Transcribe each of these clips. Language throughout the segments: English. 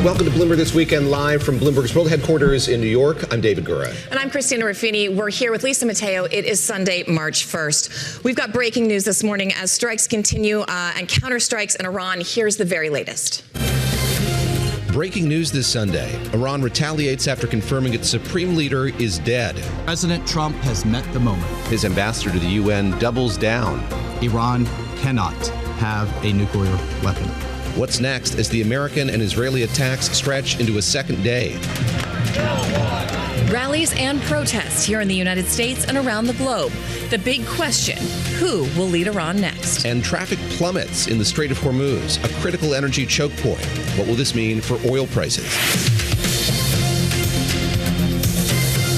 Welcome to Bloomberg This Weekend, live from Bloomberg's World Headquarters in New York. I'm David Gura. And I'm Christina Ruffini. We're here with Lisa Mateo. It is Sunday, March 1st. We've got breaking news this morning as strikes continue and counterstrikes in Iran. Here's the very latest. Breaking news this Sunday. Iran retaliates after confirming its supreme leader is dead. President Trump has met the moment. His ambassador to the UN doubles down. Iran cannot have a nuclear weapon. What's next as the American and Israeli attacks stretch into a second day? Rallies and protests here in the United States and around the globe. The big question, who will lead Iran next? And traffic plummets in the Strait of Hormuz, a critical energy choke point. What will this mean for oil prices?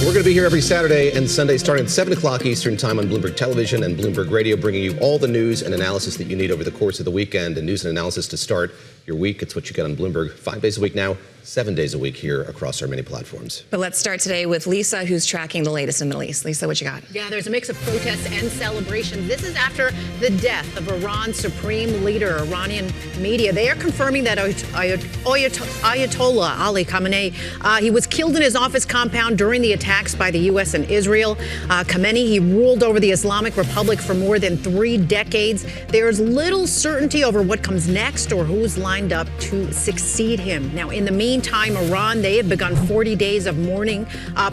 We're going to be here every Saturday and Sunday starting at 7 o'clock Eastern Time on Bloomberg Television and Bloomberg Radio, bringing you all the news and analysis that you need over the course of the weekend, and news and analysis to start your week. It's what you get on Bloomberg 5 days a week now, 7 days a week here across our many platforms. But let's start today with Lisa, who's tracking the latest in the Middle East. Lisa, what you got? Yeah, there's a mix of protests and celebrations. This is after the death of Iran's supreme leader. Iranian media, they are confirming that Ayatollah Ali Khamenei, he was killed in his office compound during the attacks by the U.S. and Israel. Khamenei, he ruled over the Islamic Republic for more than 3 decades. There's little certainty over what comes next or who's lined up to succeed him. Now, in the meantime, Iran, they have begun 40 days of mourning.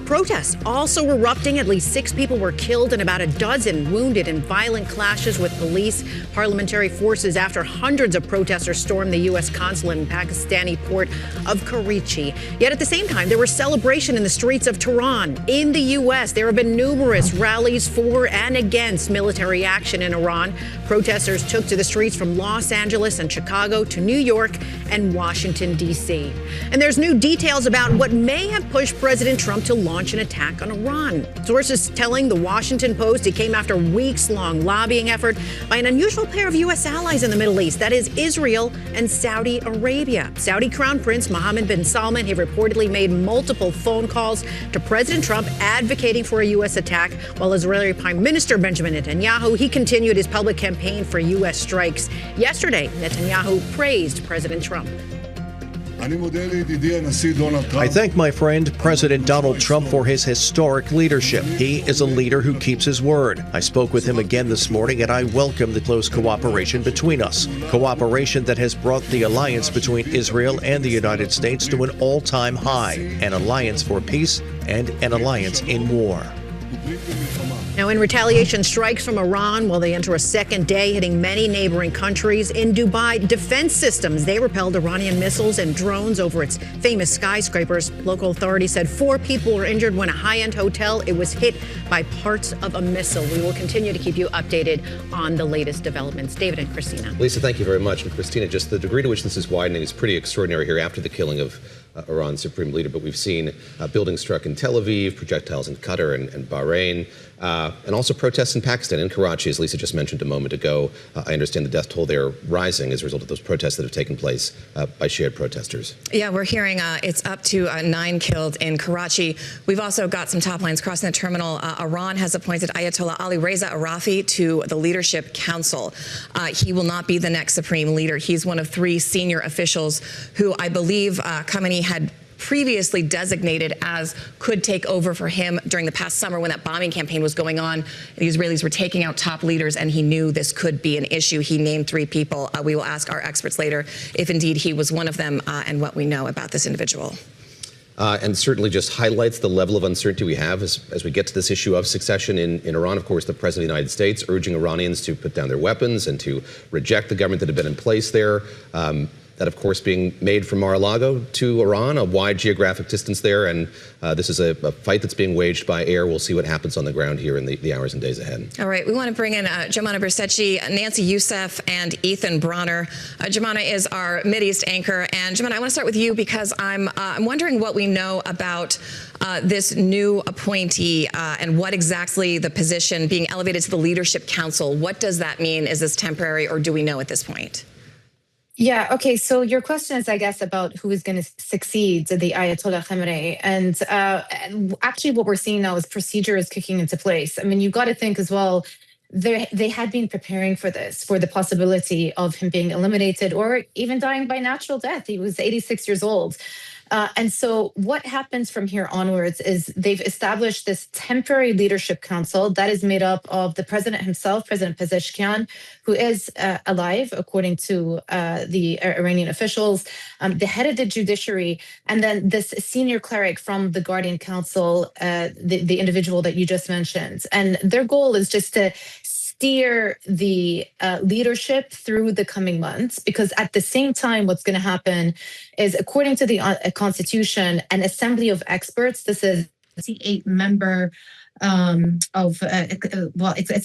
Protests also erupting. At least 6 people were killed and about a dozen wounded in violent clashes with police, parliamentary forces after hundreds of protesters stormed the U.S. consulate in Pakistani port of Karachi. Yet at the same time, there was celebration in the streets of Tehran. In the U.S., there have been numerous rallies for and against military action in Iran. Protesters took to the streets from Los Angeles and Chicago to New York and Washington, D.C. And there's new details about what may have pushed President Trump to launch an attack on Iran. Sources telling the Washington Post it came after a weeks-long lobbying effort by an unusual pair of U.S. allies in the Middle East, that is Israel and Saudi Arabia. Saudi Crown Prince Mohammed bin Salman, he reportedly made multiple phone calls to President Trump advocating for a U.S. attack, while Israeli Prime Minister Benjamin Netanyahu, he continued his public campaign for U.S. strikes. Yesterday, Netanyahu praised President Trump. I thank my friend, President Donald Trump, for his historic leadership. He is a leader who keeps his word. I spoke with him again this morning, and I welcome the close cooperation between us. Cooperation that has brought the alliance between Israel and the United States to an all-time high. An alliance for peace and an alliance in war. Now, in retaliation, strikes from Iran while they enter a second day, hitting many neighboring countries. In Dubai, defense systems, they repelled Iranian missiles and drones over its famous skyscrapers. Local authorities said 4 people were injured when a high-end hotel, it was hit by parts of a missile. We will continue to keep you updated on the latest developments. David and Christina. Lisa, thank you very much. And Christina, just the degree to which this is widening is pretty extraordinary here after the killing of Iran's supreme leader. But we've seen buildings struck in Tel Aviv, projectiles in Qatar and Bahrain, and also protests in Pakistan, in Karachi, as Lisa just mentioned a moment ago. I understand the death toll there rising as a result of those protests that have taken place by shared protesters. Yeah, we're hearing it's up to 9 killed in Karachi. We've also got some top lines crossing the terminal. Iran has appointed Ayatollah Ali Reza Arafi to the Leadership Council. He will not be the next supreme leader. He's one of 3 senior officials who I believe Khamenei had previously designated as could take over for him during the past summer when that bombing campaign was going on. The Israelis were taking out top leaders, and he knew this could be an issue. He named 3 people. We will ask our experts later if indeed he was one of them and what we know about this individual. And certainly just highlights the level of uncertainty we have as we get to this issue of succession in Iran. Of course, the President of the United States urging Iranians to put down their weapons and to reject the government that had been in place there. That, of course, being made from Mar-a-Lago to Iran, a wide geographic distance there. And this is a fight that's being waged by air. We'll see what happens on the ground here in the hours and days ahead. All right. We want to bring in Jemana Bercetche, Nancy Youssef, and Ethan Bronner. Jemana is our Mideast anchor. And Jemana, I want to start with you because I'm wondering what we know about this new appointee and what exactly the position being elevated to the Leadership Council. What does that mean? Is this temporary, or do we know at this point? Yeah, okay, so your question is, I guess, about who is going to succeed the Ayatollah Khamenei. And actually what we're seeing now is procedure is kicking into place. I mean, you've got to think as well, they had been preparing for this, for the possibility of him being eliminated or even dying by natural death. He was 86 years old. And so what happens from here onwards is they've established this temporary leadership council that is made up of the president himself, President Pezeshkian, who is alive, according to the Iranian officials, the head of the judiciary, and then this senior cleric from the Guardian Council, the individual that you just mentioned. And their goal is just to steer the leadership through the coming months, because at the same time, what's going to happen is, according to the Constitution, an assembly of experts, this is 88-member it's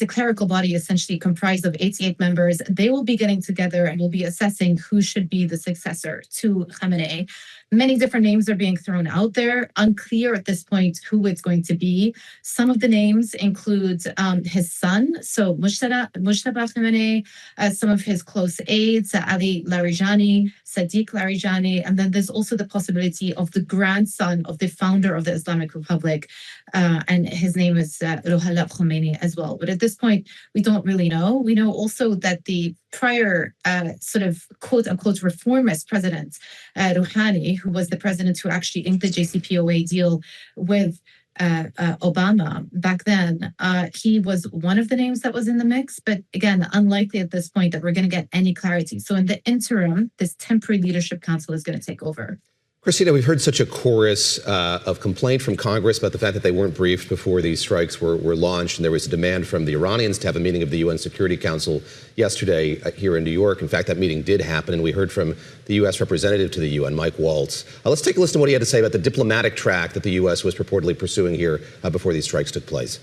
a clerical body essentially comprised of 88 members. They will be getting together and will be assessing who should be the successor to Khamenei. Many different names are being thrown out there. Unclear at this point who it's going to be. Some of the names include his son, so Mujtaba Khamenei, some of his close aides, Ali Larijani, Sadiq Larijani, and then there's also the possibility of the grandson of the founder of the Islamic Republic, and his name is Ruhollah Khomeini as well. But at this point, we don't really know. We know also that the prior sort of quote-unquote reformist president, Rouhani, who was the president who actually inked the JCPOA deal with Obama back then, he was one of the names that was in the mix, but again, unlikely at this point that we're going to get any clarity. So in the interim, this temporary leadership council is going to take over. Christina, we've heard such a chorus of complaint from Congress about the fact that they weren't briefed before these strikes were launched, and there was a demand from the Iranians to have a meeting of the UN Security Council yesterday here in New York. In fact, that meeting did happen, and we heard from the U.S. representative to the UN, Mike Waltz. Let's take a listen to what he had to say about the diplomatic track that the U.S. was purportedly pursuing here before these strikes took place.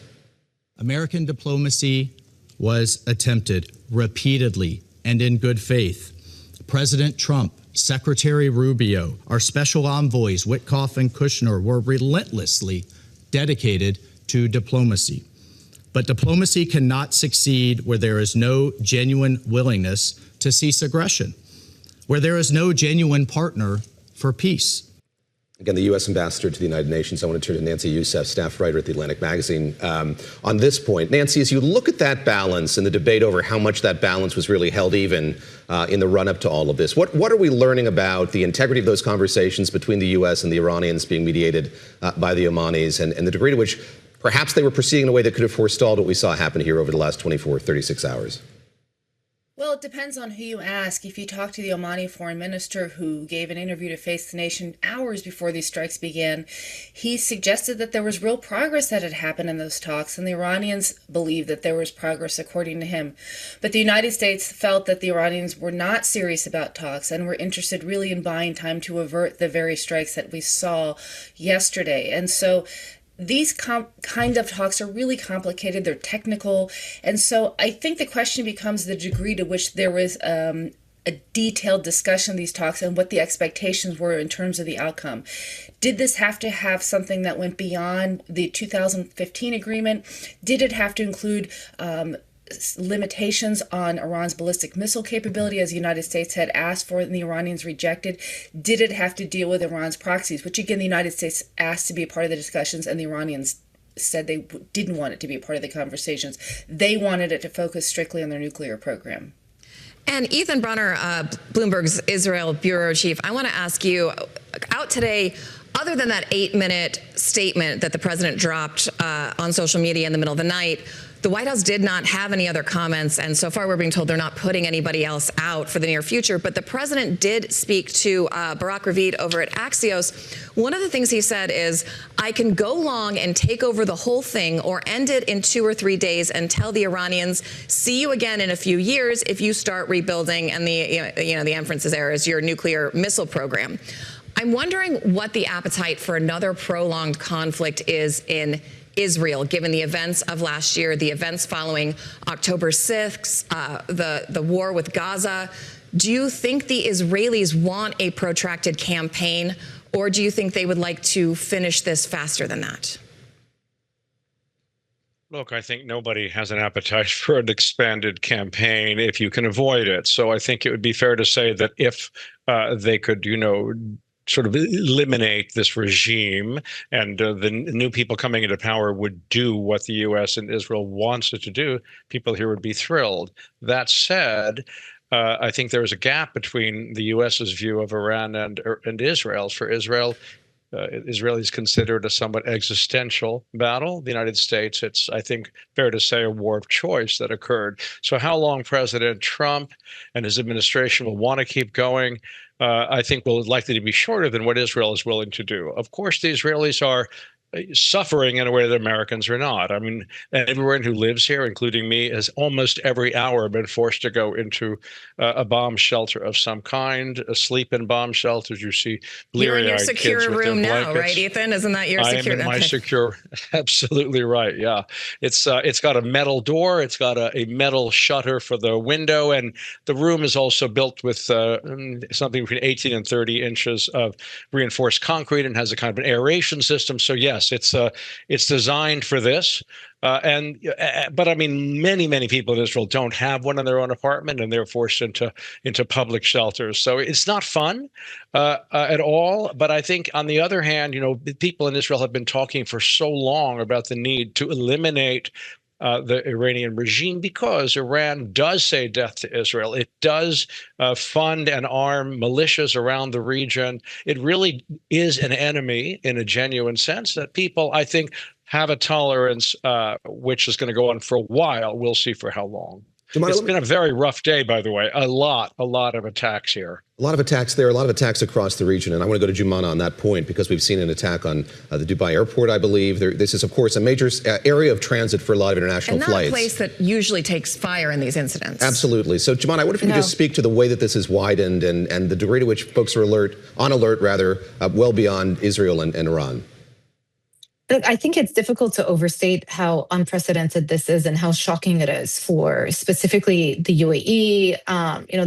American diplomacy was attempted repeatedly and in good faith. President Trump, Secretary Rubio, our special envoys, Witkoff and Kushner, were relentlessly dedicated to diplomacy. But diplomacy cannot succeed where there is no genuine willingness to cease aggression, where there is no genuine partner for peace. Again, the U.S. ambassador to the United Nations. I want to turn to Nancy Youssef, staff writer at the Atlantic magazine. On this point, Nancy, as you look at that balance and the debate over how much that balance was really held even in the run-up to all of this, what are we learning about the integrity of those conversations between the U.S. and the Iranians being mediated by the Omanis, and the degree to which perhaps they were proceeding in a way that could have forestalled what we saw happen here over the last 24, 36 hours? Well, it depends on who you ask. If you talk to the Omani foreign minister, who gave an interview to Face the Nation hours before these strikes began, he suggested that there was real progress that had happened in those talks, and the Iranians believed that there was progress, according to him. But the United States felt that the Iranians were not serious about talks and were interested really in buying time to avert the very strikes that we saw yesterday. And so these kind of talks are really complicated. They're technical. And so I think the question becomes the degree to which there was a detailed discussion of these talks and what the expectations were in terms of the outcome. Did this have to have something that went beyond the 2015 agreement? Did it have to include limitations on Iran's ballistic missile capability, as the United States had asked for and the Iranians rejected? Did it have to deal with Iran's proxies, which again the United States asked to be a part of the discussions, and the Iranians said they didn't want it to be a part of the conversations. They wanted it to focus strictly on their nuclear program. And Ethan Brunner, Bloomberg's Israel bureau chief, I want to ask you, out today, other than that 8-minute statement that the president dropped on social media in the middle of the night, the White House did not have any other comments, and so far we're being told they're not putting anybody else out for the near future. But the president did speak to Barak Ravid over at Axios. One of the things he said is, I can go long and take over the whole thing or end it in 2 or 3 days and tell the Iranians, see you again in a few years if you start rebuilding, and the inference there is your nuclear missile program. I'm wondering what the appetite for another prolonged conflict is in Israel, given the events of last year, the events following October 6th, the war with Gaza. Do you think the Israelis want a protracted campaign, or do you think they would like to finish this faster than that? Look, I think nobody has an appetite for an expanded campaign if you can avoid it. So I think it would be fair to say that if they could, sort of eliminate this regime, and the new people coming into power would do what the U.S. and Israel wants it to do, people here would be thrilled. That said, I think there is a gap between the U.S.'s view of Iran and Israel's. For Israel, Israel is considered a somewhat existential battle. The United States, it's, I think, fair to say, a war of choice that occurred. So how long President Trump and his administration will want to keep going, I think will likely to be shorter than what Israel is willing to do. Of course, the Israelis are suffering in a way that Americans are not. I mean, everyone who lives here, including me, has almost every hour been forced to go into a bomb shelter of some kind, sleep in bomb shelters. You see bleary-eyed kids with their blankets. You're in your secure room now, right, Ethan? Isn't that your secure? I am in my secure. Absolutely right. Yeah, it's got a metal door. It's got a metal shutter for the window, and the room is also built with something between 18 and 30 inches of reinforced concrete, and has a kind of an aeration system. So yes, it's designed for this. But I mean, many people in Israel don't have one in their own apartment, and they're forced into public shelters. So it's not fun at all. But I think, on the other hand, people in Israel have been talking for so long about the need to eliminate the Iranian regime, because Iran does say death to Israel. It does fund and arm militias around the region. It really is an enemy in a genuine sense that people, I think, have a tolerance which is going to go on for a while. We'll see for how long. It's been a very rough day, by the way. A lot of attacks here. A lot of attacks there, a lot of attacks across the region. And I want to go to Jumana on that point, because we've seen an attack on the Dubai airport, I believe. This is, of course, a major area of transit for a lot of international flights. And not a place that usually takes fire in these incidents. Absolutely. So, Jumana, I wonder if you could just speak to the way that this has widened and the degree to which folks are on alert, well beyond Israel and Iran. Look, I think it's difficult to overstate how unprecedented this is and how shocking it is for specifically the UAE.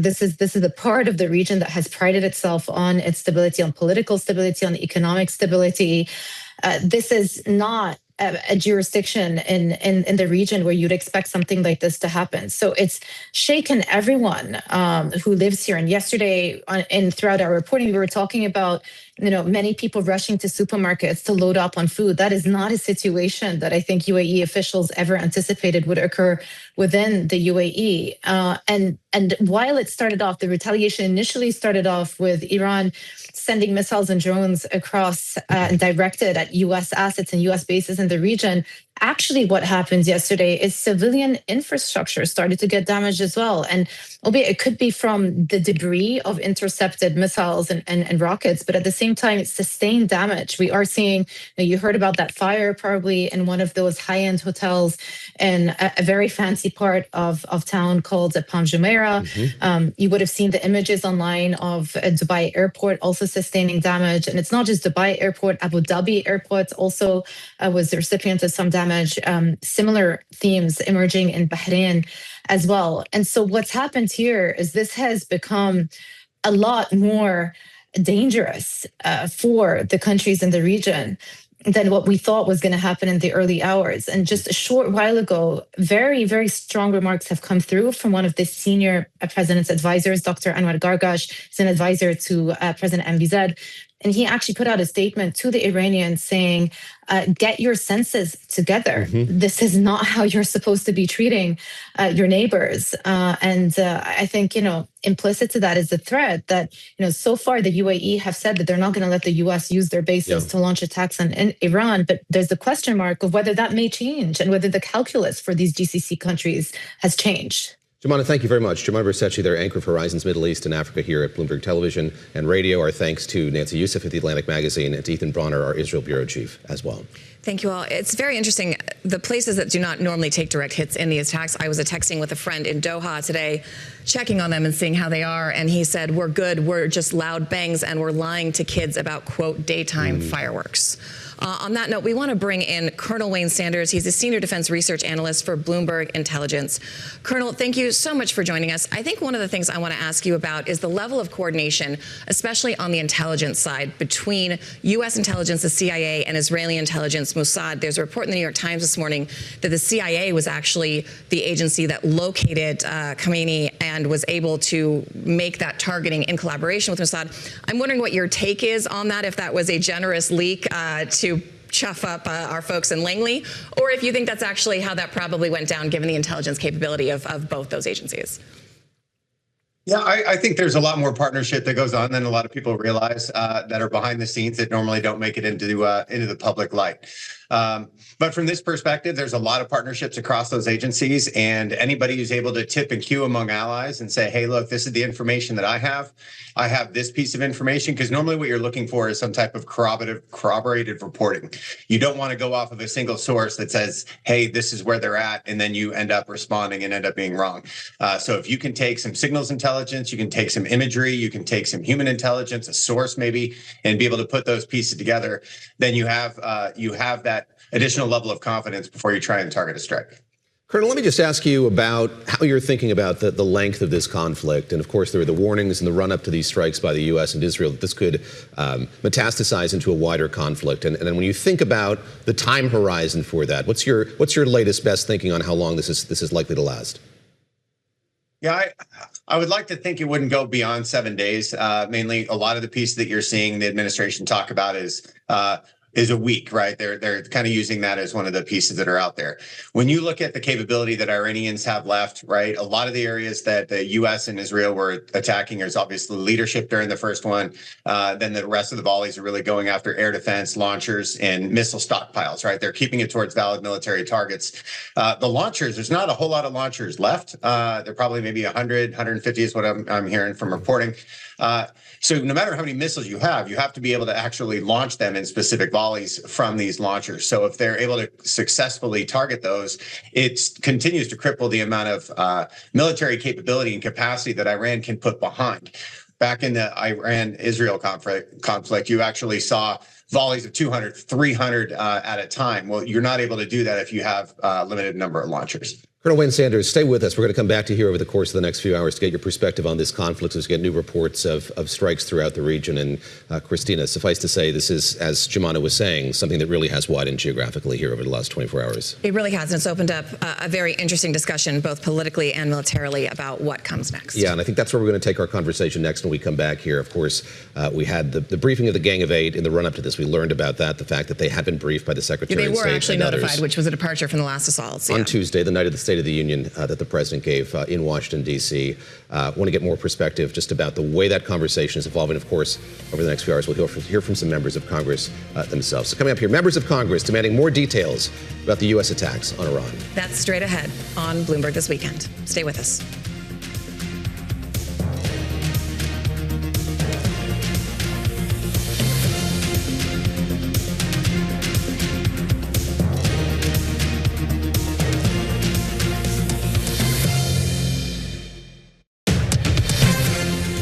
This is a part of the region that has prided itself on its stability, on political stability, on economic stability. This is not a jurisdiction in the region where you'd expect something like this to happen. So it's shaken everyone who lives here. And yesterday, and throughout our reporting, we were talking about many people rushing to supermarkets to load up on food. That is not a situation that I think UAE officials ever anticipated would occur within the UAE. And while it started off, the retaliation initially started off with Iran sending missiles and drones across directed at U.S. assets and U.S. bases in the region. Actually, what happened yesterday is civilian infrastructure started to get damaged as well. And albeit it could be from the debris of intercepted missiles and rockets, but at the same time, it's sustained damage. We are seeing, you heard about that fire probably in one of those high-end hotels in a very fancy part of town called Palm Jumeirah. Mm-hmm. You would have seen the images online of a Dubai airport also sustaining damage. And it's not just Dubai airport, Abu Dhabi airport also was the recipient of some damage. Similar themes emerging in Bahrain as well. And so what's happened here is this has become a lot more dangerous for the countries in the region than what we thought was going to happen in the early hours. And just a short while ago, very, very strong remarks have come through from one of the senior president's advisors, Dr. Anwar Gargash. He's an advisor to President MBZ. And he actually put out a statement to the Iranians saying, get your senses together. Mm-hmm. This is not how you're supposed to be treating your neighbors. And I think, implicit to that is the threat that, so far the UAE have said that they're not going to let the U.S. use their bases to launch attacks on Iran. But there's the question mark of whether that may change and whether the calculus for these GCC countries has changed. Jumana, thank you very much. Jumana Bercetche, their anchor for Horizons Middle East and Africa here at Bloomberg Television and Radio. Our thanks to Nancy Youssef at The Atlantic Magazine and to Ethan Bronner, our Israel Bureau Chief, as well. Thank you all. It's very interesting. The places that do not normally take direct hits in these attacks, I was texting with a friend in Doha today, checking on them and seeing how they are. And he said, we're good. We're just loud bangs and we're lying to kids about, quote, daytime fireworks. On that note, we want to bring in Colonel Wayne Sanders. He's a senior defense research analyst for Bloomberg Intelligence. Colonel, thank you so much for joining us. I think one of the things I want to ask you about is the level of coordination, especially on the intelligence side, between U.S. intelligence, the CIA, and Israeli intelligence intelligence, Mossad. There's a report in the New York Times this morning that the CIA was actually the agency that located Khamenei and was able to make that targeting in collaboration with Mossad. I'm wondering what your take is on that, if that was a generous leak to chuff up our folks in Langley, or if you think that's actually how that probably went down, given the intelligence capability of both those agencies. Yeah, I think there's a lot more partnership that goes on than a lot of people realize that are behind the scenes that normally don't make it into the public light. But from this perspective, there's a lot of partnerships across those agencies, and anybody who's able to tip and cue among allies and say, hey, look, this is the information that I have this piece of information, because normally what you're looking for is some type of corroborated reporting. You don't want to go off of a single source that says, hey, this is where they're at, and then you end up responding and end up being wrong. So if you can take some signals intelligence, you can take some imagery, you can take some human intelligence, a source maybe, and be able to put those pieces together, then you have that additional level of confidence before you try and target a strike. Colonel, let me just ask you about how you're thinking about the length of this conflict. And of course, there are the warnings in the run up to these strikes by the U.S. and Israel that this could metastasize into a wider conflict. And then when you think about the time horizon for that, what's your latest best thinking on how long this is likely to last? Yeah, I would like to think it wouldn't go beyond 7 days. Mainly, a lot of the pieces that you're seeing the administration talk about is a week, right? They're kind of using that as one of the pieces that are out there. When you look at the capability that Iranians have left, right, a lot of the areas that the U.S. and Israel were attacking is obviously leadership during the first one. Then the rest of the volleys are really going after air defense, launchers, and missile stockpiles, right? They're keeping it towards valid military targets. The launchers, there's not a whole lot of launchers left. They're probably maybe 100, 150 is what I'm hearing from reporting. So no matter how many missiles you have to be able to actually launch them in specific volleys from these launchers. So if they're able to successfully target those, it continues to cripple the amount of military capability and capacity that Iran can put behind. Back in the Iran-Israel conflict, you actually saw volleys of 200, 300 at a time. Well, you're not able to do that if you have a limited number of launchers. Colonel Wayne Sanders, stay with us. We're going to come back to you here over the course of the next few hours to get your perspective on this conflict as we get new reports of strikes throughout the region. And Christina, suffice to say, this is, as Jemana was saying, something that really has widened geographically here over the last 24 hours. It really has, and it's opened up a very interesting discussion, both politically and militarily, about what comes next. Yeah, and I think that's where we're going to take our conversation next when we come back here. Of course, we had the briefing of the Gang of Eight in the run-up to this. We learned about that, the fact that they had been briefed by the Secretary of State. They were actually notified, others. which was a departure from the last assaults. On Tuesday, the night of the State of the Union that the president gave in Washington, D.C. Want to get more perspective just about the way that conversation is evolving. Of course, over the next few hours, we'll hear from some members of Congress themselves. So coming up here, members of Congress demanding more details about the U.S. attacks on Iran. That's straight ahead on Bloomberg this weekend. Stay with us.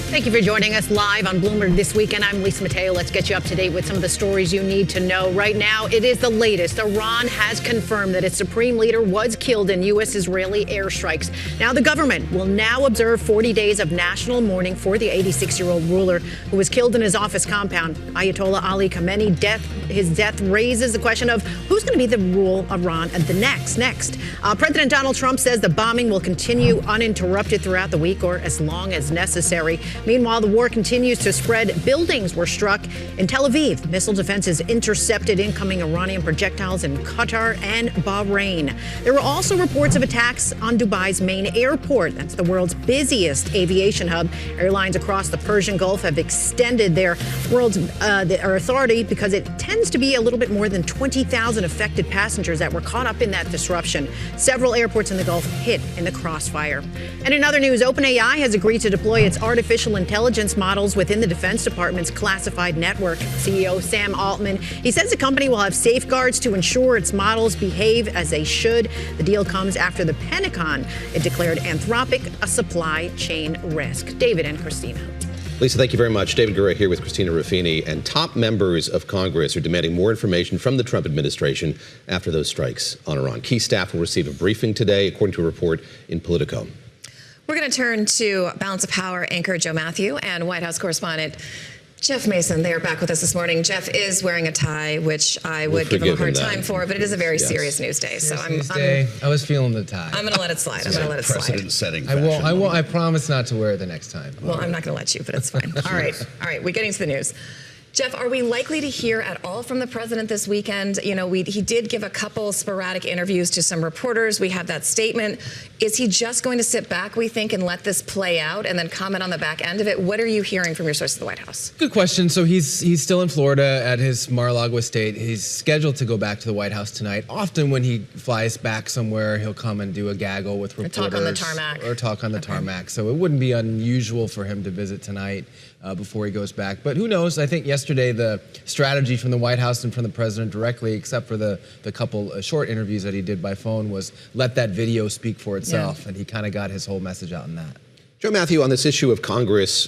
Thank you for joining us live on Bloomberg This Weekend. I'm Lisa Mateo. Let's get you up to date with some of the stories you need to know. Right now, it is the latest. Iran has confirmed that its supreme leader was killed in U.S.-Israeli airstrikes. Now, the government will now observe 40 days of national mourning for the 86-year-old ruler who was killed in his office compound. Ayatollah Ali Khamenei, his death raises the question of who's going to be the rule of Iran the next. President Donald Trump says the bombing will continue uninterrupted throughout the week or as long as necessary. Meanwhile, the war continues to spread. Buildings were struck in Tel Aviv. Missile defenses intercepted incoming Iranian projectiles in Qatar and Bahrain. There were also reports of attacks on Dubai's main airport. That's the world's busiest aviation hub. Airlines across the Persian Gulf have extended their authority because it tends to be a little bit more than 20,000 affected passengers that were caught up in that disruption. Several airports in the Gulf hit in the crossfire. And in other news, OpenAI has agreed to deploy its artificial intelligence models within the Defense Department's classified network. CEO Sam Altman, he says the company will have safeguards to ensure its models behave as they should. The deal comes after the Pentagon declared Anthropic a supply chain risk. David and Christina. Lisa, thank you very much. David Gura here with Christina Ruffini. And top members of Congress are demanding more information from the Trump administration after those strikes on Iran. Key staff will receive a briefing today, according to a report in Politico. We're going to turn to Balance of Power anchor Joe Matthew and White House correspondent Jeff Mason, they are back with us this morning. Jeff is wearing a tie, which I would give him a hard time for, but it is a very serious news day. So I was feeling the tie. I'm going to let it slide. I'm going to let it slide. Precedent-setting. I won't. I promise not to wear it the next time. Well, I'm not going to let you, but it's fine. All right. We're getting to the news. Jeff, are we likely to hear at all from the president this weekend? You know, he did give a couple sporadic interviews to some reporters. We have that statement. Is he just going to sit back, we think, and let this play out and then comment on the back end of it? What are you hearing from your sources at the White House? Good question. So he's still in Florida at his Mar-a-Lago estate. He's scheduled to go back to the White House tonight. Often when he flies back somewhere, he'll come and do a gaggle with reporters. Or talk on the tarmac. Or talk on the tarmac. So it wouldn't be unusual for him to visit tonight before he goes back. But who knows? I think yesterday the strategy from the White House and from the president directly, except for the couple short interviews that he did by phone, was let that video speak for itself. Yeah. And he kind of got his whole message out in that. Joe Matthew, on this issue of Congress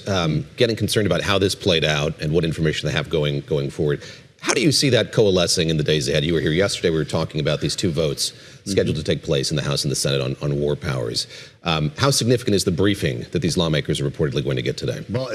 getting concerned about how this played out and what information they have going forward, how do you see that coalescing in the days ahead? You were here yesterday. We were talking about these two votes scheduled to take place in the House and the Senate on war powers. How significant is the briefing that these lawmakers are reportedly going to get today? Well,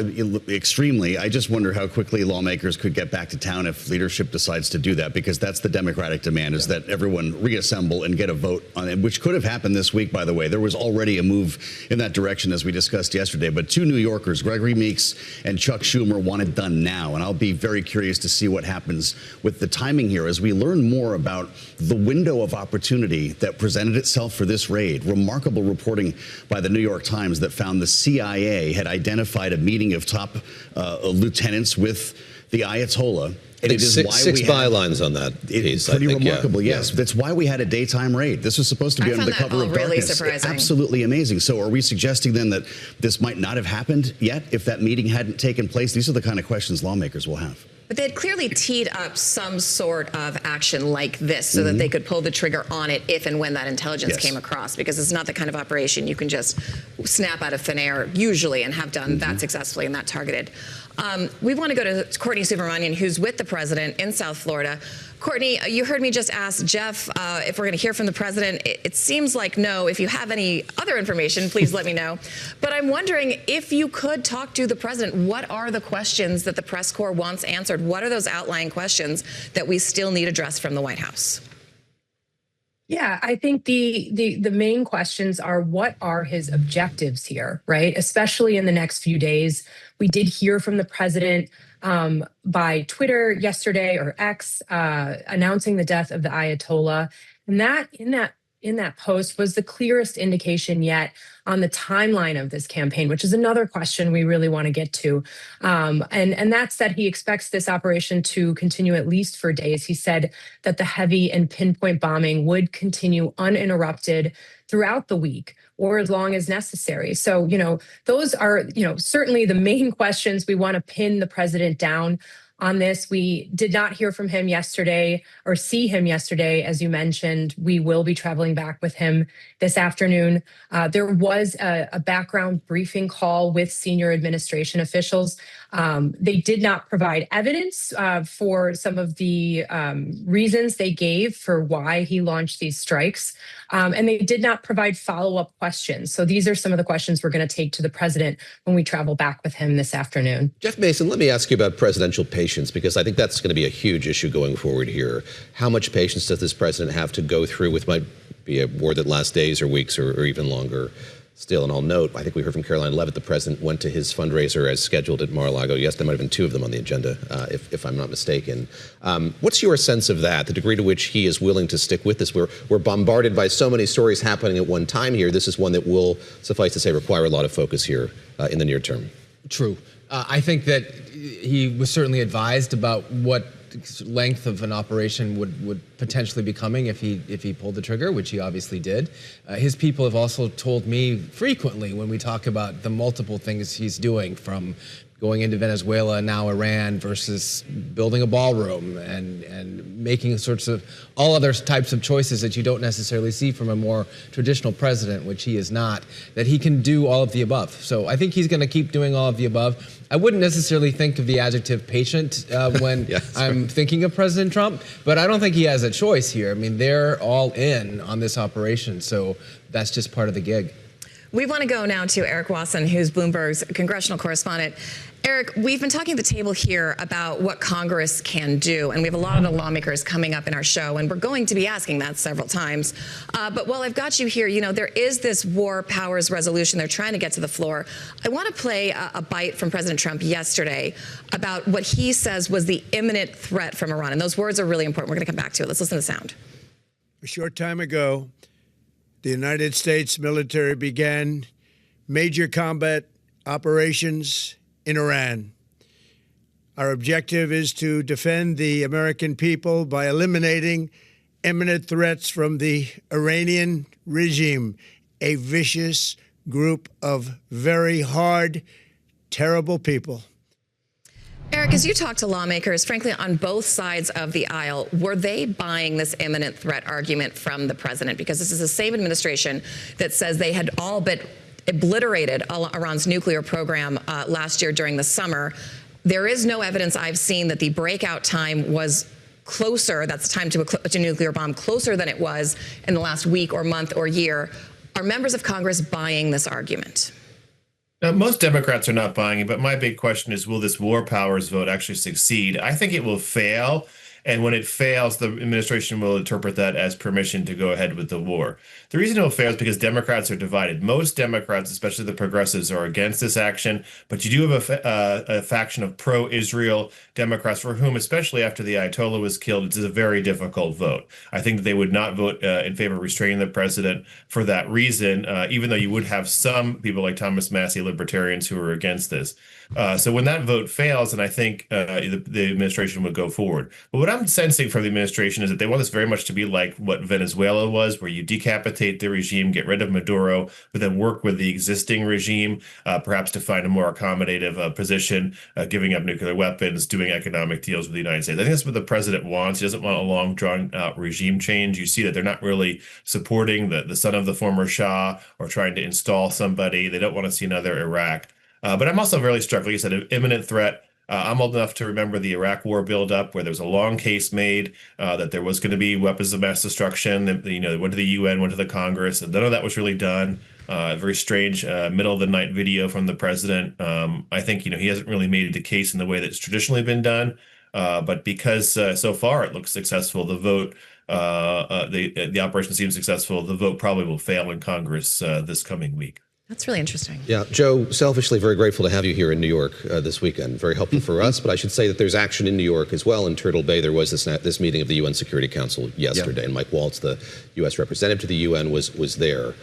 extremely. I just wonder how quickly lawmakers could get back to town if leadership decides to do that, because that's the Democratic demand, is that everyone reassemble and get a vote on it, which could have happened this week, by the way. There was already a move in that direction, as we discussed yesterday. But two New Yorkers, Gregory Meeks and Chuck Schumer, want it done now. And I'll be very curious to see what happens with the timing here as we learn more about the window of opportunity that presented itself for this raid. Remarkable reporting by the New York Times that found the CIA had identified a meeting of top lieutenants with the Ayatollah. And it is six bylines on that piece. Pretty remarkable, yes. Yeah. That's why we had a daytime raid. This was supposed to be under the cover of darkness. Really surprising. Absolutely amazing. So are we suggesting then that this might not have happened yet if that meeting hadn't taken place? These are the kind of questions lawmakers will have. But they had clearly teed up some sort of action like this so that they could pull the trigger on it if and when that intelligence came across, because it's not the kind of operation you can just snap out of thin air usually and have done that successfully and that targeted. We want to go to Courtney Subramanian, who's with the president in South Florida. Courtney, you heard me just ask Jeff if we're going to hear from the president. It seems like no. If you have any other information, please let me know. But I'm wondering if you could talk to the president, what are the questions that the press corps wants answered? What are those outlying questions that we still need addressed from the White House? Yeah, I think the main questions are, what are his objectives here, right? Especially in the next few days. We did hear from the president by Twitter yesterday, or X, announcing the death of the Ayatollah. And that in that post was the clearest indication yet on the timeline of this campaign, which is another question we really want to get to. And that's that he expects this operation to continue at least for days. He said that the heavy and pinpoint bombing would continue uninterrupted throughout the week, or as long as necessary. So, those are, certainly the main questions. We want to pin the president down on this. We did not hear from him yesterday or see him yesterday, as you mentioned. We will be traveling back with him this afternoon. There was a background briefing call with senior administration officials. They did not provide evidence for some of the reasons they gave for why he launched these strikes. And they did not provide follow-up questions. So these are some of the questions we're going to take to the president when we travel back with him this afternoon. Jeff Mason, let me ask you about presidential patience, because I think that's going to be a huge issue going forward here. How much patience does this president have to go through with might be a war that lasts days or weeks or even longer still? And I'll note, I think we heard from Caroline Levitt, the president went to his fundraiser as scheduled at Mar-a-Lago. Yes, there might have been two of them on the agenda, if I'm not mistaken. What's your sense of that, the degree to which he is willing to stick with this? We're bombarded by so many stories happening at one time here. This is one that will, suffice to say, require a lot of focus here in the near term. True. I think that he was certainly advised about what length of an operation would potentially be coming if he pulled the trigger, which he obviously did. His people have also told me frequently, when we talk about the multiple things he's doing, from going into Venezuela and now Iran, versus building a ballroom and making sorts of all other types of choices that you don't necessarily see from a more traditional president, which he is not, that he can do all of the above. So I think he's going to keep doing all of the above. I wouldn't necessarily think of the adjective patient when I'm thinking of President Trump, but I don't think he has a choice here. I mean, they're all in on this operation, so that's just part of the gig. We want to go now to Eric Wasson, who's Bloomberg's congressional correspondent. Eric, we've been talking at the table here about what Congress can do, and we have a lot of the lawmakers coming up in our show, and we're going to be asking that several times. But while I've got you here, you know, there is this war powers resolution they're trying to get to the floor. I want to play a bite from President Trump yesterday about what he says was the imminent threat from Iran, and those words are really important. We're going to come back to it. Let's listen to the sound. A short time ago, the United States military began major combat operations in Iran. Our objective is to defend the American people by eliminating imminent threats from the Iranian regime, a vicious group of very hard, terrible people. Eric, as you talk to lawmakers, frankly, on both sides of the aisle, were they buying this imminent threat argument from the president? Because this is the same administration that says they had all but obliterated Iran's nuclear program last year during the summer. There is no evidence I've seen that the breakout time was closer, that's the time to a nuclear bomb, closer than it was in the last week or month or year. Are members of Congress buying this argument? Now, most Democrats are not buying it, but my big question is, will this war powers vote actually succeed? I think it will fail. And when it fails, the administration will interpret that as permission to go ahead with the war. The reason it will fail is because Democrats are divided. Most Democrats, especially the progressives, are against this action. But you do have a faction of pro-Israel Democrats for whom, especially after the Ayatollah was killed, it's a very difficult vote. I think that they would not vote in favor of restraining the president for that reason, even though you would have some people like Thomas Massie, libertarians, who are against this. So when that vote fails, and I think the administration would go forward. But what I'm sensing from the administration is that they want this very much to be like what Venezuela was, where you decapitate the regime, get rid of Maduro, but then work with the existing regime, perhaps to find a more accommodative position, giving up nuclear weapons, doing economic deals with the United States. I think that's what the president wants. He doesn't want a long, drawn-out regime change. You see that they're not really supporting the son of the former Shah or trying to install somebody. They don't want to see another Iraq. But I'm also really struck, like you said, an imminent threat. I'm old enough to remember the Iraq War buildup, where there was a long case made that there was going to be weapons of mass destruction. That, you know, they went to the UN, went to the Congress, and none of that was really done. Very strange middle of the night video from the president. I think, you know, he hasn't really made the case in the way that's traditionally been done. But because so far it looks successful, the vote, the operation seems successful, the vote probably will fail in Congress this coming week. That's really interesting. Yeah, Joe, selfishly very grateful to have you here in New York this weekend. Very helpful for us, but I should say that there's action in New York as well. In Turtle Bay, there was this meeting of the UN Security Council yesterday, and Mike Waltz, the U.S. representative to the UN, was there.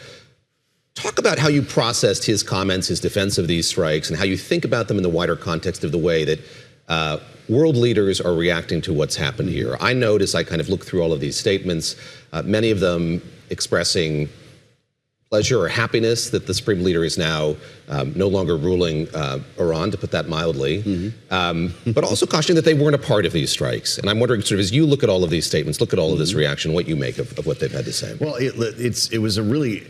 Talk about how you processed his comments, his defense of these strikes, and how you think about them in the wider context of the way that world leaders are reacting to what's happened here. I notice, I kind of look through all of these statements, many of them expressing pleasure or happiness that the Supreme Leader is now no longer ruling Iran, to put that mildly, but also cautioning that they weren't a part of these strikes. And I'm wondering, sort of, as you look at all of these statements, look at all of this reaction, what you make of what they've had to say. Well, it was a really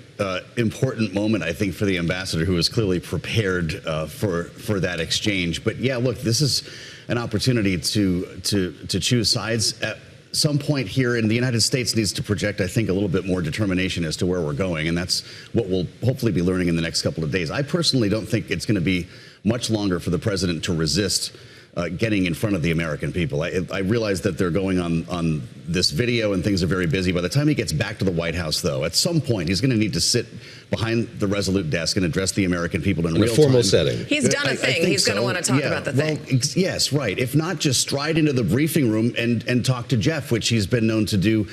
important moment, I think, for the ambassador, who was clearly prepared for that exchange. But yeah, look, this is an opportunity to choose sides. At some point here, and the United States needs to project, I think, a little bit more determination as to where we're going, and that's what we'll hopefully be learning in the next couple of days. I personally don't think it's going to be much longer for the president to resist getting in front of the American people. I realize that they're going on this video and things are very busy. By the time he gets back to the White House, though, at some point he's going to need to sit behind the Resolute desk and address the American people in real time. In a formal setting. He's done a thing. He's going to want to talk about the thing. Yes, right. If not, just stride into the briefing room and talk to Jeff, which he's been known to do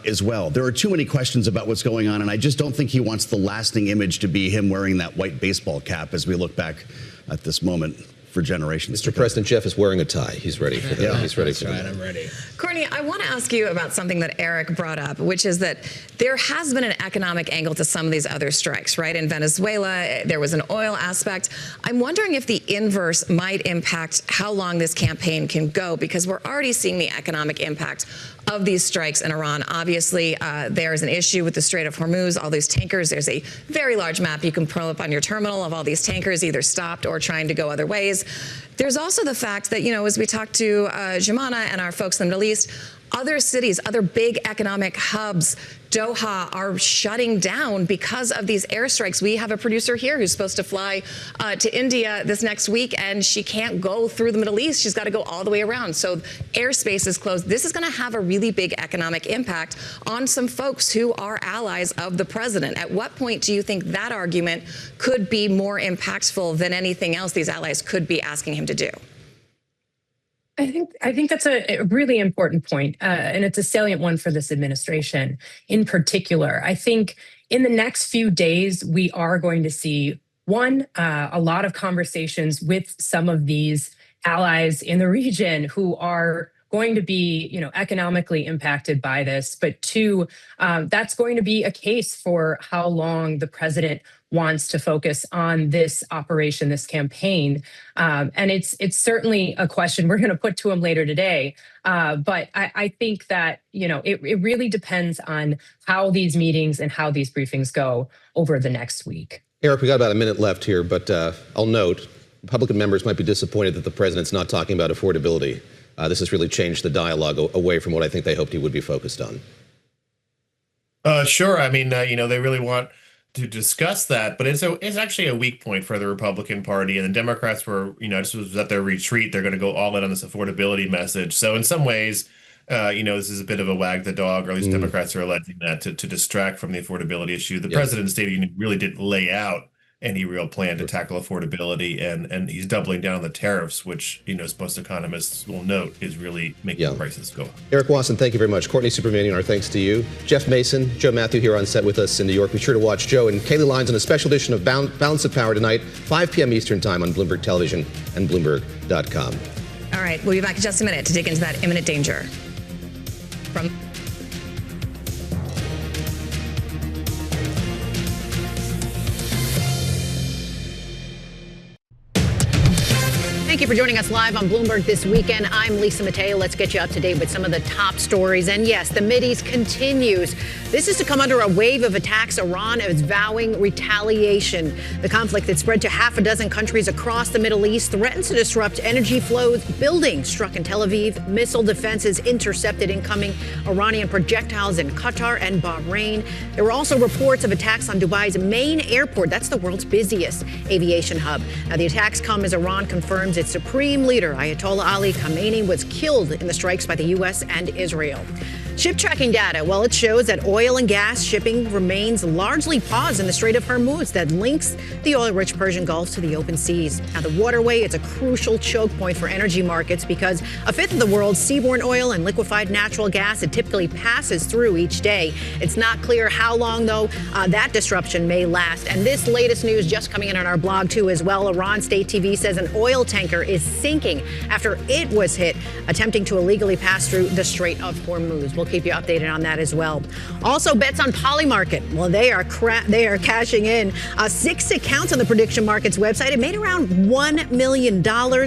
as well. There are too many questions about what's going on, and I just don't think he wants the lasting image to be him wearing that white baseball cap as we look back at this moment for generations. Mr. President, Jeff is wearing a tie. He's ready for that. Yeah, he's ready for right, that. I'm ready. Courtney, I want to ask you about something that Eric brought up, which is that there has been an economic angle to some of these other strikes, right? In Venezuela, there was an oil aspect. I'm wondering if the inverse might impact how long this campaign can go, because we're already seeing the economic impact of these strikes in Iran. Obviously, there's an issue with the Strait of Hormuz, all these tankers. There's a very large map you can pull up on your terminal of all these tankers either stopped or trying to go other ways. There's also the fact that, you know, as we talk to Jumana and our folks in the Middle East, other cities, other big economic hubs Doha are shutting down because of these airstrikes. We have a producer here who's supposed to fly to India this next week, and she can't go through the Middle East. She's got to go all the way around. So airspace is closed. This is going to have a really big economic impact on some folks who are allies of the president. At what point do you think that argument could be more impactful than anything else these allies could be asking him to do? I think that's a really important point, and it's a salient one for this administration in particular. I think in the next few days, we are going to see, a lot of conversations with some of these allies in the region who are going to be, economically impacted by this. But two, that's going to be a case for how long the president wants to focus on this operation, this campaign. And it's certainly a question we're going to put to him later today. But I think that, it really depends on how these meetings and how these briefings go over the next week. Eric, we got about a minute left here, but I'll note Republican members might be disappointed that the president's not talking about affordability. This has really changed the dialogue away from what I think they hoped he would be focused on. Sure. I mean, they really want to discuss that, but it's actually a weak point for the Republican Party, and the Democrats were, this was at their retreat. They're going to go all in on this affordability message. So in some ways, this is a bit of a wag the dog, or at least Democrats are alleging that to distract from the affordability issue. The president's State of the Union really didn't lay out any real plan to tackle affordability, and he's doubling down on the tariffs, which, as most economists will note, is really making prices go up. Eric Wasson, thank you very much. Courtney Supermanian, our thanks to you. Jeff Mason, Joe Matthew here on set with us in New York. Be sure to watch Joe and Kayleigh Lyons on a special edition of Balance of Power tonight, 5 p.m. Eastern Time on Bloomberg Television and Bloomberg.com. All right, we'll be back in just a minute to dig into that imminent danger. Thank you for joining us live on Bloomberg this weekend. I'm Lisa Mateo. Let's get you up to date with some of the top stories. And yes, the Mideast continues. This is to come under a wave of attacks. Iran is vowing retaliation. The conflict that spread to half a dozen countries across the Middle East threatens to disrupt energy flows. Buildings struck in Tel Aviv. Missile defenses intercepted incoming Iranian projectiles in Qatar and Bahrain. There were also reports of attacks on Dubai's main airport. That's the world's busiest aviation hub. Now, the attacks come as Iran confirms its supreme leader, Ayatollah Ali Khamenei, was killed in the strikes by the U.S. and Israel. Ship tracking data, well, it shows that oil and gas shipping remains largely paused in the Strait of Hormuz that links the oil-rich Persian Gulf to the open seas. Now, the waterway is a crucial choke point for energy markets because a fifth of the world's seaborne oil and liquefied natural gas it typically passes through each day. It's not clear how long, though, that disruption may last. And this latest news just coming in on our blog, too, as well. Iran State TV says an oil tanker is sinking after it was hit attempting to illegally pass through the Strait of Hormuz. We'll keep you updated on that as well. Also, bets on Polymarket. Well, they are cashing in 6 accounts on the prediction markets website. It made around $1 million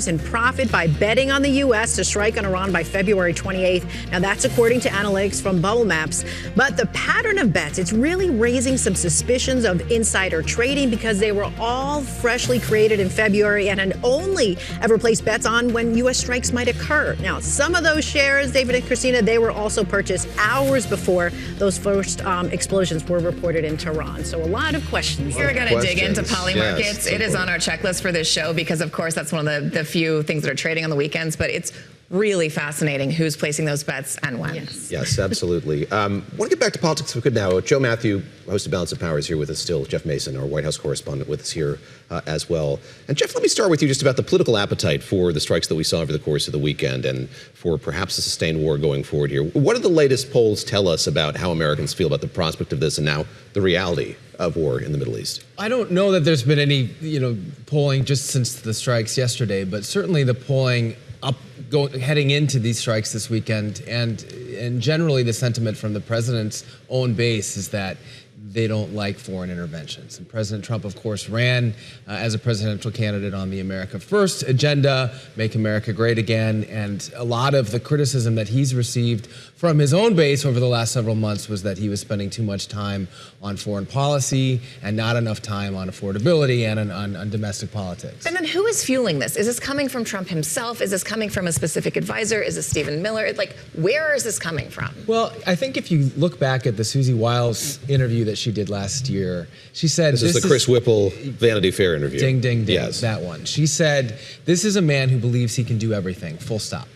in profit by betting on the U.S. to strike on Iran by February 28th. Now, that's according to analytics from Bubble Maps. But the pattern of bets, it's really raising some suspicions of insider trading because they were all freshly created in February and had only ever placed bets on when U.S. strikes might occur. Now, some of those shares, David and Christina, they were also purchased hours before those first explosions were reported in Tehran. So a lot of questions. We're going to dig into Polymarkets. Yes, it is on our checklist for this show because, of course, that's one of the few things that are trading on the weekends. But it's really fascinating who's placing those bets and when. Yes, absolutely. I want to get back to politics if we could now. Joe Matthew, host of Balance of Power, is here with us still. Jeff Mason, our White House correspondent, with us here as well. And Jeff, let me start with you just about the political appetite for the strikes that we saw over the course of the weekend and for perhaps a sustained war going forward here. What do the latest polls tell us about how Americans feel about the prospect of this and now the reality of war in the Middle East? I don't know that there's been any, polling just since the strikes yesterday, but certainly the polling heading into these strikes this weekend, and generally the sentiment from the president's own base is that they don't like foreign interventions. And President Trump, of course, ran as a presidential candidate on the America First agenda, Make America Great Again. And a lot of the criticism that he's received from his own base over the last several months was that he was spending too much time on foreign policy and not enough time on affordability and on domestic politics. And then who is fueling this? Is this coming from Trump himself? Is this coming from a specific advisor? Is this Stephen Miller? Like, where is this coming from? Well, I think if you look back at the Susie Wiles interview that she did last year, she said... This is the Chris Whipple Vanity Fair interview. Ding, ding, ding. Yes. That one. She said, this is a man who believes he can do everything, full stop.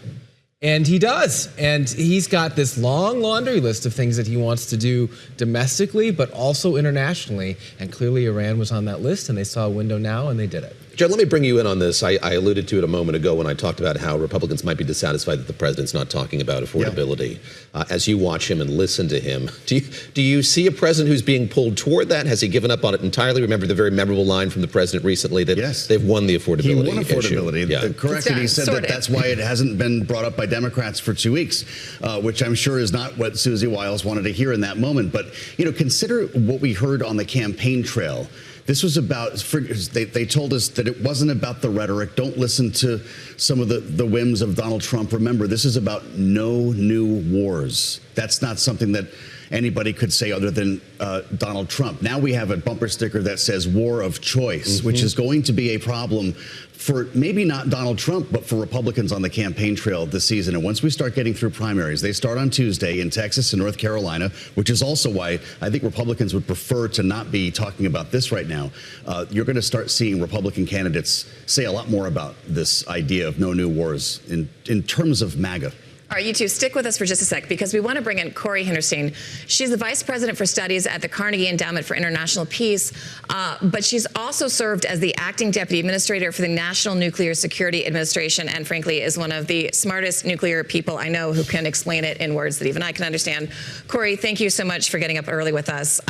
And he does. And he's got this long laundry list of things that he wants to do domestically, but also internationally. And clearly Iran was on that list, and they saw a window now, and they did it. Jed, let me bring you in on this. I alluded to it a moment ago when I talked about how Republicans might be dissatisfied that the president's not talking about affordability. Yeah. As you watch him and listen to him, do you see a president who's being pulled toward that? Has he given up on it entirely? Remember the very memorable line from the president recently that they've won the affordability issue. He won affordability. Yeah. Correct. And he said that that's why it hasn't been brought up by Democrats for 2 weeks, which I'm sure is not what Susie Wiles wanted to hear in that moment. But, consider what we heard on the campaign trail. This was about, they told us that it wasn't about the rhetoric. Don't listen to some of the whims of Donald Trump. Remember, this is about no new wars. That's not something that anybody could say other than Donald Trump. Now we have a bumper sticker that says war of choice, which is going to be a problem for maybe not Donald Trump, but for Republicans on the campaign trail this season. And once we start getting through primaries, they start on Tuesday in Texas and North Carolina, which is also why I think Republicans would prefer to not be talking about this right now. You're going to start seeing Republican candidates say a lot more about this idea of no new wars in terms of MAGA. All right, you two, stick with us for just a sec because we want to bring in Corey Hinderstein. She's the Vice President for Studies at the Carnegie Endowment for International Peace, but she's also served as the Acting Deputy Administrator for the National Nuclear Security Administration and, frankly, is one of the smartest nuclear people I know who can explain it in words that even I can understand. Corey, thank you so much for getting up early with us.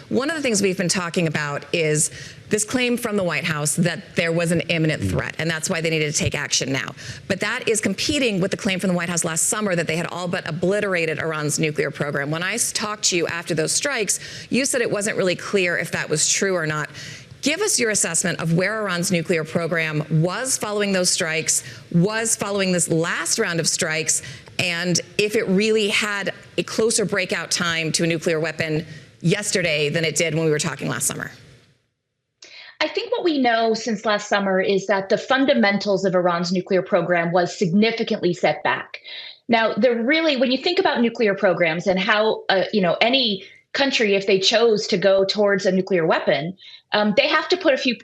One of the things we've been talking about is this claim from the White House that there was an imminent threat, and that's why they needed to take action now. But that is competing with the claim from the White House last summer that they had all but obliterated Iran's nuclear program. When I talked to you after those strikes, you said it wasn't really clear if that was true or not. Give us your assessment of where Iran's nuclear program was following those strikes, was following this last round of strikes, and if it really had a closer breakout time to a nuclear weapon yesterday than it did when we were talking last summer. I think what we know since last summer is that the fundamentals of Iran's nuclear program was significantly set back. Now, when you think about nuclear programs and how, any country, if they chose to go towards a nuclear weapon, they have to put a few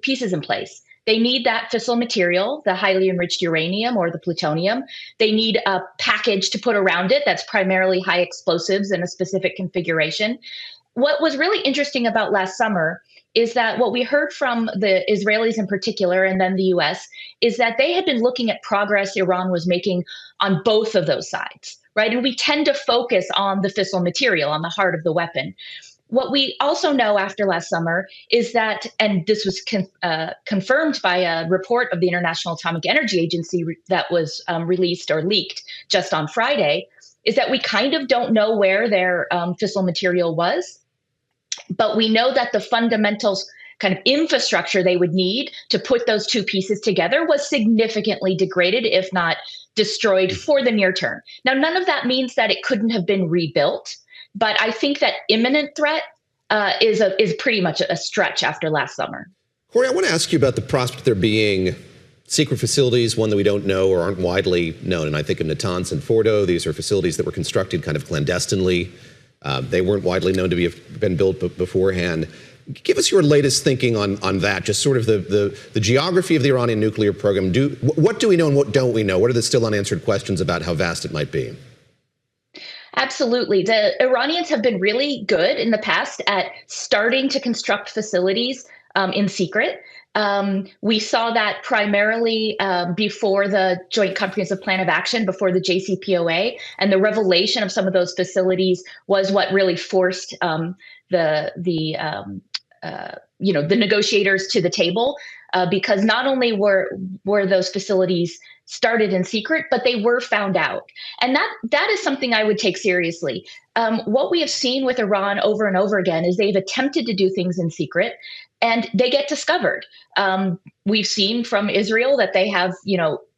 pieces in place. They need that fissile material, the highly enriched uranium or the plutonium. They need a package to put around it that's primarily high explosives in a specific configuration. What was really interesting about last summer is that what we heard from the Israelis in particular, and then the US, is that they had been looking at progress Iran was making on both of those sides, right? And we tend to focus on the fissile material, on the heart of the weapon. What we also know after last summer is that, and this was confirmed by a report of the International Atomic Energy Agency that was released or leaked just on Friday, is that we kind of don't know where their fissile material was. But we know that the fundamentals kind of infrastructure they would need to put those two pieces together was significantly degraded, if not destroyed for the near term. Now, none of that means that it couldn't have been rebuilt. But I think that imminent threat is pretty much a stretch after last summer. Corey, I want to ask you about the prospect of there being secret facilities, one that we don't know or aren't widely known. And I think of Natanz and Fordo. These are facilities that were constructed kind of clandestinely. They weren't widely known to have been built beforehand. Give us your latest thinking on that, just sort of the geography of the Iranian nuclear program. What do we know and what don't we know? What are the still unanswered questions about how vast it might be? Absolutely. The Iranians have been really good in the past at starting to construct facilities in secret. We saw that primarily before the Joint Comprehensive Plan of Action, before the JCPOA, and the revelation of some of those facilities was what really forced the negotiators to the table. because not only were those facilities started in secret, but they were found out. And that is something I would take seriously. What we have seen with Iran over and over again is they've attempted to do things in secret and they get discovered. We've seen from Israel that they have,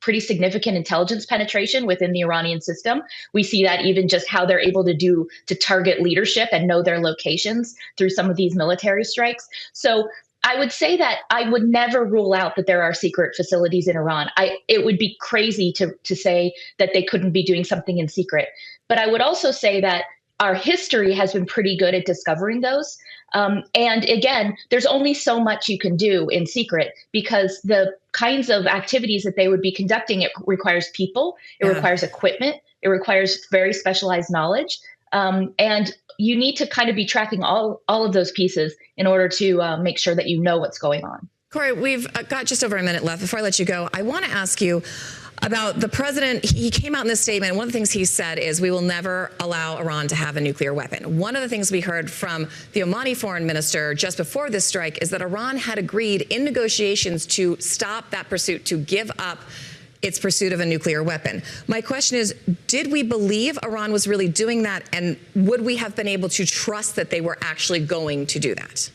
pretty significant intelligence penetration within the Iranian system. We see that even just how they're able to target leadership and know their locations through some of these military strikes. So I would say that I would never rule out that there are secret facilities in Iran. It would be crazy to say that they couldn't be doing something in secret. But I would also say that our history has been pretty good at discovering those. And again, there's only so much you can do in secret because the kinds of activities that they would be conducting, it requires people, it requires equipment, it requires very specialized knowledge. And you need to kind of be tracking all of those pieces in order to make sure that you know what's going on. Corey, we've got just over a minute left. Before I let you go, I want to ask you about the president. He came out in this statement. One of the things he said is we will never allow Iran to have a nuclear weapon. One of the things we heard from the Omani foreign minister just before this strike is that Iran had agreed in negotiations to stop that pursuit, to give up its pursuit of a nuclear weapon. My question is, did we believe Iran was really doing that? And would we have been able to trust that they were actually going to do that?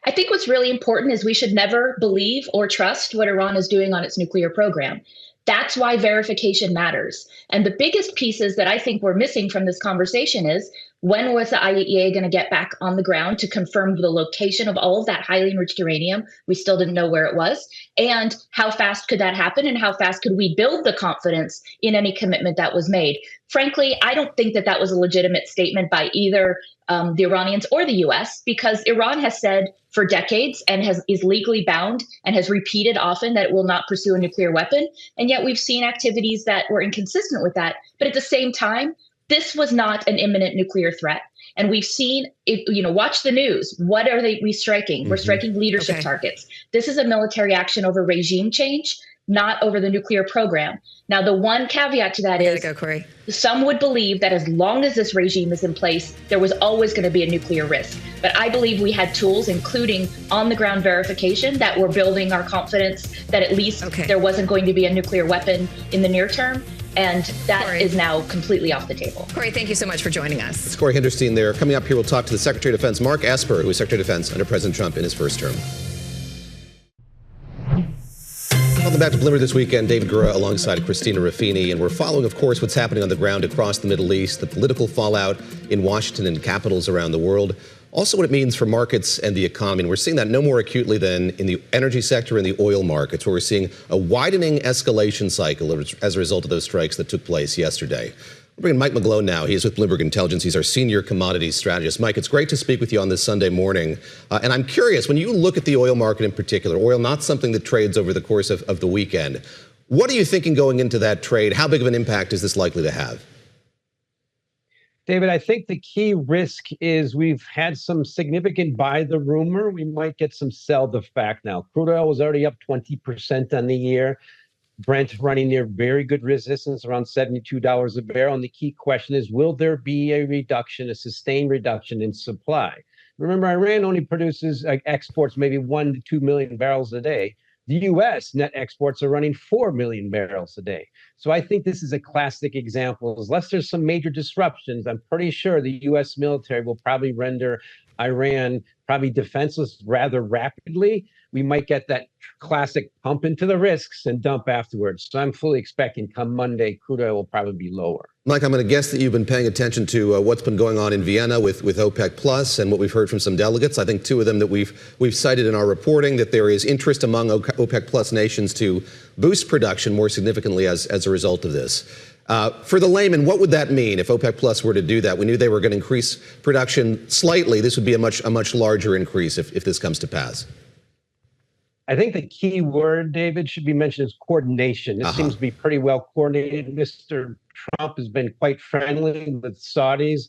I think what's really important is we should never believe or trust what Iran is doing on its nuclear program. That's why verification matters. And the biggest pieces that I think we're missing from this conversation is, when was the IAEA going to get back on the ground to confirm the location of all of that highly enriched uranium? We still didn't know where it was. And how fast could that happen? And how fast could we build the confidence in any commitment that was made? Frankly, I don't think that was a legitimate statement by either the Iranians or the U.S., because Iran has said for decades and is legally bound and has repeated often that it will not pursue a nuclear weapon. And yet we've seen activities that were inconsistent with that. But at the same time, this was not an imminent nuclear threat. And we've seen, watch the news. What are we striking? Mm-hmm. We're striking leadership targets. This is a military action over regime change, not over the nuclear program. Now, the one caveat to that is some would believe that as long as this regime is in place, there was always going to be a nuclear risk. But I believe we had tools, including on-the-ground verification, that were building our confidence that at least there wasn't going to be a nuclear weapon in the near term. And that is now completely off the table. Corey, thank you so much for joining us. It's Corey Hinderstein there. Coming up here, we'll talk to the Secretary of Defense, Mark Esper, who was Secretary of Defense under President Trump in his first term. Welcome back to Bloomberg This Weekend. David Gura alongside Christina Ruffini. And we're following, of course, what's happening on the ground across the Middle East, the political fallout in Washington and capitals around the world. Also what it means for markets and the economy. And we're seeing that no more acutely than in the energy sector and the oil markets, where we're seeing a widening escalation cycle as a result of those strikes that took place yesterday. We're bringing Mike McGlone now. He is with Bloomberg Intelligence. He's our senior commodities strategist. Mike, it's great to speak with you on this Sunday morning. And I'm curious, when you look at the oil market in particular, oil not something that trades over the course of the weekend, what are you thinking going into that trade? How big of an impact is this likely to have? David, I think the key risk is we've had some significant buy the rumor. We might get some sell the fact now. Crude oil was already up 20% on the year. Brent running near very good resistance, around $72 a barrel. And the key question is, will there be a sustained reduction in supply? Remember, Iran only produces exports maybe 1 to 2 million barrels a day. The U.S. net exports are running 4 million barrels a day. So I think this is a classic example. Unless there's some major disruptions, I'm pretty sure the U.S. military will probably render Iran probably defenseless rather rapidly. We might get that classic pump into the risks and dump afterwards. So I'm fully expecting come Monday, crude oil will probably be lower. Mike, I'm going to guess that you've been paying attention to what's been going on in Vienna with OPEC Plus and what we've heard from some delegates. I think two of them that we've cited in our reporting, that there is interest among OPEC Plus nations to boost production more significantly as a result of this. For the layman, what would that mean if OPEC Plus were to do that? We knew they were going to increase production slightly. This would be a much larger increase if this comes to pass. I think the key word, David, should be mentioned is coordination. It seems to be pretty well coordinated. Mr. Trump has been quite friendly with Saudis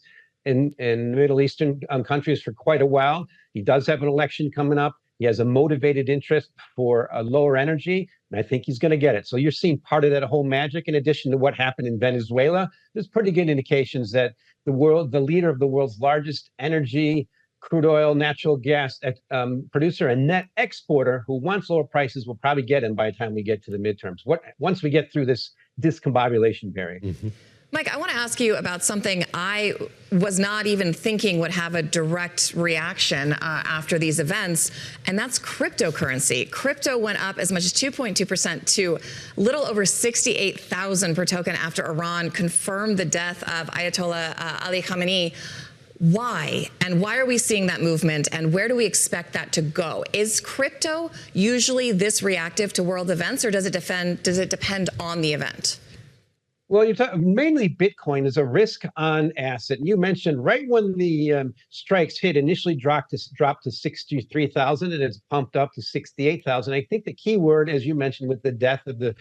and Middle Eastern countries for quite a while. He does have an election coming up. He has a motivated interest for a lower energy, and I think he's going to get it. So you're seeing part of that whole magic in addition to what happened in Venezuela. There's pretty good indications that the leader of the world's largest energy crude oil, natural gas producer and net exporter who wants lower prices will probably get in by the time we get to the midterms. Once we get through this discombobulation period. Mm-hmm. Mike, I want to ask you about something I was not even thinking would have a direct reaction after these events, and that's cryptocurrency. Crypto went up as much as 2.2% to little over 68,000 per token after Iran confirmed the death of Ayatollah Ali Khamenei. Why? And why are we seeing that movement? And where do we expect that to go? Is crypto usually this reactive to world events, or does it depend on the event? Well, you're talking mainly Bitcoin is a risk-on asset. You mentioned right when the strikes hit, initially dropped to 63,000, and it's pumped up to 68,000. I think the key word, as you mentioned, with the death of the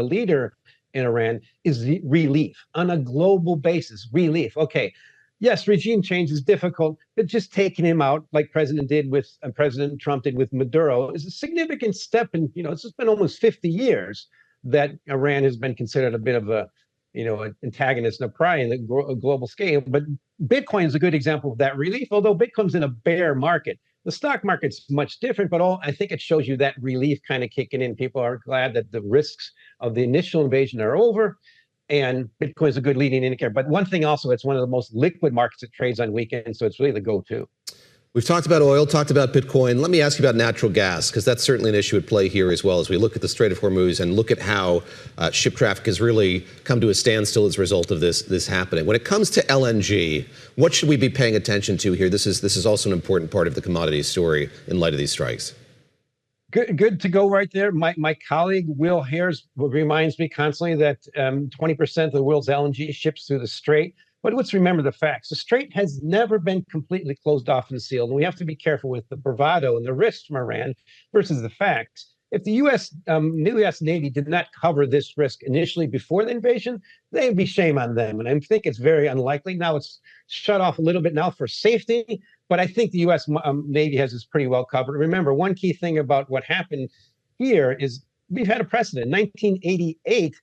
leader in Iran, is relief on a global basis. Relief. Okay. Yes, regime change is difficult, but just taking him out, like President Trump did with Maduro, is a significant step. And it's just been almost 50 years that Iran has been considered a bit of an antagonist and a pariah in the global scale. But Bitcoin is a good example of that relief, although Bitcoin's in a bear market. The stock market's much different, but I think it shows you that relief kind of kicking in. People are glad that the risks of the initial invasion are over, and Bitcoin is a good leading indicator. But one thing also, it's one of the most liquid markets that trades on weekends, so it's really the go-to. We've talked about oil, talked about Bitcoin. Let me ask you about natural gas, because that's certainly an issue at play here as well as we look at the Strait of Hormuz and look at how ship traffic has really come to a standstill as a result of this happening. When it comes to LNG, what should we be paying attention to here? This is also an important part of the commodity story in light of these strikes. Good to go right there. My colleague Will Hares reminds me constantly that 20% of the world's LNG ships through the Strait. But let's remember the facts. The Strait has never been completely closed off and sealed, and we have to be careful with the bravado and the risks from Iran versus the facts. If the new U.S. Navy did not cover this risk initially before the invasion, they'd be shame on them. And I think it's very unlikely. Now it's shut off a little bit now for safety, but I think the U.S. Navy has this pretty well covered. Remember, one key thing about what happened here is we've had a precedent. In 1988,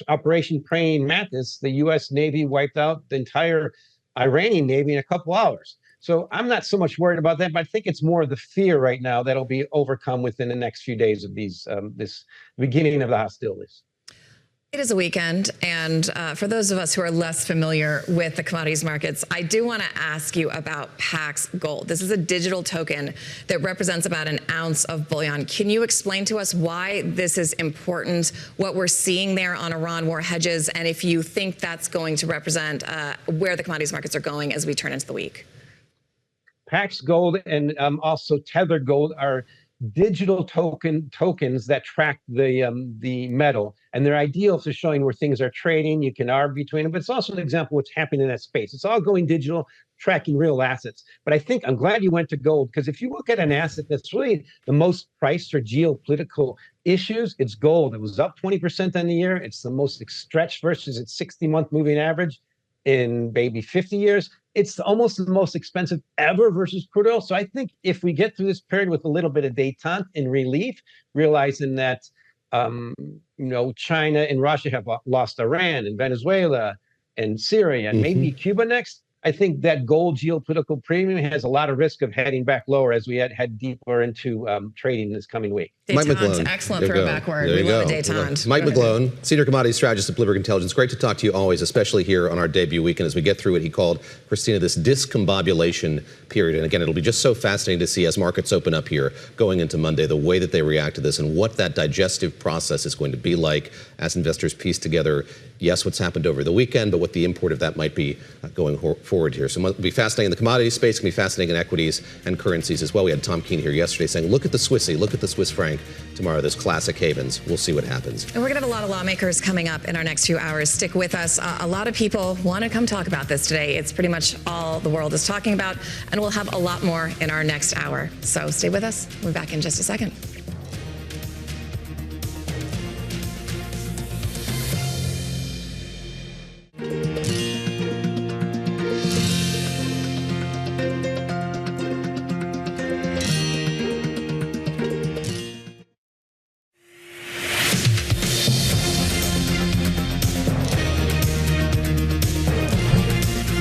Operation Praying Mantis, the U.S. Navy wiped out the entire Iranian Navy in a couple hours. So I'm not so much worried about that, but I think it's more the fear right now that'll be overcome within the next few days of this beginning of the hostilities. It is a weekend, and for those of us who are less familiar with the commodities markets, I do want to ask you about Pax Gold. This is a digital token that represents about an ounce of bullion. Can you explain to us why this is important, what we're seeing there on Iran war hedges, and if you think that's going to represent where the commodities markets are going as we turn into the week? Pax Gold and also Tether Gold are digital tokens that track the metal, and they're ideal for showing where things are trading. You can arb between them, but it's also an example of what's happening in that space. It's all going digital, tracking real assets. But I think I'm glad you went to gold, because if you look at an asset that's really the most priced for geopolitical issues, it's gold. It was up 20% on the year. It's the most stretched versus its 60-month moving average in maybe 50 years. It's almost the most expensive ever versus crude oil. So I think if we get through this period with a little bit of détente and relief, realizing that China and Russia have lost Iran and Venezuela and Syria and maybe Cuba next, I think that gold geopolitical premium has a lot of risk of heading back lower as we head deeper into trading this coming week. Mike McGlone. Excellent throwback word. We love a détente. Mike McGlone, Senior Commodities Strategist at Bloomberg Intelligence. Great to talk to you always, especially here on our debut weekend as we get through it. He called, Christina, this discombobulation period. And again, it'll be just so fascinating to see as markets open up here going into Monday, the way that they react to this and what that digestive process is going to be like as investors piece together, yes, what's happened over the weekend, but what the import of that might be going forward here. So it'll be fascinating in the commodity space, it can be fascinating in equities and currencies as well. We had Tom Keene here yesterday saying, look at the Swissy, look at the Swiss franc tomorrow, those classic havens. We'll see what happens. And we're going to have a lot of lawmakers coming up in our next few hours. Stick with us. A lot of people want to come talk about this today. It's pretty much all the world is talking about, and we'll have a lot more in our next hour. So stay with us. We'll be back in just a second.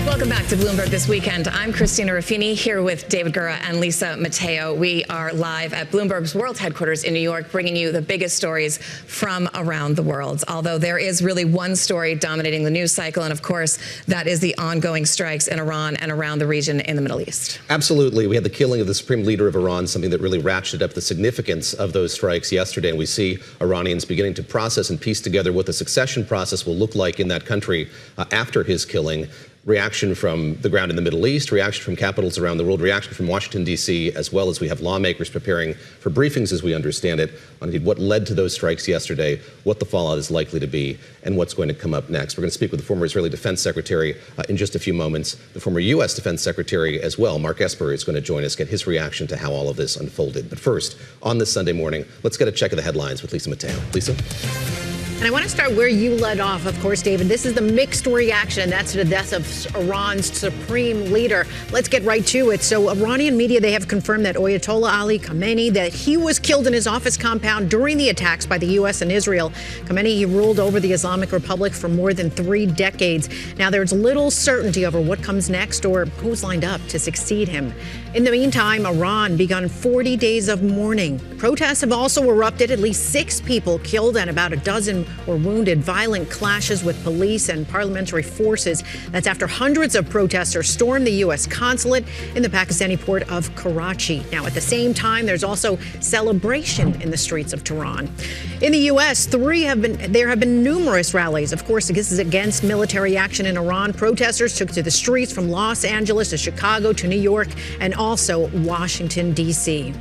Welcome back to Bloomberg This Weekend. I'm Christina Ruffini here with David Gura and Lisa Mateo. We are live at Bloomberg's world headquarters in New York, bringing you the biggest stories from around the world. Although there is really one story dominating the news cycle, and of course, that is the ongoing strikes in Iran and around the region in the Middle East. Absolutely. We had the killing of the supreme leader of Iran, something that really ratcheted up the significance of those strikes yesterday. And we see Iranians beginning to process and piece together what the succession process will look like in that country after his killing. Reaction from the ground in the Middle East, reaction from capitals around the world, reaction from Washington, D.C., as well as we have lawmakers preparing for briefings, as we understand it, on indeed what led to those strikes yesterday, what the fallout is likely to be, and what's going to come up next. We're going to speak with the former Israeli Defense Secretary in just a few moments. The former U.S. Defense Secretary as well, Mark Esper, is going to join us, get his reaction to how all of this unfolded. But first, on this Sunday morning, let's get a check of the headlines with Lisa Mateo. Lisa? And I want to start where you led off, of course, David. This is the mixed reaction, and that's to the death of Iran's supreme leader. Let's get right to it. So Iranian media, they have confirmed that Ayatollah Ali Khamenei, that he was killed in his office compound during the attacks by the U.S. and Israel. Khamenei, he ruled over the Islamic Republic for more than 3 decades. Now, there's little certainty over what comes next or who's lined up to succeed him. In the meantime, Iran begun 40 days of mourning. Protests have also erupted. At least 6 people killed and about a dozen were wounded. Violent clashes with police and parliamentary forces. That's after hundreds of protesters stormed the U.S. consulate in the Pakistani port of Karachi. Now, at the same time, there's also celebration in the streets of Tehran. In the U.S., there have been numerous rallies. Of course, this is against military action in Iran. Protesters took to the streets from Los Angeles to Chicago to New York and also Washington, D.C.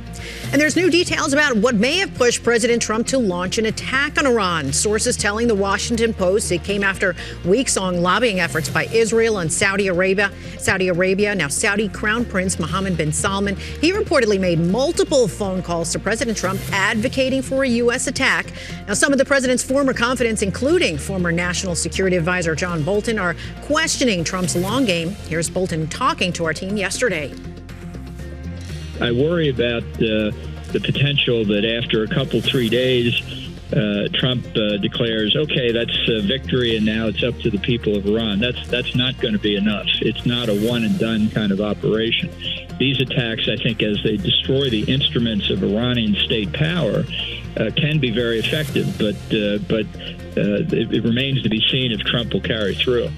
And there's new details about what may have pushed President Trump to launch an attack on Iran. Sources telling the Washington Post it came after weeks-long lobbying efforts by Israel and Saudi Arabia. Now, Saudi Crown Prince Mohammed bin Salman, he reportedly made multiple phone calls to President Trump advocating for a U.S. attack. Now, some of the president's former confidants, including former National Security Advisor John Bolton, are questioning Trump's long game. Here's Bolton talking to our team yesterday. I worry about the potential that after a couple, 3 days, Trump declares, okay, that's a victory, and now it's up to the people of Iran. That's not going to be enough. It's not a one-and-done kind of operation. These attacks, I think, as they destroy the instruments of Iranian state power, can be very effective, but it remains to be seen if Trump will carry through.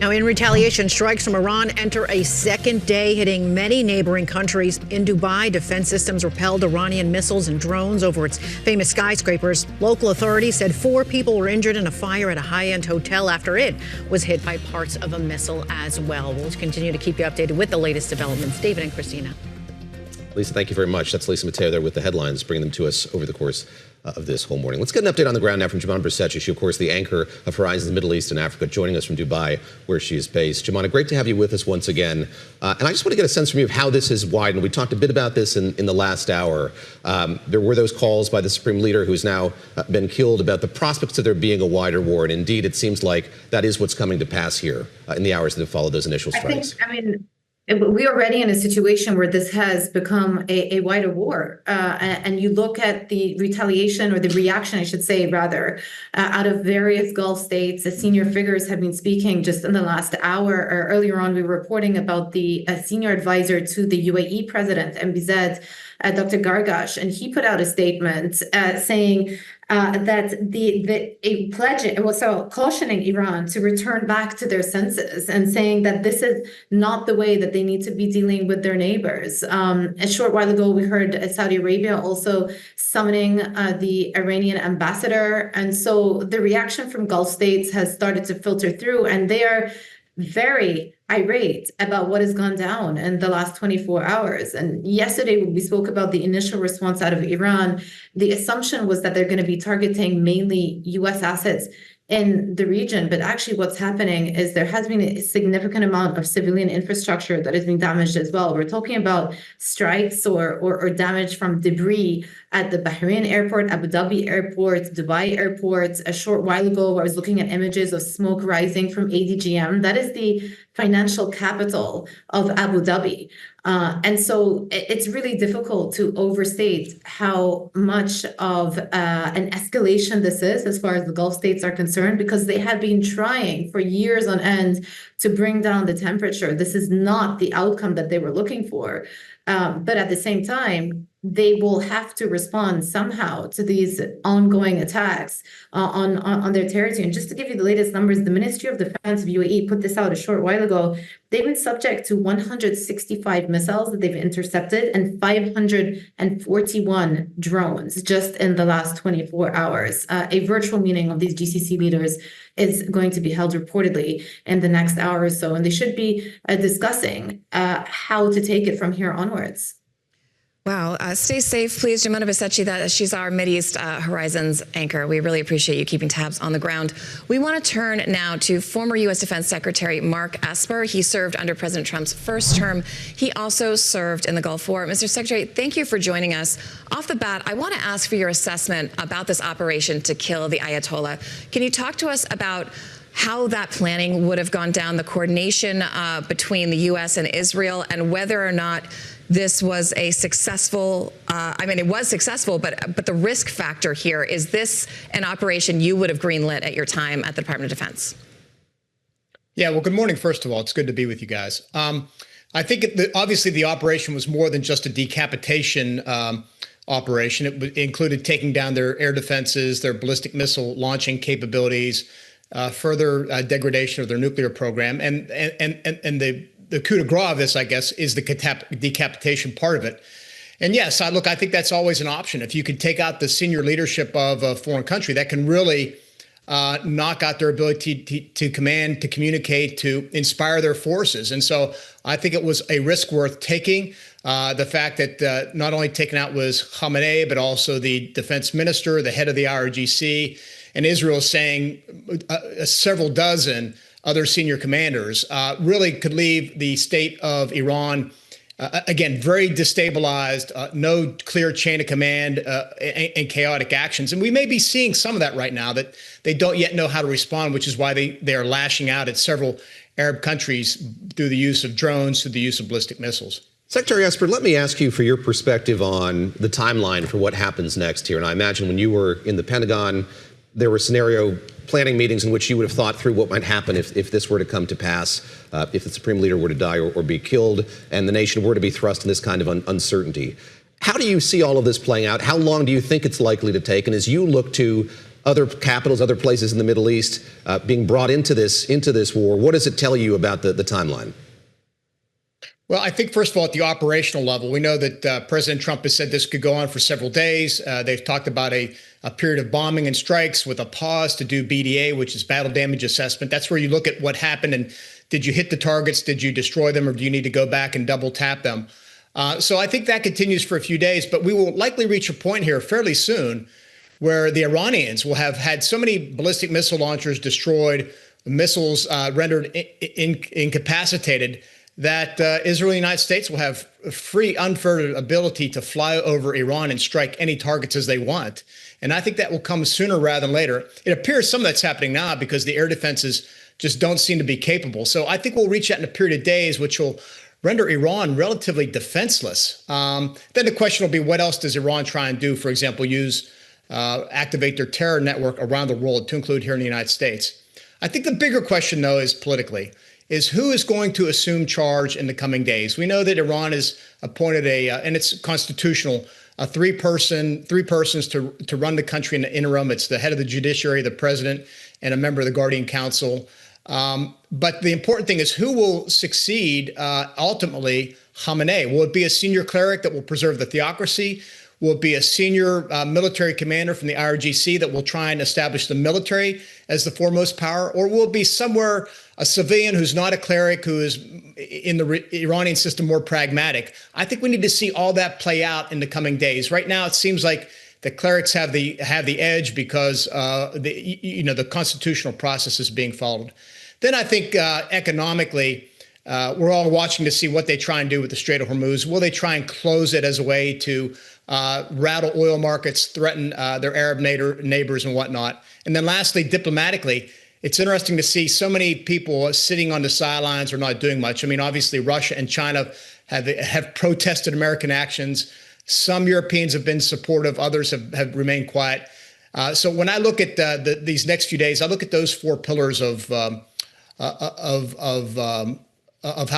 Now, in retaliation, strikes from Iran enter a second day, hitting many neighboring countries. In Dubai, defense systems repelled Iranian missiles and drones over its famous skyscrapers. Local authorities said 4 people were injured in a fire at a high-end hotel after it was hit by parts of a missile as well. We'll continue to keep you updated with the latest developments. David and Christina. Lisa, thank you very much. That's Lisa Mateo there with the headlines, bringing them to us over the course of this whole morning. Let's get an update on the ground now from Bercetche. She, of course, the anchor of Horizons Middle East and Africa, joining us from Dubai, where she is based. Jemana, great to have you with us once again. And I just want to get a sense from you of how this has widened. We talked a bit about this in the last hour. There were those calls by the Supreme Leader, who's now been killed, about the prospects of there being a wider war. And indeed, it seems like that is what's coming to pass here in the hours that have followed those initial strikes. We're already in a situation where this has become a wider war. And you look at the retaliation, or the reaction, I should say, rather, out of various Gulf states. The senior figures have been speaking just in the last hour, or earlier on, we were reporting about the senior advisor to the UAE president, MBZ, Dr. Gargash, and he put out a statement saying that a pledge, so cautioning Iran to return back to their senses, and saying that this is not the way that they need to be dealing with their neighbors. A short while ago, we heard Saudi Arabia also summoning the Iranian ambassador. And so the reaction from Gulf states has started to filter through, and they are very irate about what has gone down in the last 24 hours. And yesterday, when we spoke about the initial response out of Iran, the assumption was that they're going to be targeting mainly U.S. assets in the region. But actually what's happening is there has been a significant amount of civilian infrastructure that has been damaged as well. We're talking about strikes or damage from debris at the Bahrain airport, Abu Dhabi airport, Dubai airports. A short while ago, I was looking at images of smoke rising from ADGM. That is the financial capital of Abu Dhabi. And so it's really difficult to overstate how much of an escalation this is as far as the Gulf states are concerned, because they had been trying for years on end to bring down the temperature. This is not the outcome that they were looking for. But at the same time, they will have to respond somehow to these ongoing attacks on their territory. And just to give you the latest numbers, the Ministry of Defense of UAE put this out a short while ago. They've been subject to 165 missiles that they've intercepted and 541 drones just in the last 24 hours. A virtual meeting of these GCC leaders is going to be held reportedly in the next hour or so, and they should be discussing how to take it from here onwards. Wow. Stay safe, please, Jemima Bercetche. She's our Mideast Horizons anchor. We really appreciate you keeping tabs on the ground. We want to turn now to former U.S. Defense Secretary Mark Esper. He served under President Trump's first term. He also served in the Gulf War. Mr. Secretary, thank you for joining us. Off the bat, I want to ask for your assessment about this operation to kill the Ayatollah. Can you talk to us about how that planning would have gone down, the coordination between the U.S. and Israel, and whether or not this was a successful, it was successful, but the risk factor here, is this an operation you would have greenlit at your time at the Department of Defense? Yeah, well, good morning, first of all. It's good to be with you guys. I think obviously the operation was more than just a decapitation operation. It included taking down their air defenses, their ballistic missile launching capabilities, further degradation of their nuclear program, and the coup de grace of this, I guess, is the decapitation part of it. And yes, I think that's always an option. If you could take out the senior leadership of a foreign country, that can really knock out their ability to command, to communicate, to inspire their forces. And so I think it was a risk worth taking. The fact that not only taken out was Khamenei, but also the defense minister, the head of the IRGC, and Israel saying several dozen other senior commanders, really could leave the state of Iran, again, very destabilized, no clear chain of command, and chaotic actions. And we may be seeing some of that right now, that they don't yet know how to respond, which is why they are lashing out at several Arab countries through the use of drones, through the use of ballistic missiles. Secretary Esper, let me ask you for your perspective on the timeline for what happens next here. And I imagine when you were in the Pentagon, there were scenario planning meetings in which you would have thought through what might happen if this were to come to pass, if the supreme leader were to die or be killed, and the nation were to be thrust in this kind of uncertainty. How do you see all of this playing out? How long do you think it's likely to take? And as you look to other capitals, other places in the Middle East being brought into this war, what does it tell you about the timeline? Well, I think, first of all, at the operational level, we know that President Trump has said this could go on for several days. They've talked about a period of bombing and strikes with a pause to do BDA, which is battle damage assessment. That's where you look at what happened and did you hit the targets, did you destroy them, or do you need to go back and double tap them? So I think that continues for a few days, but we will likely reach a point here fairly soon where the Iranians will have had so many ballistic missile launchers destroyed, missiles rendered incapacitated, that Israel and the United States will have free, unfettered ability to fly over Iran and strike any targets as they want. And I think that will come sooner rather than later. It appears some of that's happening now because the air defenses just don't seem to be capable. So I think we'll reach that in a period of days, which will render Iran relatively defenseless. Then the question will be, what else does Iran try and do? For example, activate their terror network around the world, to include here in the United States. I think the bigger question, though, is politically, is who is going to assume charge in the coming days. We know that Iran has appointed and it's constitutional, three persons to run the country in the interim. It's the head of the judiciary, the president, and a member of the Guardian Council. But the important thing is who will succeed ultimately Khamenei. Will it be a senior cleric that will preserve the theocracy? Will it be a senior military commander from the IRGC that will try and establish the military as the foremost power? Or will it be somewhere a civilian who's not a cleric, who is in the Iranian system more pragmatic? I think we need to see all that play out in the coming days. Right now, it seems like the clerics have the edge because the constitutional process is being followed. Then I think economically, we're all watching to see what they try and do with the Strait of Hormuz. Will they try and close it as a way to rattle oil markets, threaten their Arab neighbors and whatnot? And then lastly, diplomatically, it's interesting to see so many people sitting on the sidelines or not doing much. I mean, obviously, Russia and China have protested American actions. Some Europeans have been supportive, others have remained quiet. So when I look at these next few days, I look at those four pillars of how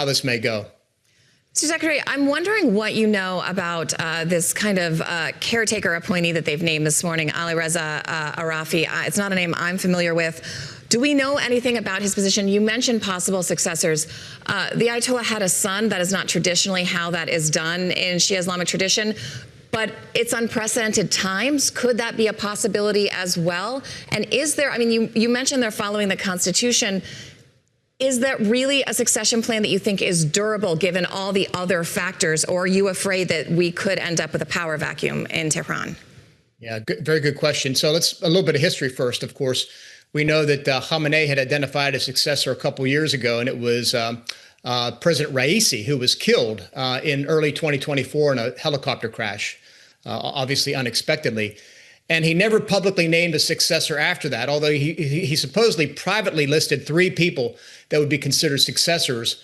this may go. Mr. Secretary, I'm wondering what you know about this kind of caretaker appointee that they've named this morning, Alireza Arafi. It's not a name I'm familiar with. Do we know anything about his position? You mentioned possible successors. The Ayatollah had a son. That is not traditionally how that is done in Shia Islamic tradition. But it's unprecedented times. Could that be a possibility as well? And is there, I mean, you mentioned they're following the Constitution. Is that really a succession plan that you think is durable given all the other factors, or are you afraid that we could end up with a power vacuum in Tehran? Yeah, very good question. So let's a little bit of history first. Of course, we know that Khamenei had identified a successor a couple years ago, and it was President Raisi, who was killed in early 2024 in a helicopter crash, obviously unexpectedly. And he never publicly named a successor after that, although he supposedly privately listed 3 people that would be considered successors.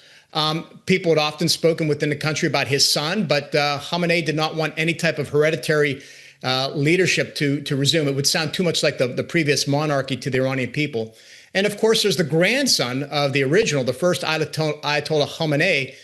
People had often spoken within the country about his son, but Khamenei did not want any type of hereditary leadership to resume. It would sound too much like the previous monarchy to the Iranian people. And of course, there's the grandson of the original, the first Ayatollah Khamenei,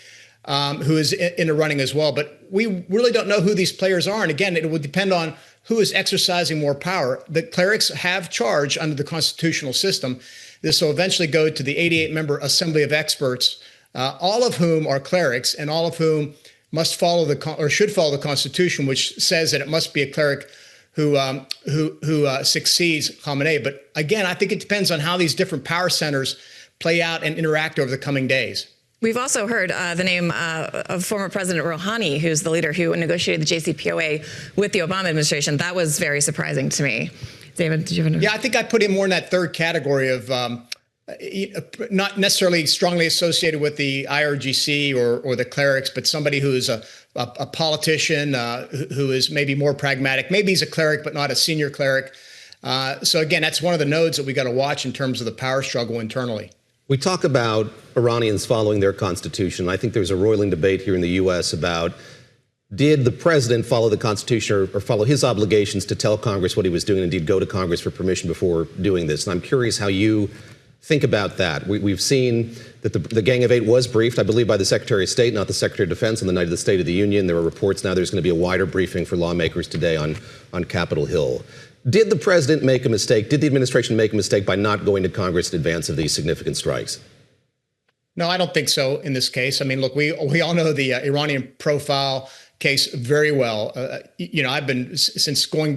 who is in the running as well. But we really don't know who these players are. And again, it would depend on who is exercising more power. The clerics have charge under the constitutional system. This will eventually go to the 88-member Assembly of Experts, all of whom are clerics and all of whom must follow or should follow the Constitution, which says that it must be a cleric who succeeds Khamenei. But again, I think it depends on how these different power centers play out and interact over the coming days. We've also heard the name of former President Rouhani, who's the leader who negotiated the JCPOA with the Obama administration. That was very surprising to me. David, did you have Yeah, I think I put him more in that third category of not necessarily strongly associated with the IRGC or the clerics, but somebody who is a politician who is maybe more pragmatic. Maybe he's a cleric, but not a senior cleric. So again, that's one of the nodes that we got to watch in terms of the power struggle internally. We talk about Iranians following their constitution. I think there's a roiling debate here in the U.S. about did the president follow the Constitution or follow his obligations to tell Congress what he was doing and indeed go to Congress for permission before doing this? And I'm curious how you think about that. We've seen that the Gang of Eight was briefed, I believe, by the Secretary of State, not the Secretary of Defense, on the night of the State of the Union. There are reports now there's going to be a wider briefing for lawmakers today on Capitol Hill. Did the president make a mistake? Did the administration make a mistake by not going to Congress in advance of these significant strikes? No, I don't think so in this case. I mean, look, we all know the Iranian profile case very well. I've been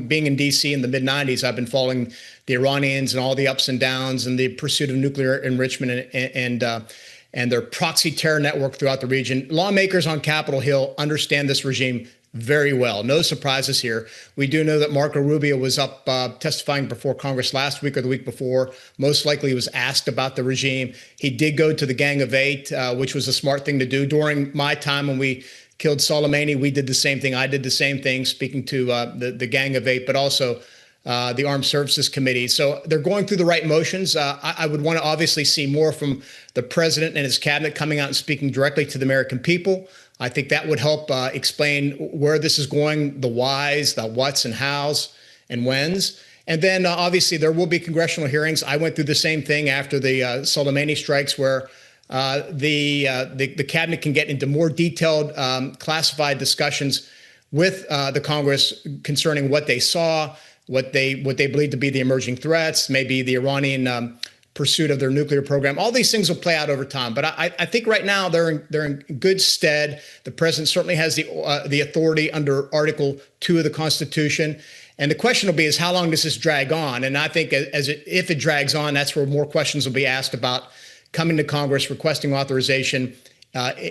being in D.C. in the mid-'90s. I've been following the Iranians and all the ups and downs and the pursuit of nuclear enrichment and their proxy terror network throughout the region. Lawmakers on Capitol Hill understand this regime very well. No surprises here. We do know that Marco Rubio was up testifying before Congress last week or the week before. Most likely he was asked about the regime. He did go to the Gang of Eight, which was a smart thing to do. During my time when we killed Soleimani, we did the same thing. I did the same thing, speaking to the Gang of Eight, but also the Armed Services Committee. So they're going through the right motions. I would want to obviously see more from the president and his cabinet coming out and speaking directly to the American people. I think that would help explain where this is going, the whys, the whats and hows and whens. And then obviously there will be congressional hearings. I went through the same thing after the Soleimani strikes, where the cabinet can get into more detailed classified discussions with the Congress concerning what they saw, what they believe to be the emerging threats, maybe the Iranian pursuit of their nuclear program. All these things will play out over time. But I think right now they're in good stead. The president certainly has the authority under Article 2 of the Constitution. And the question will be is how long does this drag on? And I think if it drags on, that's where more questions will be asked about coming to Congress, requesting authorization,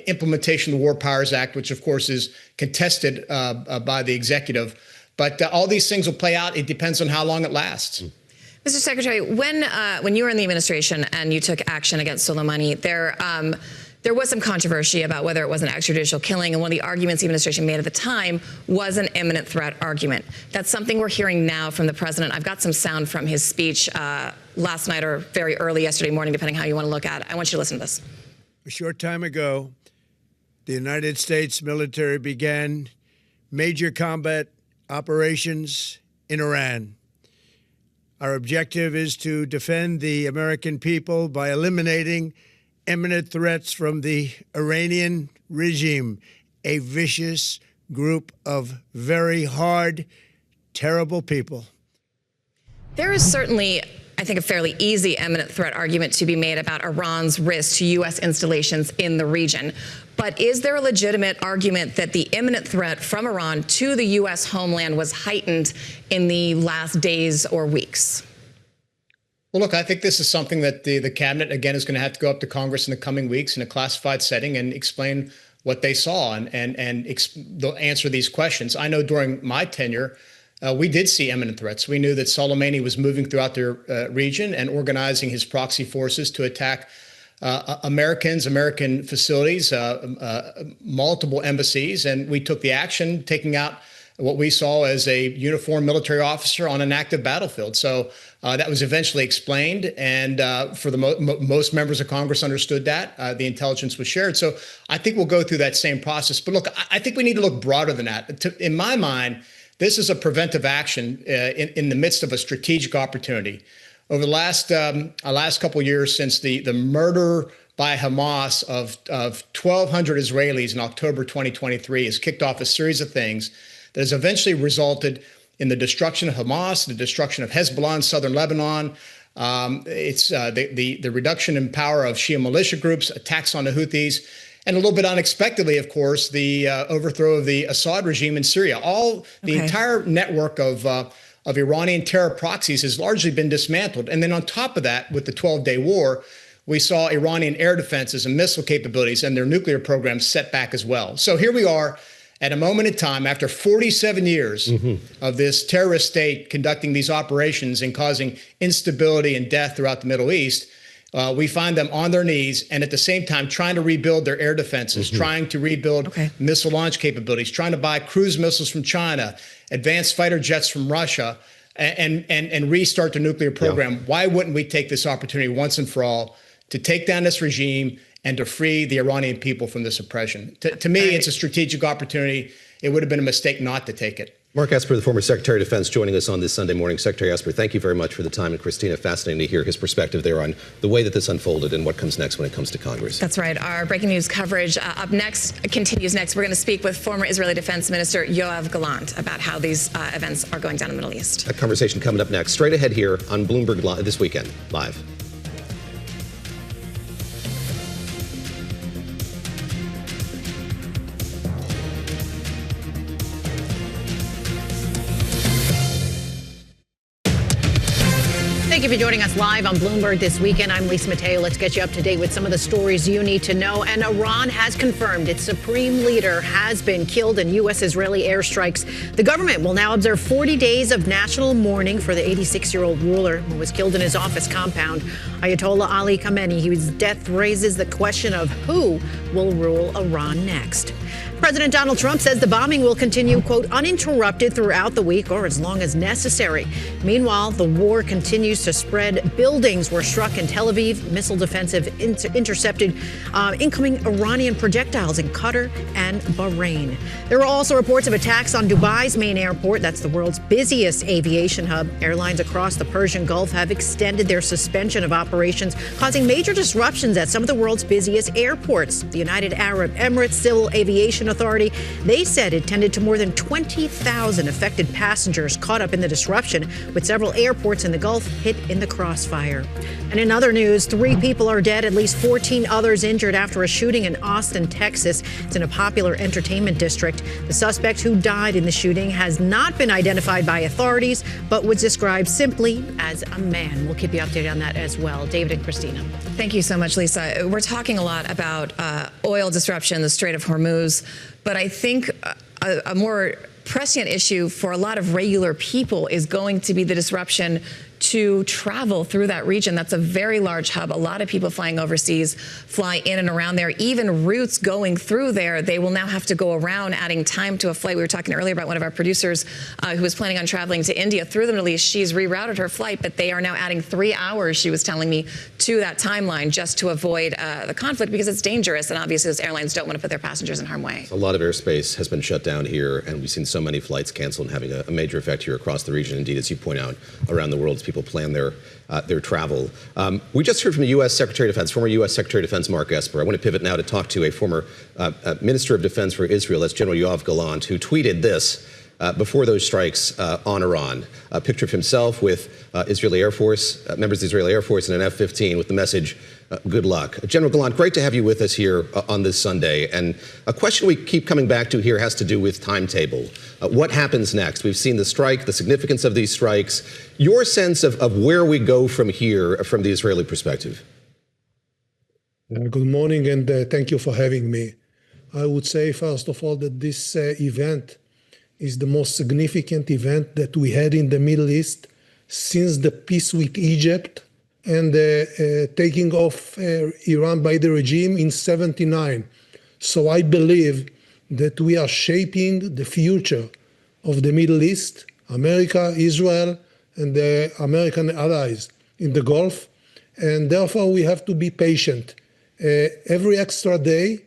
implementation of the War Powers Act, which of course is contested by the executive. But all these things will play out. It depends on how long it lasts. Mr. Secretary, when you were in the administration and you took action against Soleimani, there was some controversy about whether it was an extrajudicial killing, and one of the arguments the administration made at the time was an imminent threat argument. That's something we're hearing now from the president. I've got some sound from his speech last night or very early yesterday morning, depending how you want to look at it. I want you to listen to this. A short time ago, the United States military began major combat operations in Iran. Our objective is to defend the American people by eliminating imminent threats from the Iranian regime, a vicious group of very hard, terrible people. There is certainly, I think, a fairly easy imminent threat argument to be made about Iran's risk to U.S. installations in the region. But is there a legitimate argument that the imminent threat from Iran to the U.S. homeland was heightened in the last days or weeks? Well, look, I think this is something that the cabinet, again, is going to have to go up to Congress in the coming weeks in a classified setting and explain what they saw and they'll answer these questions. I know during my tenure, we did see imminent threats. We knew that Soleimani was moving throughout their region and organizing his proxy forces to attack American facilities, multiple embassies, and we took the action, taking out what we saw as a uniformed military officer on an active battlefield. So that was eventually explained, and for the most members of Congress understood that. The intelligence was shared. So I think we'll go through that same process. But look, I think we need to look broader than that. In my mind, this is a preventive action in the midst of a strategic opportunity. Over the last couple of years, since the murder by Hamas of 1,200 Israelis in October 2023 has kicked off a series of things that has eventually resulted in the destruction of Hamas, the destruction of Hezbollah in southern Lebanon. It's the reduction in power of Shia militia groups, attacks on the Houthis, and a little bit unexpectedly, of course, the overthrow of the Assad regime in Syria. The entire network of Iranian terror proxies has largely been dismantled. And then on top of that, with the 12-day war, we saw Iranian air defenses and missile capabilities and their nuclear programs set back as well. So here we are at a moment in time, after 47 years of this terrorist state conducting these operations and causing instability and death throughout the Middle East. We find them on their knees and at the same time trying to rebuild their air defenses, trying to rebuild missile launch capabilities, trying to buy cruise missiles from China, advanced fighter jets from Russia, and restart their nuclear program. Yeah. Why wouldn't we take this opportunity once and for all to take down this regime and to free the Iranian people from this oppression? To me, it's a strategic opportunity. It would have been a mistake not to take it. Mark Esper, the former Secretary of Defense, joining us on this Sunday morning. Secretary Esper, thank you very much for the time. And Christina, fascinating to hear his perspective there on the way that this unfolded and what comes next when it comes to Congress. That's right. Our breaking news coverage up next continues next. We're going to speak with former Israeli Defense Minister Yoav Gallant about how these events are going down in the Middle East. That conversation coming up next, straight ahead here on Bloomberg This Weekend, live. Thank you for joining us live on Bloomberg This Weekend. I'm Lisa Mateo. Let's get you up to date with some of the stories you need to know. And Iran has confirmed its supreme leader has been killed in U.S.-Israeli airstrikes. The government will now observe 40 days of national mourning for the 86-year-old ruler who was killed in his office compound. Ayatollah Ali Khamenei, whose death raises the question of who will rule Iran next. President Donald Trump says the bombing will continue, quote, uninterrupted throughout the week or as long as necessary. Meanwhile, the war continues to spread. Buildings were struck in Tel Aviv. Missile defensive intercepted incoming Iranian projectiles in Qatar and Bahrain. There were also reports of attacks on Dubai's main airport. That's the world's busiest aviation hub. Airlines across the Persian Gulf have extended their suspension of operations, causing major disruptions at some of the world's busiest airports. The United Arab Emirates Civil Aviation Authority, they said it tended to more than 20,000 affected passengers caught up in the disruption, with several airports in the Gulf hit in the crossfire. And in other news, 3 people are dead, at least 14 others injured after a shooting in Austin, Texas. It's in a popular entertainment district. The suspect who died in the shooting has not been identified by authorities, but was described simply as a man. We'll keep you updated on that as well. David and Christina. Thank you so much, Lisa. We're talking a lot about oil disruption, the Strait of Hormuz, but I think a more prescient issue for a lot of regular people is going to be the disruption to travel through that region. That's a very large hub. A lot of people flying overseas fly in and around there. Even routes going through there, they will now have to go around, adding time to a flight. We were talking earlier about one of our producers who was planning on traveling to India through the Middle East. She's rerouted her flight, but they are now adding 3 hours, she was telling me, to that timeline just to avoid the conflict, because it's dangerous, and obviously those airlines don't want to put their passengers in harm's way. A lot of airspace has been shut down here, and we've seen so many flights canceled and having a major effect here across the region. Indeed, as you point out, around the world as people plan their travel. We just heard from the U.S. Secretary of Defense, former U.S. Secretary of Defense Mark Esper. I want to pivot now to talk to a former Minister of Defense for Israel, that's General Yoav Gallant, who tweeted this before those strikes on Iran. A picture of himself with Israeli Air Force, members of the Israeli Air Force in an F-15 with the message, good luck. General Gallant, great to have you with us here on this Sunday. And a question we keep coming back to here has to do with timetable. What happens next? We've seen the strike, the significance of these strikes. Your sense of where we go from here from the Israeli perspective? Good morning, and thank you for having me. I would say, first of all, that this event is the most significant event that we had in the Middle East since the peace with Egypt and taking off Iran by the regime in '79. So I believe that we are shaping the future of the Middle East, America, Israel, and the American allies in the Gulf. And therefore, we have to be patient. Every extra day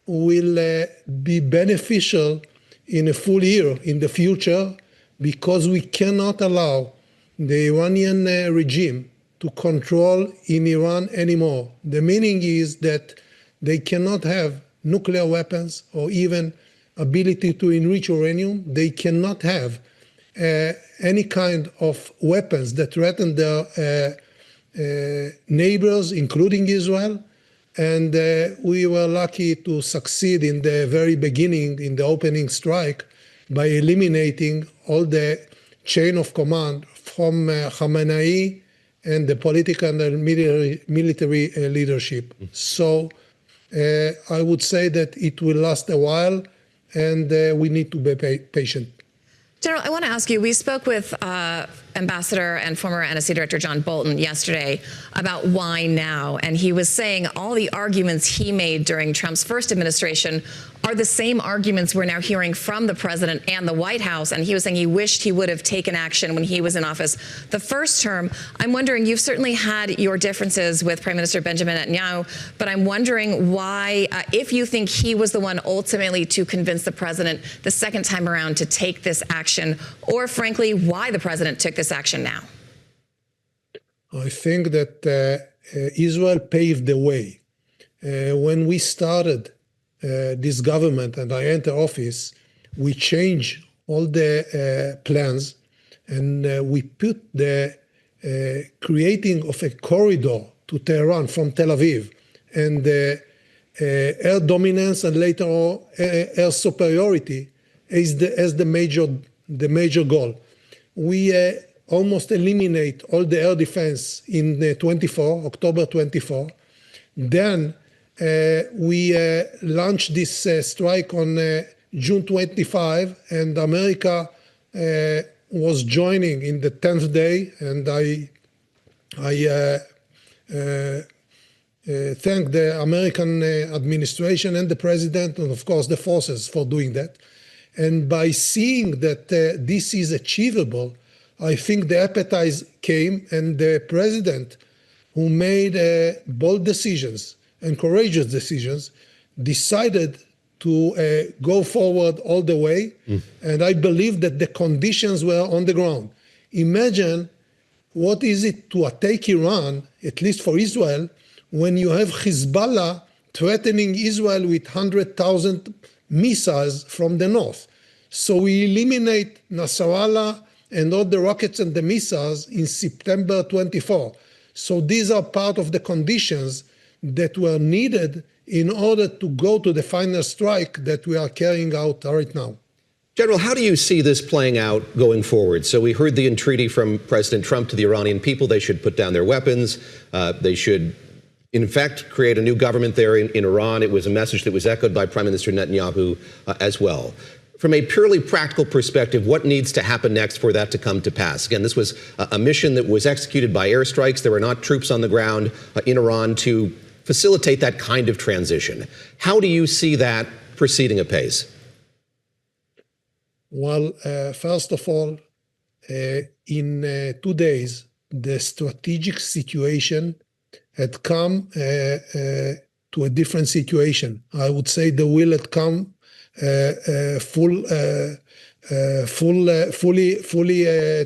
will be beneficial in a full year in the future, because we cannot allow the Iranian regime to control in Iran anymore. The meaning is that they cannot have nuclear weapons or even ability to enrich uranium. They cannot have any kind of weapons that threaten their neighbors, including Israel. And we were lucky to succeed in the very beginning, in the opening strike, by eliminating all the chain of command from Khamenei and the political and military leadership. So I would say that it will last a while, and we need to be patient. General, I want to ask you, we spoke with Ambassador and former NSC Director John Bolton yesterday about why now, and he was saying all the arguments he made during Trump's first administration are the same arguments we're now hearing from the president and the White House, and he was saying he wished he would have taken action when he was in office the first term. I'm wondering, you've certainly had your differences with Prime Minister Benjamin Netanyahu, but I'm wondering why, if you think he was the one ultimately to convince the president the second time around to take this action, or frankly, why the president took this action now. I think that Israel paved the way. When we started this government and I entered office, we changed all the plans, and we put the creating of a corridor to Tehran from Tel Aviv, and air dominance and later on air superiority as the major goal. We almost eliminate all the air defense in October 24. Then we launched this strike on June 25, and America was joining in the 10th day, and I thank the American administration and the president, and of course the forces, for doing that. And by seeing that this is achievable, I think the appetite came, and the president, who made bold decisions and courageous decisions, decided to go forward all the way. And I believe that the conditions were on the ground. Imagine what is it to attack Iran, at least for Israel, when you have Hezbollah threatening Israel with 100,000 missiles from the north. So we eliminate Nasrallah and all the rockets and the missiles in September 24. So these are part of the conditions that were needed in order to go to the final strike that we are carrying out right now. General, how do you see this playing out going forward? So we heard the entreaty from President Trump to the Iranian people. They should put down their weapons. They should, in fact, create a new government there in Iran. It was a message that was echoed by Prime Minister Netanyahu as well. from a purely practical perspective, what needs to happen next for that to come to pass? Again, this was a mission that was executed by airstrikes. There were not troops on the ground in Iran to facilitate that kind of transition. How do you see that proceeding apace? Well, first of all, in 2 days, the strategic situation had come to a different situation. I would say the will had come fully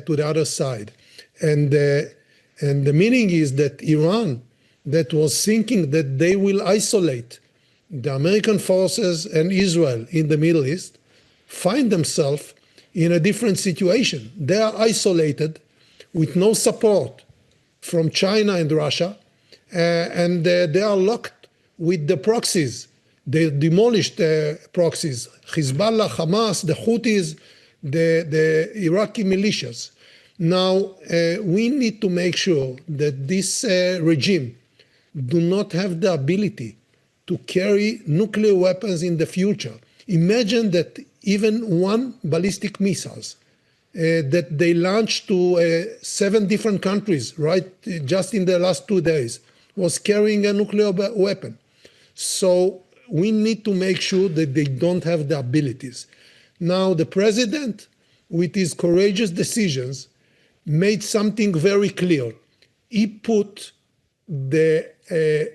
to the other side, and the meaning is that Iran, that was thinking that they will isolate the American forces and Israel in the Middle East, find themselves in a different situation. They are isolated with no support from China and Russia, and they are locked with the proxies. They demolished the proxies, Hezbollah, Hamas, the Houthis, the Iraqi militias. Now, we need to make sure that this regime do not have the ability to carry nuclear weapons in the future. Imagine that even one ballistic missiles that they launched to 7 different countries, right, just in the last 2 days, was carrying a nuclear weapon. So we need to make sure that they don't have the abilities. Now, the president, with his courageous decisions, made something very clear. He put the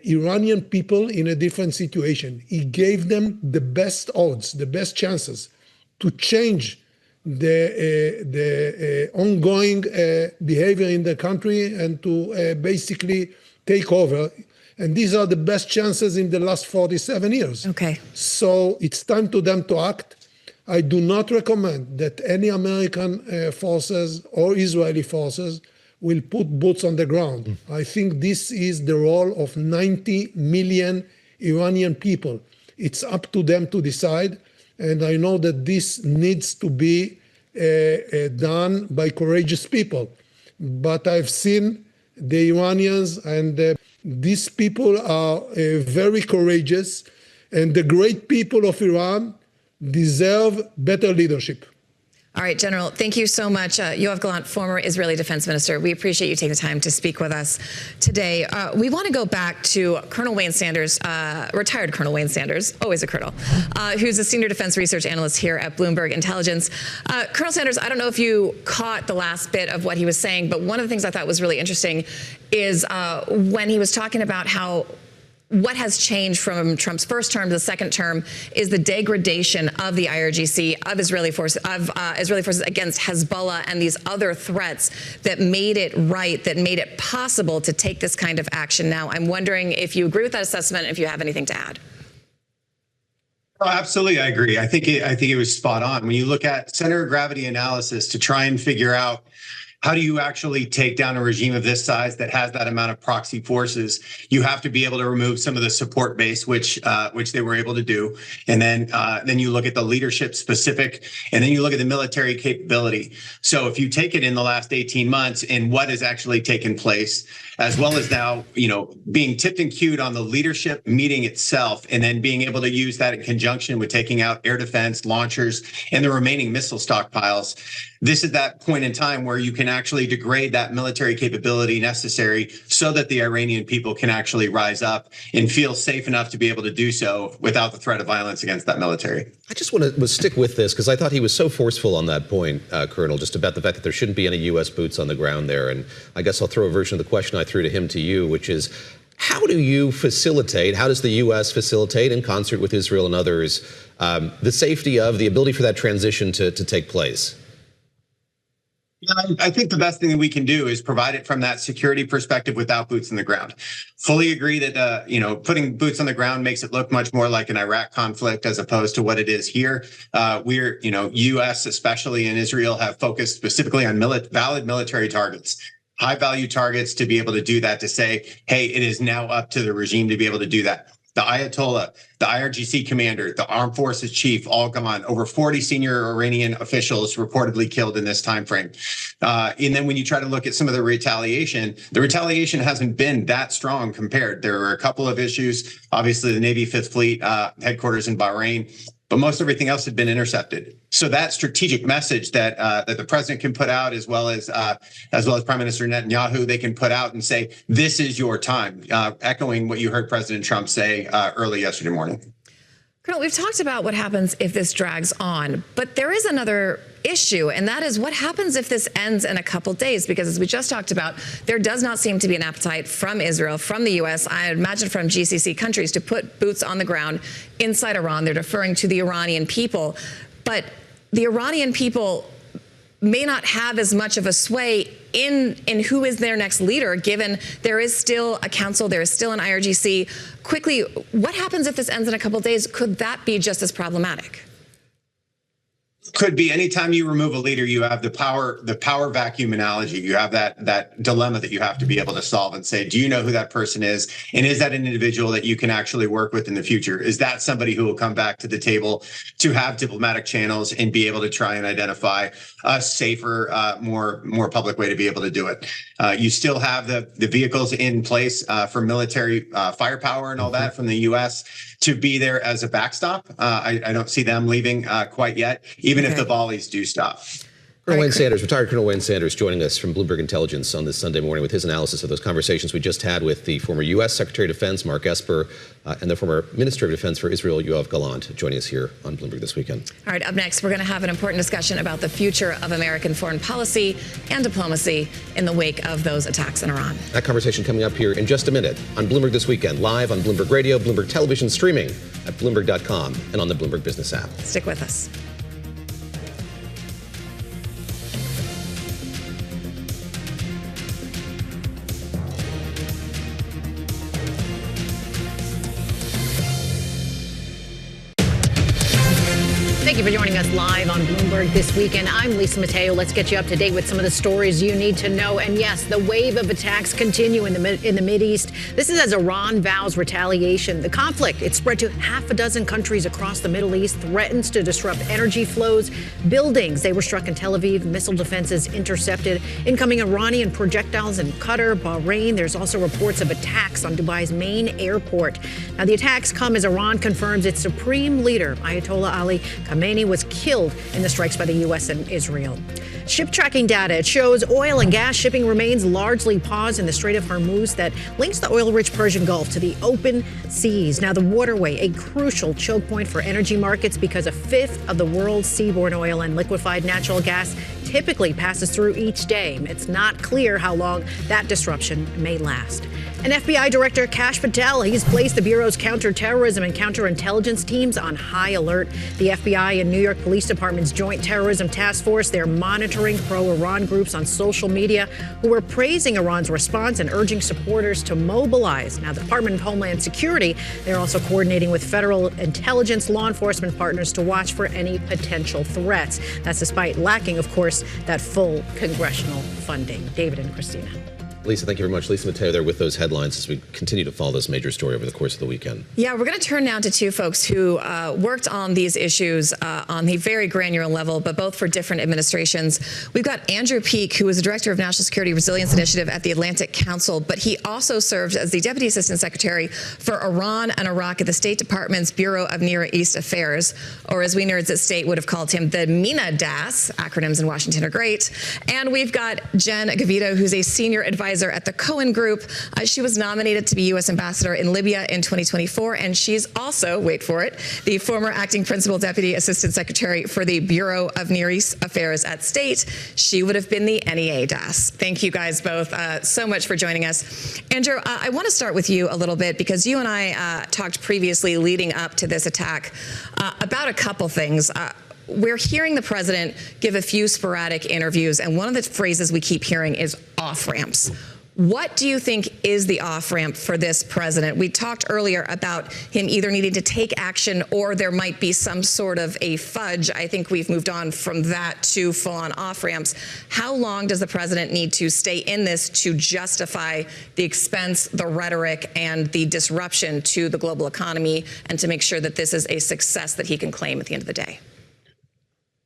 Iranian people in a different situation. He gave them the best odds, the best chances to change the ongoing behavior in the country and to basically take over. And these are the best chances in the last 47 years. Okay. So it's time to them to act. I do not recommend that any American forces or Israeli forces will put boots on the ground. I think this is the role of 90 million Iranian people. It's up to them to decide. And I know that this needs to be done by courageous people. But I've seen the Iranians, and these people are very courageous. And the great people of Iran deserve better leadership. All right, General, thank you so much. Yoav Gallant, former Israeli defense minister. We appreciate you taking the time to speak with us today. We want to go back to Colonel Wayne Sanders, retired Colonel Wayne Sanders, always a colonel, who's a senior defense research analyst here at Bloomberg Intelligence. Colonel Sanders, I don't know if you caught the last bit of what he was saying, but one of the things I thought was really interesting is when he was talking about how what has changed from Trump's first term to the second term is the degradation of the IRGC, of Israeli forces against Hezbollah and these other threats that made it right, that made it possible to take this kind of action now. I'm wondering if you agree with that assessment, if you have anything to add. Oh, absolutely, I agree. I think it was spot on. When you look at center of gravity analysis to try and figure out how do you actually take down a regime of this size that has that amount of proxy forces? You have to be able to remove some of the support base, which they were able to do, and then you look at the leadership specific, and then you look at the military capability. So if you take it in the last 18 months and what has actually taken place, as well as now, being tipped and cued on the leadership meeting itself, and then being able to use that in conjunction with taking out air defense launchers and the remaining missile stockpiles. This is that point in time where you can actually degrade that military capability necessary so that the Iranian people can actually rise up and feel safe enough to be able to do so without the threat of violence against that military. I just want to stick with this because I thought he was so forceful on that point, Colonel, just about the fact that there shouldn't be any U.S. boots on the ground there. And I guess I'll throw a version of the question I threw to him to you, which is, how does the U.S. facilitate, in concert with Israel and others, the safety of the ability for that transition to take place? Yeah, I think the best thing that we can do is provide it from that security perspective without boots on the ground. Fully agree that, putting boots on the ground makes it look much more like an Iraq conflict as opposed to what it is here. U.S., especially in Israel, have focused specifically on valid military targets, high value targets, to be able to do that, to say, hey, it is now up to the regime to be able to do that. The Ayatollah, the IRGC commander, the armed forces chief, all gone. Over 40 senior Iranian officials reportedly killed in this time frame. And then when you try to look at some of the retaliation hasn't been that strong compared. There are a couple of issues. Obviously, the Navy Fifth Fleet headquarters in Bahrain. but most everything else had been intercepted. So that strategic message that that the president can put out, as well as Prime Minister Netanyahu, they can put out and say, "This is your time," echoing what you heard President Trump say early yesterday morning. Colonel, we've talked about what happens if this drags on, but there is another issue, and that is what happens if this ends in a couple days, because as we just talked about, there does not seem to be an appetite from Israel, from the U.S., I imagine from GCC countries, to put boots on the ground inside Iran. They're deferring to the Iranian people, but the Iranian people may not have as much of a sway in who is their next leader, given there is still a council, there is still an IRGC. Quickly, what happens if this ends in a couple of days? Could that be just as problematic? Could be. Anytime you remove a leader, you have the power vacuum analogy. You have that dilemma that you have to be able to solve and say, do you know who that person is? And is that an individual that you can actually work with in the future? Is that somebody who will come back to the table to have diplomatic channels and be able to try and identify a safer, more public way to be able to do it? You still have the vehicles in place for military firepower and all that from the U.S. to be there as a backstop. I don't see them leaving quite yet, even if the volleys do stop. Colonel Wayne Sanders, retired Colonel Wayne Sanders, joining us from Bloomberg Intelligence on this Sunday morning with his analysis of those conversations we just had with the former U.S. Secretary of Defense, Mark Esper, and the former Minister of Defense for Israel, Yoav Gallant, joining us here on Bloomberg this weekend. All right, up next, we're going to have an important discussion about the future of American foreign policy and diplomacy in the wake of those attacks in Iran. That conversation coming up here in just a minute on Bloomberg This Weekend, live on Bloomberg Radio, Bloomberg Television, streaming at Bloomberg.com and on the Bloomberg Business app. Stick with us. Thank you for joining us live on Bloomberg This Weekend. I'm Lisa Mateo. Let's get you up to date with some of the stories you need to know. And yes, the wave of attacks continue in the Mideast. This is as Iran vows retaliation. The conflict, it's spread to half a dozen countries across the Middle East, threatens to disrupt energy flows. Buildings, they were struck in Tel Aviv, missile defenses intercepted. Incoming Iranian projectiles in Qatar, Bahrain. There's also reports of attacks on Dubai's main airport. Now, the attacks come as Iran confirms its supreme leader, Ayatollah Ali Khamenei, was killed in the strikes by the U.S. and Israel. Ship tracking data, it shows oil and gas shipping remains largely paused in the Strait of Hormuz that links the oil-rich Persian Gulf to the open seas. Now, the waterway, a crucial choke point for energy markets because a fifth of the world's seaborne oil and liquefied natural gas typically passes through each day. It's not clear how long that disruption may last. And FBI Director Kash Patel, he's placed the Bureau's counterterrorism and counterintelligence teams on high alert. The FBI and New York Police Department's Joint Terrorism Task Force, they're monitoring pro-Iran groups on social media who are praising Iran's response and urging supporters to mobilize. Now, the Department of Homeland Security, they're also coordinating with federal intelligence law enforcement partners to watch for any potential threats. That's despite lacking, of course, that full congressional funding. David and Christina. Lisa, thank you very much. Lisa Mateo there with those headlines as we continue to follow this major story over the course of the weekend. Yeah, we're going to turn now to two folks who worked on these issues on the very granular level, but both for different administrations. We've got Andrew Peek, who was the Director of National Security Resilience Initiative at the Atlantic Council, but he also served as the Deputy Assistant Secretary for Iran and Iraq at the State Department's Bureau of Near East Affairs, or as we nerds at State would have called him, the MENA DAS. Acronyms in Washington are great. And we've got Jen Gavito, who's a senior advisor at the Cohen Group. She was nominated to be U.S. Ambassador in Libya in 2024, and she's also, wait for it, the former acting principal deputy assistant secretary for the Bureau of Near East Affairs at State. She would have been the NEA DAS. Thank you guys both so much for joining us. Andrew, I want to start with you a little bit because you and I talked previously leading up to this attack about a couple things. We're hearing the president give a few sporadic interviews, and one of the phrases we keep hearing is off-ramps. What do you think is the off-ramp for this president? We talked earlier about him either needing to take action or there might be some sort of a fudge. I think we've moved on from that to full-on off-ramps. How long does the president need to stay in this to justify the expense, the rhetoric, and the disruption to the global economy, and to make sure that this is a success that he can claim at the end of the day?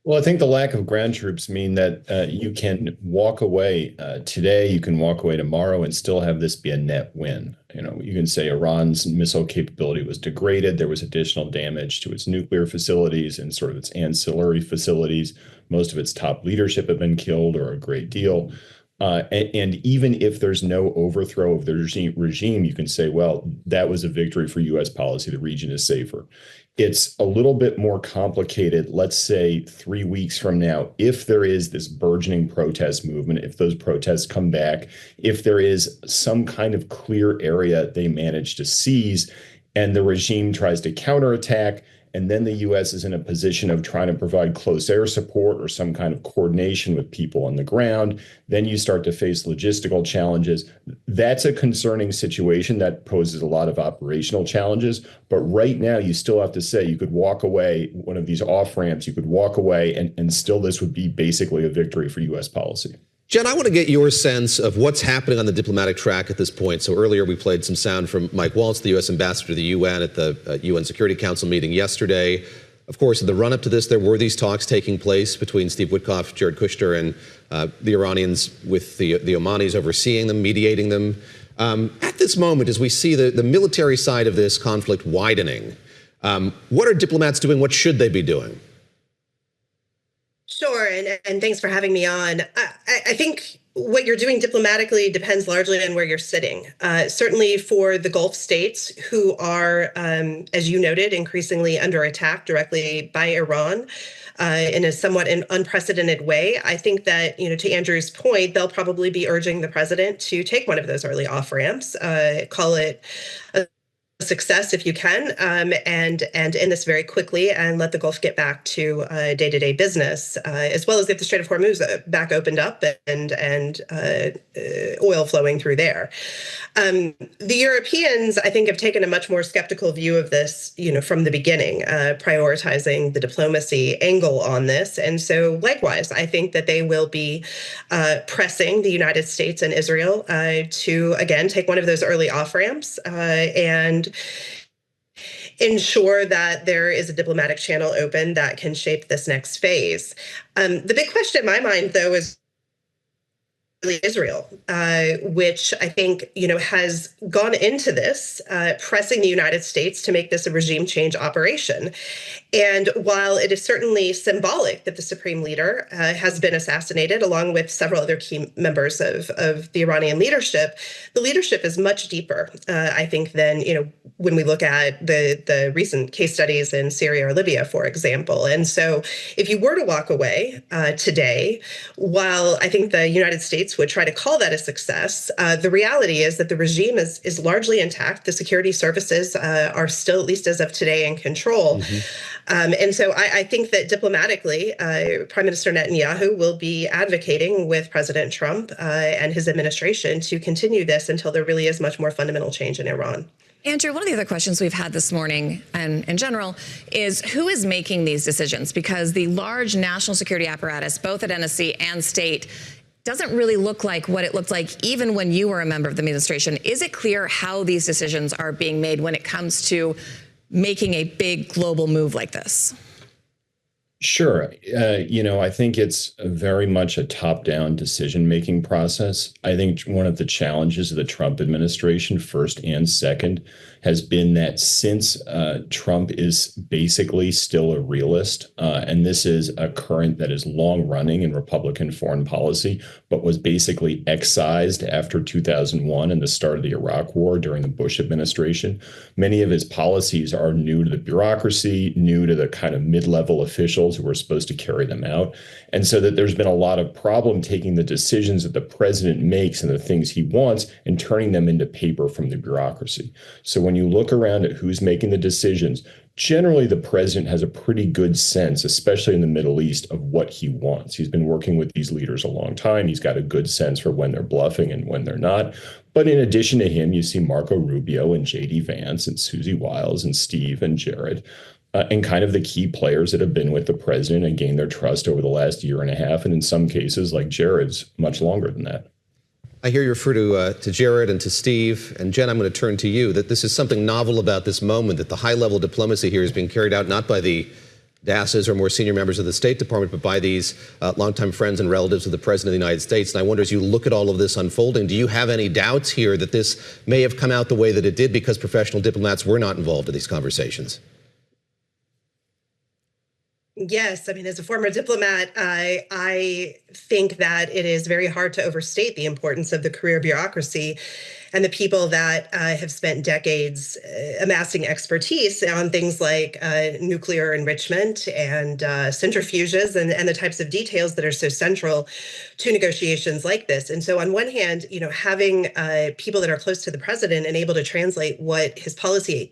Well, I think the lack of ground troops mean that you can walk away today, you can walk away tomorrow and still have this be a net win. You know, you can say Iran's missile capability was degraded. There was additional damage to its nuclear facilities and sort of its ancillary facilities. Most of its top leadership have been killed, or a great deal. And even if there's no overthrow of the regime, you can say, well, that was a victory for U.S. policy. The region is safer. It's a little bit more complicated, let's say 3 weeks from now, if there is this burgeoning protest movement, if those protests come back, if there is some kind of clear area they manage to seize and the regime tries to counterattack, and then the U.S. is in a position of trying to provide close air support or some kind of coordination with people on the ground. Then you start to face logistical challenges. That's a concerning situation that poses a lot of operational challenges. But right now, you still have to say you could walk away, one of these off ramps, you could walk away, and still this would be basically a victory for U.S. policy. Jen, I want to get your sense of what's happening on the diplomatic track at this point. So earlier we played some sound from Mike Waltz, the U.S. ambassador to the UN at the UN Security Council meeting yesterday. Of course, in the run-up to this, there were these talks taking place between Steve Witkoff, Jared Kushner, and the Iranians with the Omanis overseeing them, mediating them. At this moment, as we see the military side of this conflict widening, what are diplomats doing? What should they be doing? Sure, and thanks for having me on. I think what you're doing diplomatically depends largely on where you're sitting. Certainly for the Gulf states, who are, as you noted, increasingly under attack directly by Iran in a somewhat unprecedented way. I think that, to Andrew's point, they'll probably be urging the president to take one of those early off-ramps, call it a success if you can, and end this very quickly and let the Gulf get back to day-to-day business, as well as get the Strait of Hormuz back opened up and oil flowing through there. The Europeans, I think, have taken a much more skeptical view of this, from the beginning, prioritizing the diplomacy angle on this. And so likewise, I think that they will be pressing the United States and Israel to, again, take one of those early off-ramps and ensure that there is a diplomatic channel open that can shape this next phase. The big question in my mind, though, is Israel, which I think, has gone into this, pressing the United States to make this a regime change operation. And while it is certainly symbolic that the supreme leader has been assassinated, along with several other key members of the Iranian leadership, the leadership is much deeper, I think, than, when we look at the recent case studies in Syria or Libya, for example. And so if you were to walk away today, while I think the United States would try to call that a success, the reality is that the regime is largely intact. The security services are still, at least as of today, in control. And so I think that diplomatically, Prime Minister Netanyahu will be advocating with President Trump and his administration to continue this until there really is much more fundamental change in Iran. Andrew, one of the other questions we've had this morning and in general is who is making these decisions? Because the large national security apparatus, both at NSC and state, doesn't really look like what it looked like even when you were a member of the administration. Is it clear how these decisions are being made when it comes to making a big global move like this? Sure. I think it's very much a top-down decision-making process. I think one of the challenges of the Trump administration, first and second, has been that since Trump is basically still a realist, and this is a current that is long-running in Republican foreign policy, but was basically excised after 2001 and the start of the Iraq War during the Bush administration. Many of his policies are new to the bureaucracy, new to the kind of mid-level officials who are supposed to carry them out. And so that there's been a lot of problem taking the decisions that the president makes and the things he wants and turning them into paper from the bureaucracy. So when you look around at who's making the decisions, generally the president has a pretty good sense, especially in the Middle East, of what he wants. He's been working with these leaders a long time. He's got a good sense for when they're bluffing and when they're not. But in addition to him, you see Marco Rubio and J.D. Vance and Susie Wiles and Steve and Jared, and kind of the key players that have been with the president and gained their trust over the last year and a half. And in some cases, like Jared's, much longer than that. I hear you refer to Jared and to Steve. And Jen, I'm going to turn to you, that this is something novel about this moment, that the high-level diplomacy here is being carried out not by the DASs or more senior members of the State Department, but by these longtime friends and relatives of the President of the United States. And I wonder, as you look at all of this unfolding, do you have any doubts here that this may have come out the way that it did because professional diplomats were not involved in these conversations? Yes, I mean, as a former diplomat, I think that it is very hard to overstate the importance of the career bureaucracy and the people that have spent decades amassing expertise on things like nuclear enrichment and centrifuges and the types of details that are so central to negotiations like this. And so on one hand, you know, having people that are close to the president and able to translate what his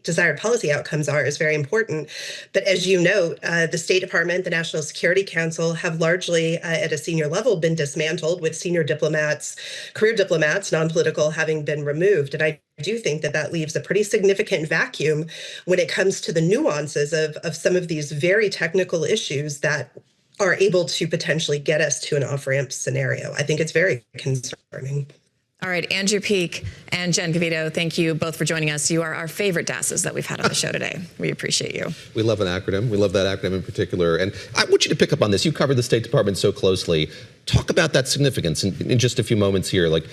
desired policy outcomes are is very important. But as you note, the State Department, the National Security Council have largely at a senior level been dismantled, with senior diplomats, career diplomats, non-political, having been removed. And I do think that that leaves a pretty significant vacuum when it comes to the nuances of some of these very technical issues that are able to potentially get us to an off-ramp scenario. I think it's very concerning. All right, Andrew Peak and Jen Gavito, thank you both for joining us. You are our favorite DASs that we've had on the show today. We appreciate you. We love an acronym. We love that acronym in particular. And I want you to pick up on this. You covered the State Department so closely. Talk about that significance in just a few moments here, like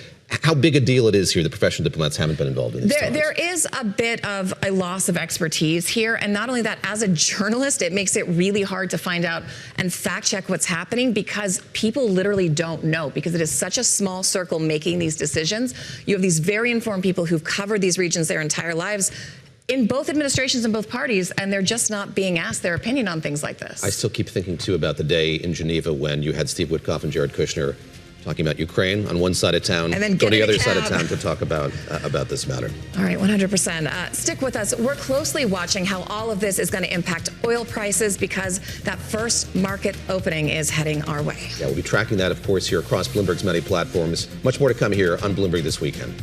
how big a deal it is here that professional diplomats haven't been involved in this. There is a bit of a loss of expertise here. And not only that, as a journalist, it makes it really hard to find out and fact check what's happening because people literally don't know, because it is such a small circle making these decisions. You have these very informed people who've covered these regions their entire lives in both administrations and both parties, and they're just not being asked their opinion on things like this. I still keep thinking, too, about the day in Geneva when you had Steve Witkoff and Jared Kushner talking about Ukraine on one side of town, and then go to the other side of town to talk about this matter. All right, 100%. Stick with us. We're closely watching how all of this is going to impact oil prices because that first market opening is heading our way. Yeah, we'll be tracking that, of course, here across Bloomberg's many platforms. Much more to come here on Bloomberg This Weekend.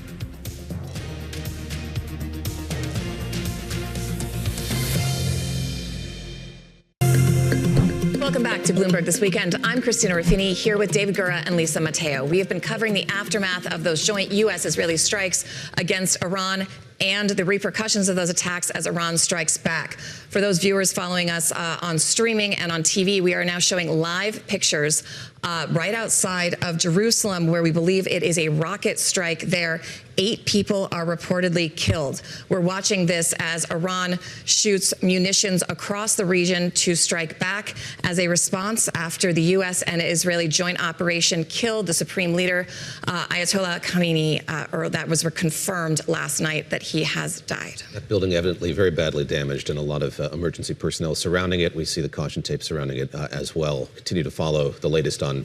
Welcome back to Bloomberg This Weekend. I'm Christina Ruffini here with David Gura and Lisa Mateo. We have been covering the aftermath of those joint U.S.-Israeli strikes against Iran and the repercussions of those attacks as Iran strikes back. For those viewers following us on streaming and on TV, we are now showing live pictures right outside of Jerusalem, where we believe it is a rocket strike there. 8 people are reportedly killed. We're watching this as Iran shoots munitions across the region to strike back as a response after the U.S. and Israeli joint operation killed the supreme leader, Ayatollah Khamenei, or that was confirmed last night that he has died. That building evidently very badly damaged and a lot of emergency personnel surrounding it. We see the caution tape surrounding it as well. Continue to follow the latest on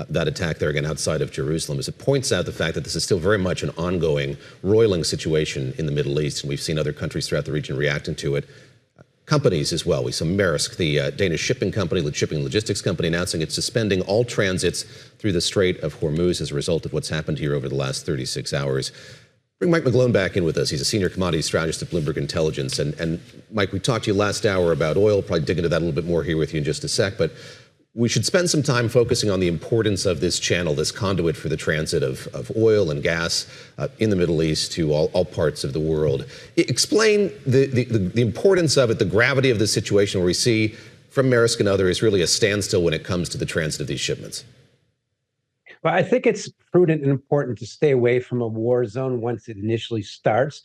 that attack there again outside of Jerusalem, as it points out the fact that this is still very much an ongoing, roiling situation in the Middle East, and we've seen other countries throughout the region reacting to it. Companies as well. We saw Maersk, the Danish shipping company, shipping logistics company, announcing it's suspending all transits through the Strait of Hormuz as a result of what's happened here over the last 36 hours. Bring Mike McGlone back in with us. He's a senior commodities strategist at Bloomberg Intelligence. And Mike, we talked to you last hour about oil, probably dig into that a little bit more here with you in just a sec, but we should spend some time focusing on the importance of this channel, this conduit for the transit of oil and gas in the Middle East to all parts of the world. Explain the importance of it, the gravity of the situation where we see from Maersk and others really a standstill when it comes to the transit of these shipments. Well, I think it's prudent and important to stay away from a war zone once it initially starts.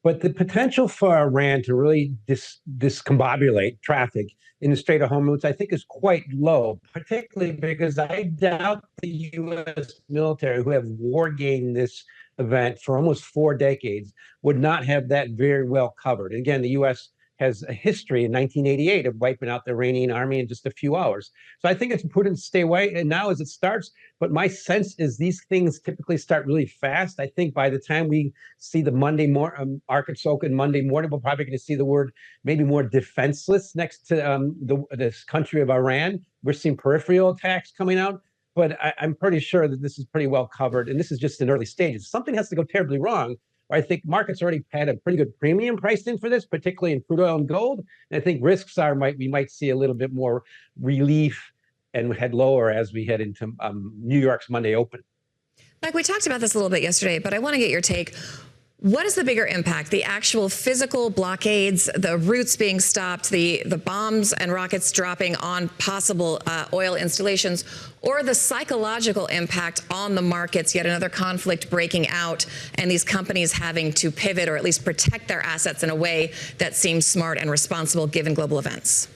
But the potential for Iran to really discombobulate traffic in the Strait of Hormuz, I think, is quite low, particularly because I doubt the U.S. military, who have war-gained this event for almost 4 decades, would not have that very well covered. And again, the U.S. has a history in 1988 of wiping out the Iranian army in just a few hours. So I think it's prudent to stay away. And now as it starts, but my sense is these things typically start really fast. I think by the time we see the Monday morning, markets open Monday morning, we're probably going to see the word maybe more defenseless next to this country of Iran. We're seeing peripheral attacks coming out. But I'm pretty sure that this is pretty well covered. And this is just in early stages. Something has to go terribly wrong. I think markets already had a pretty good premium priced in for this, particularly in crude oil and gold. And I think risks are we might see a little bit more relief and head lower as we head into New York's Monday open. Mike, we talked about this a little bit yesterday, but I want to get your take. What is the bigger impact? The actual physical blockades, the routes being stopped, the bombs and rockets dropping on possible oil installations, or the psychological impact on the markets, yet another conflict breaking out and these companies having to pivot or at least protect their assets in a way that seems smart and responsible given global events?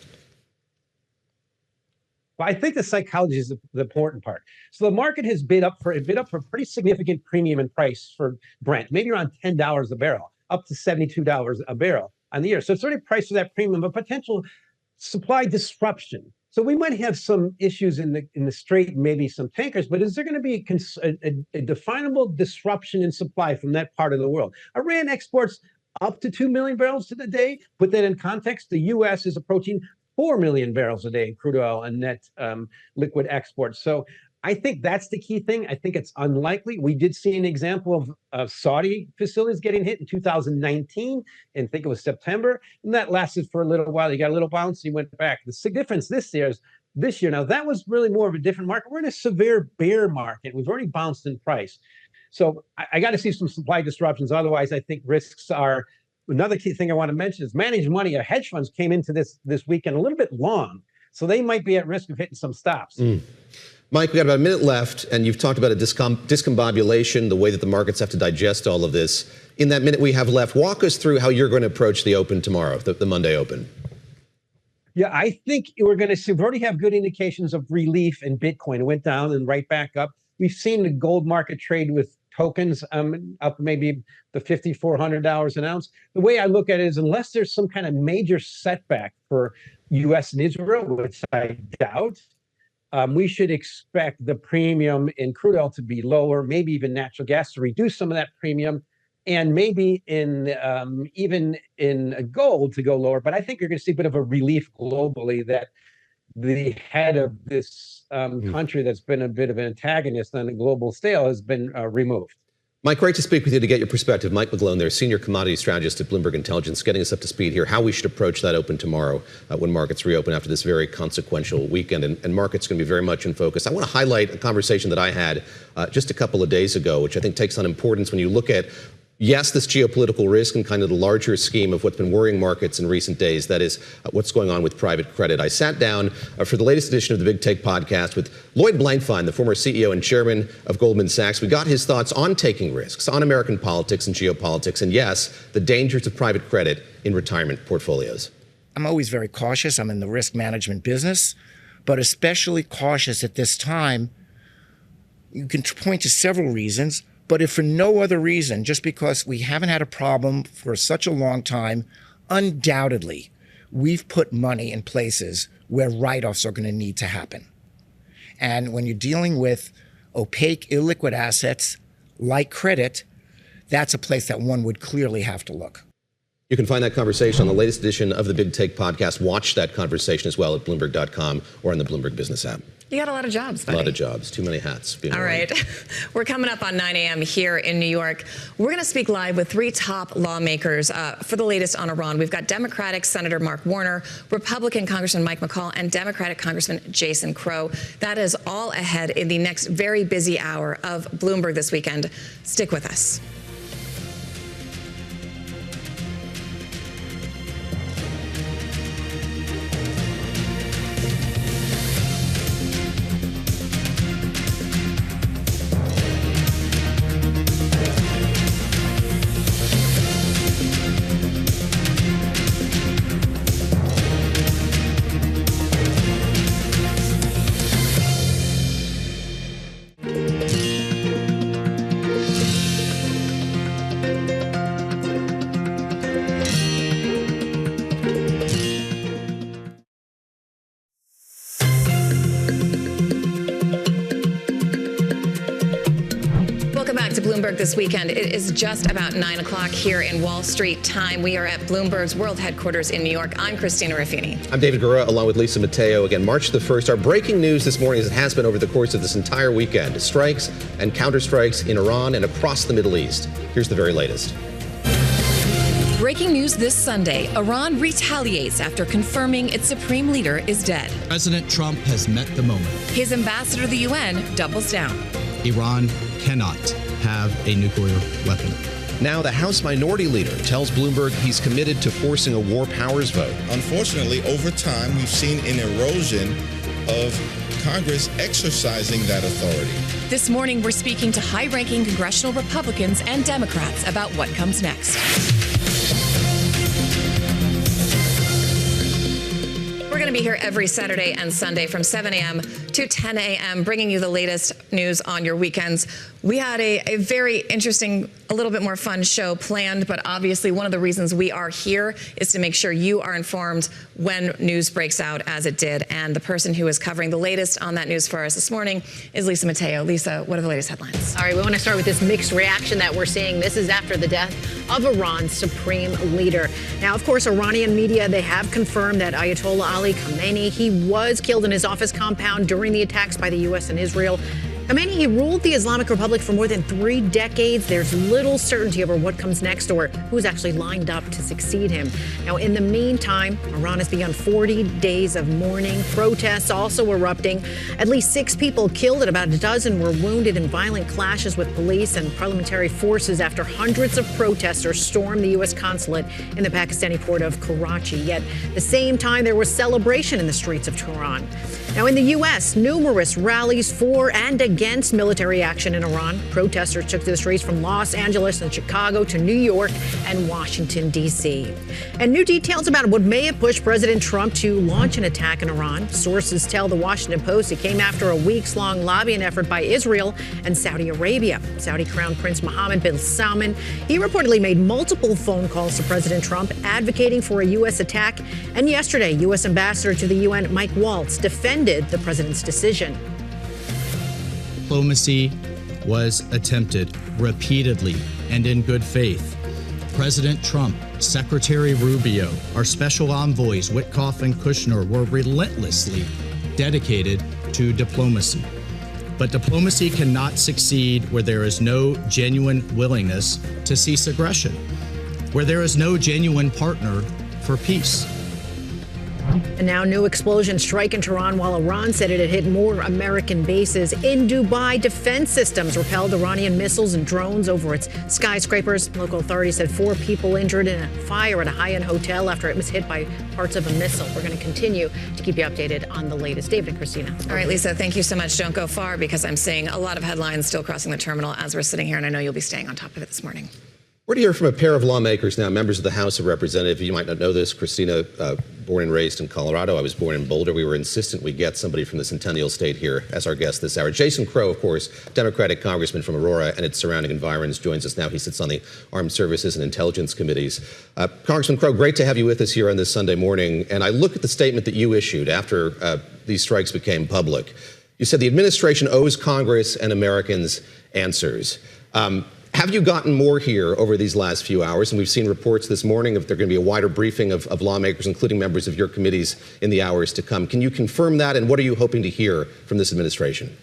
Well, I think the psychology is the important part. So the market has bid up for a pretty significant premium in price for Brent, maybe around $10 a barrel, up to $72 a barrel on the year. So it's already priced for that premium, but potential supply disruption. So we might have some issues in the Strait, maybe some tankers, but is there going to be a definable disruption in supply from that part of the world? Iran exports up to 2 million barrels a day. Put that in context, the U.S. is approaching 4 million barrels a day in crude oil and net liquid exports. So I think that's the key thing. I think it's unlikely. We did see an example of Saudi facilities getting hit in 2019, and I think it was September, and that lasted for a little while. You got a little bounce, you went back. The difference this year, now that was really more of a different market. We're in a severe bear market. We've already bounced in price. So I got to see some supply disruptions. Otherwise, I think risks are. Another key thing I want to mention is managed money or hedge funds came into this weekend a little bit long, so they might be at risk of hitting some stops. Mike, we got about a minute left, and you've talked about a discombobulation, the way that the markets have to digest all of this. In that minute we have left, walk us through how you're going to approach the open tomorrow, the Monday open. Yeah, I think we're going to see, we already have good indications of relief in Bitcoin. It went down and right back up. We've seen the gold market trade with tokens up maybe the $5,400 an ounce. The way I look at it is unless there's some kind of major setback for U.S. and Israel, which I doubt, we should expect the premium in crude oil to be lower, maybe even natural gas to reduce some of that premium, and maybe even in gold to go lower. But I think you're going to see a bit of a relief globally that the head of this country that's been a bit of an antagonist on the global scale has been removed. Mike, great to speak with you to get your perspective. Mike McGlone there, senior commodity strategist at Bloomberg Intelligence, getting us up to speed here, how we should approach that open tomorrow when markets reopen after this very consequential weekend. And markets going to be very much in focus. I want to highlight a conversation that I had just a couple of days ago, which I think takes on importance when you look at yes, this geopolitical risk and kind of the larger scheme of what's been worrying markets in recent days, that is what's going on with private credit. I sat down for the latest edition of the Big Take podcast with Lloyd Blankfein, the former CEO and chairman of Goldman Sachs. We got his thoughts on taking risks, on American politics and geopolitics, and yes, the dangers of private credit in retirement portfolios. I'm always very cautious. I'm in the risk management business, but especially cautious at this time. You can point to several reasons. But if for no other reason, just because we haven't had a problem for such a long time, undoubtedly, we've put money in places where write-offs are going to need to happen. And when you're dealing with opaque, illiquid assets like credit, that's a place that one would clearly have to look. You can find that conversation on the latest edition of the Big Take podcast. Watch that conversation as well at Bloomberg.com or on the Bloomberg Business app. You got a lot of jobs, buddy. A lot of jobs. Too many hats. All right. We're coming up on 9 a.m. here in New York. We're going to speak live with three top lawmakers for the latest on Iran. We've got Democratic Senator Mark Warner, Republican Congressman Mike McCaul, and Democratic Congressman Jason Crow. That is all ahead in the next very busy hour of Bloomberg this weekend. Stick with us. Bloomberg this weekend. It is just about 9 o'clock here in Wall Street time. We are at Bloomberg's world headquarters in New York. I'm Christina Ruffini. I'm David Gura, along with Lisa Mateo. Again, March the 1st. Our breaking news this morning, as it has been over the course of this entire weekend, strikes and counterstrikes in Iran and across the Middle East. Here's the very latest. Breaking news this Sunday. Iran retaliates after confirming its supreme leader is dead. President Trump has met the moment. His ambassador to the UN doubles down. Iran cannot have a nuclear weapon. Now the House Minority Leader tells Bloomberg he's committed to forcing a war powers vote. Unfortunately, over time, we've seen an erosion of Congress exercising that authority. This morning, we're speaking to high-ranking congressional Republicans and Democrats about what comes next. We're going to be here every Saturday and Sunday from 7 a.m. to 10 a.m., bringing you the latest news on your weekends. We had a very interesting, a little bit more fun show planned, but obviously one of the reasons we are here is to make sure you are informed when news breaks out as it did. And the person who is covering the latest on that news for us this morning is Lisa Mateo. Lisa, what are the latest headlines? All right, we want to start with this mixed reaction that we're seeing. This is after the death of Iran's supreme leader. Now, of course, Iranian media, they have confirmed that Ayatollah Ali Khamenei, he was killed in his office compound during the attacks by the U.S. and Israel. Khamenei, he ruled the Islamic Republic for more than 3 decades. There's little certainty over what comes next or who's actually lined up to succeed him. Now, in the meantime, Iran has begun 40 days of mourning. Protests also erupting. At least 6 people killed and about a dozen were wounded in violent clashes with police and parliamentary forces after hundreds of protesters stormed the U.S. consulate in the Pakistani port of Karachi. Yet, at the same time, there was celebration in the streets of Tehran. Now, in the U.S., numerous rallies for and against military action in Iran. Protesters took to the streets from Los Angeles and Chicago to New York and Washington, D.C. And new details about what may have pushed President Trump to launch an attack in Iran. Sources tell the Washington Post it came after a weeks-long lobbying effort by Israel and Saudi Arabia. Saudi Crown Prince Mohammed bin Salman, he reportedly made multiple phone calls to President Trump advocating for a U.S. attack. And yesterday, U.S. Ambassador to the UN, Mike Waltz, defended the president's decision. Diplomacy was attempted repeatedly and in good faith. President Trump, Secretary Rubio, our special envoys Witkoff and Kushner were relentlessly dedicated to diplomacy. But diplomacy cannot succeed where there is no genuine willingness to cease aggression, where there is no genuine partner for peace. And now new explosion strike in Tehran while Iran said it had hit more American bases. In Dubai, defense systems repelled Iranian missiles and drones over its skyscrapers. Local authorities said 4 people injured in a fire at a high-end hotel after it was hit by parts of a missile. We're going to continue to keep you updated on the latest. David and Christina. All right, Lisa, thank you so much. Don't go far because I'm seeing a lot of headlines still crossing the terminal as we're sitting here, and I know you'll be staying on top of it this morning. We're going to hear from a pair of lawmakers now, members of the House of Representatives. You might not know this. Christina, born and raised in Colorado. I was born in Boulder. We were insistent we get somebody from the Centennial State here as our guest this hour. Jason Crow, of course, Democratic congressman from Aurora and its surrounding environs, joins us now. He sits on the Armed Services and Intelligence Committees. Congressman Crow, great to have you with us here on this Sunday morning. And I look at the statement that you issued after these strikes became public. You said the administration owes Congress and Americans answers. Have you gotten more here over these last few hours? And we've seen reports this morning of there going to be a wider briefing of lawmakers, including members of your committees, in the hours to come. Can you confirm that? And what are you hoping to hear from this administration?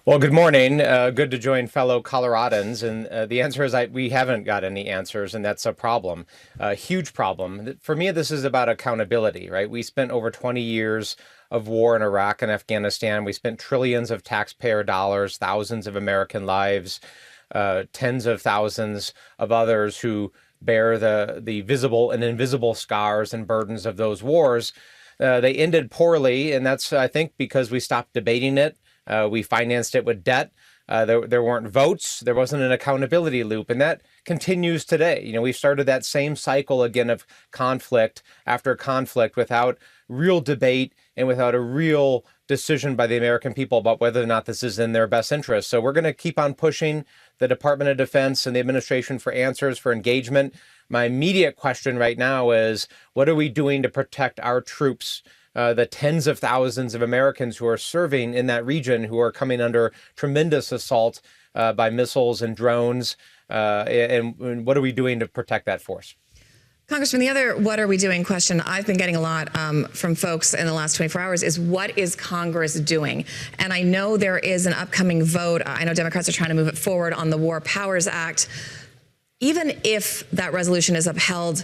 Well, good morning. Good to join fellow Coloradans. And the answer is we haven't got any answers, and that's a problem, a huge problem. For me, this is about accountability, right? We spent over 20 years of war in Iraq and Afghanistan. We spent trillions of taxpayer dollars, thousands of American lives, tens of thousands of others who bear the visible and invisible scars and burdens of those wars. They ended poorly, and that's, I think, because we stopped debating it. We financed it with debt. There weren't votes. There wasn't an accountability loop, and that continues today. You know, we started that same cycle again of conflict after conflict without real debate and without a real decision by the American people about whether or not this is in their best interest. So we're going to keep on pushing the Department of Defense and the administration for answers, for engagement. My immediate question right now is, what are we doing to protect our troops? The tens of thousands of Americans who are serving in that region, who are coming under tremendous assault by missiles and drones, and what are we doing to protect that force? Congressman, the other what are we doing question I've been getting a lot from folks in the last 24 hours is what is Congress doing? And I know there is an upcoming vote. I know Democrats are trying to move it forward on the War Powers Act. Even if that resolution is upheld,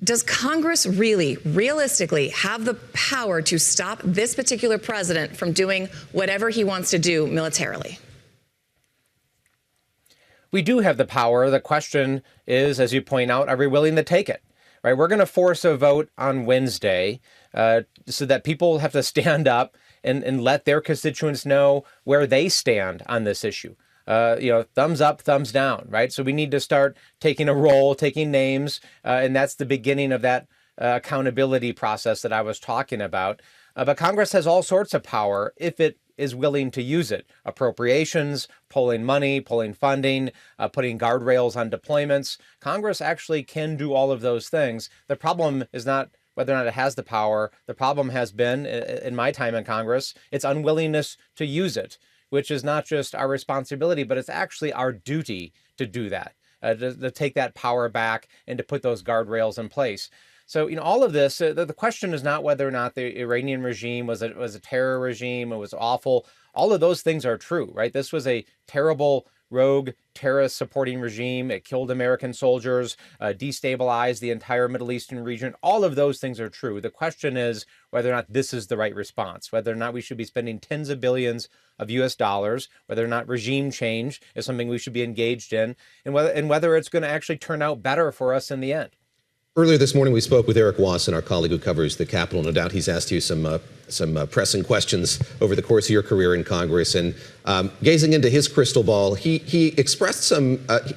does Congress really, realistically, have the power to stop this particular president from doing whatever he wants to do militarily? We do have the power. The question is, as you point out, are we willing to take it? Right? We're going to force a vote on Wednesday so that people have to stand up and let their constituents know where they stand on this issue. Thumbs up, thumbs down, right? So we need to start taking a roll, taking names, and that's the beginning of that accountability process that I was talking about. But Congress has all sorts of power if it is willing to use it. Appropriations, pulling money, pulling funding, putting guardrails on deployments. Congress actually can do all of those things. The problem is not whether or not it has the power. The problem has been, in my time in Congress, its unwillingness to use it, which is not just our responsibility, but it's actually our duty to do that, to take that power back and to put those guardrails in place. So, all of this, the question is not whether or not the Iranian regime was a terror regime, it was awful. All of those things are true, right? This was a terrible, rogue, terrorist-supporting regime. It killed American soldiers, destabilized the entire Middle Eastern region. All of those things are true. The question is whether or not this is the right response, whether or not we should be spending tens of billions of US dollars, whether or not regime change is something we should be engaged in, and whether it's going to actually turn out better for us in the end. Earlier this morning, we spoke with Eric Wasson, our colleague who covers the Capitol. No doubt he's asked you some pressing questions over the course of your career in Congress. And gazing into his crystal ball, he expressed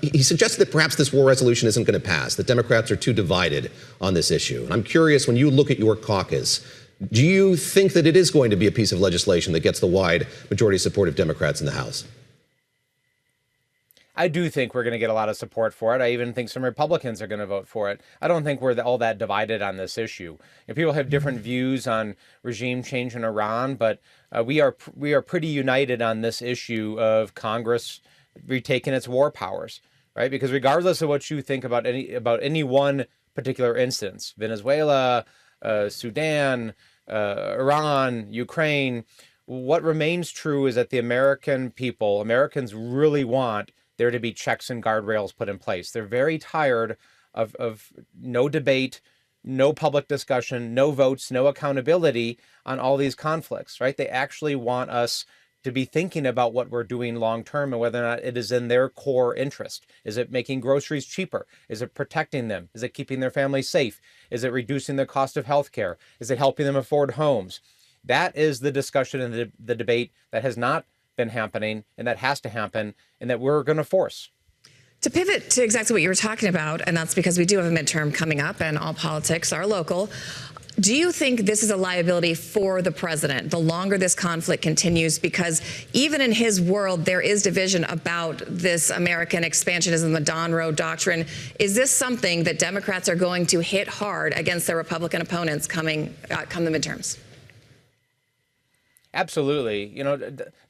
he suggested that perhaps this war resolution isn't going to pass, that Democrats are too divided on this issue. And I'm curious, when you look at your caucus, do you think that it is going to be a piece of legislation that gets the wide majority support of Democrats in the House? I do think we're going to get a lot of support for it. I even think some Republicans are going to vote for it. I don't think we're all that divided on this issue. People have different views on regime change in Iran, but we are pretty united on this issue of Congress retaking its war powers, right? Because regardless of what you think about any one particular instance, Venezuela, Sudan, Iran, Ukraine, what remains true is that the Americans really want there to be checks and guardrails put in place. They're very tired of no debate, no public discussion, no votes, no accountability on all these conflicts, right? They actually want us to be thinking about what we're doing long term and whether or not it is in their core interest. Is it making groceries cheaper? Is it protecting them? Is it keeping their families safe? Is it reducing the cost of healthcare? Is it helping them afford homes? That is the discussion and the debate that has not been happening and that has to happen and that we're going to force. To pivot to exactly what you were talking about, and that's because we do have a midterm coming up and all politics are local. Do you think this is a liability for the president the longer this conflict continues? Because even in his world, there is division about this American expansionism, the Monroe Doctrine. Is this something that Democrats are going to hit hard against their Republican opponents come the midterms? Absolutely.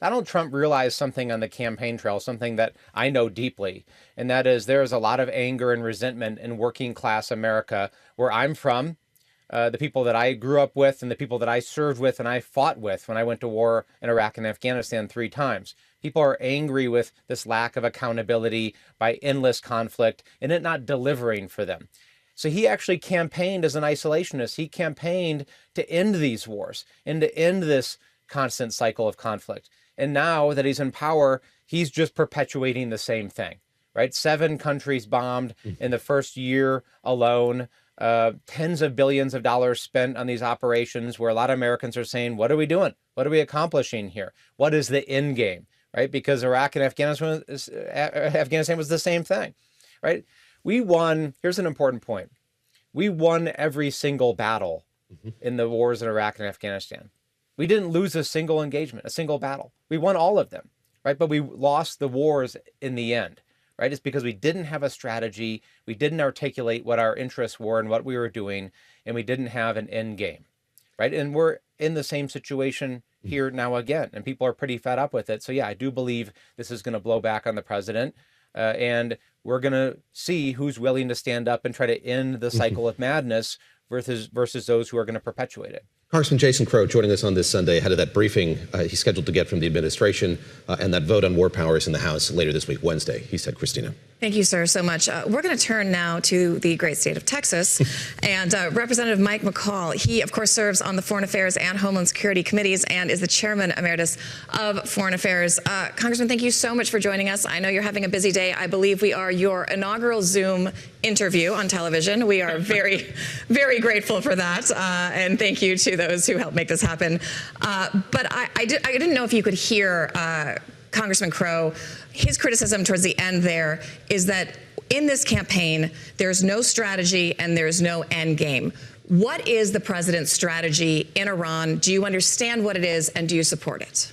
Donald Trump realized something on the campaign trail, something that I know deeply, and that is there is a lot of anger and resentment in working class America, where I'm from, the people that I grew up with and the people that I served with and I fought with when I went to war in Iraq and Afghanistan 3 times. People are angry with this lack of accountability by endless conflict and it not delivering for them. So he actually campaigned as an isolationist. He campaigned to end these wars and to end this constant cycle of conflict. And now that he's in power, he's just perpetuating the same thing, right? 7 countries bombed in the first year alone, tens of billions of dollars spent on these operations where a lot of Americans are saying, what are we doing? What are we accomplishing here? What is the end game, right? Because Iraq and Afghanistan was the same thing, right? We won, here's an important point. We won every single battle in the wars in Iraq and Afghanistan. We didn't lose a single engagement, a single battle. We won all of them, right? But we lost the wars in the end, right? It's because we didn't have a strategy. We didn't articulate what our interests were and what we were doing, and we didn't have an end game, right? And we're in the same situation here now again, and people are pretty fed up with it. So yeah, I do believe this is going to blow back on the president, and we're going to see who's willing to stand up and try to end the cycle of madness versus those who are going to perpetuate it. Congressman Jason Crow joining us on this Sunday ahead of that briefing he's scheduled to get from the administration and that vote on war powers in the House later this week, Wednesday. He said, Christina. Thank you, sir, so much. We're going to turn now to the great state of Texas and Representative Mike McCaul. He, of course, serves on the Foreign Affairs and Homeland Security Committees and is the chairman emeritus of Foreign Affairs. Congressman, thank you so much for joining us. I know you're having a busy day. I believe we are your inaugural Zoom interview on television. We are very, very grateful for that. And thank you to those who helped make this happen. But I didn't know if you could hear Congressman Crow. His criticism towards the end there is that in this campaign, there's no strategy and there's no end game. What is the president's strategy in Iran? Do you understand what it is and do you support it?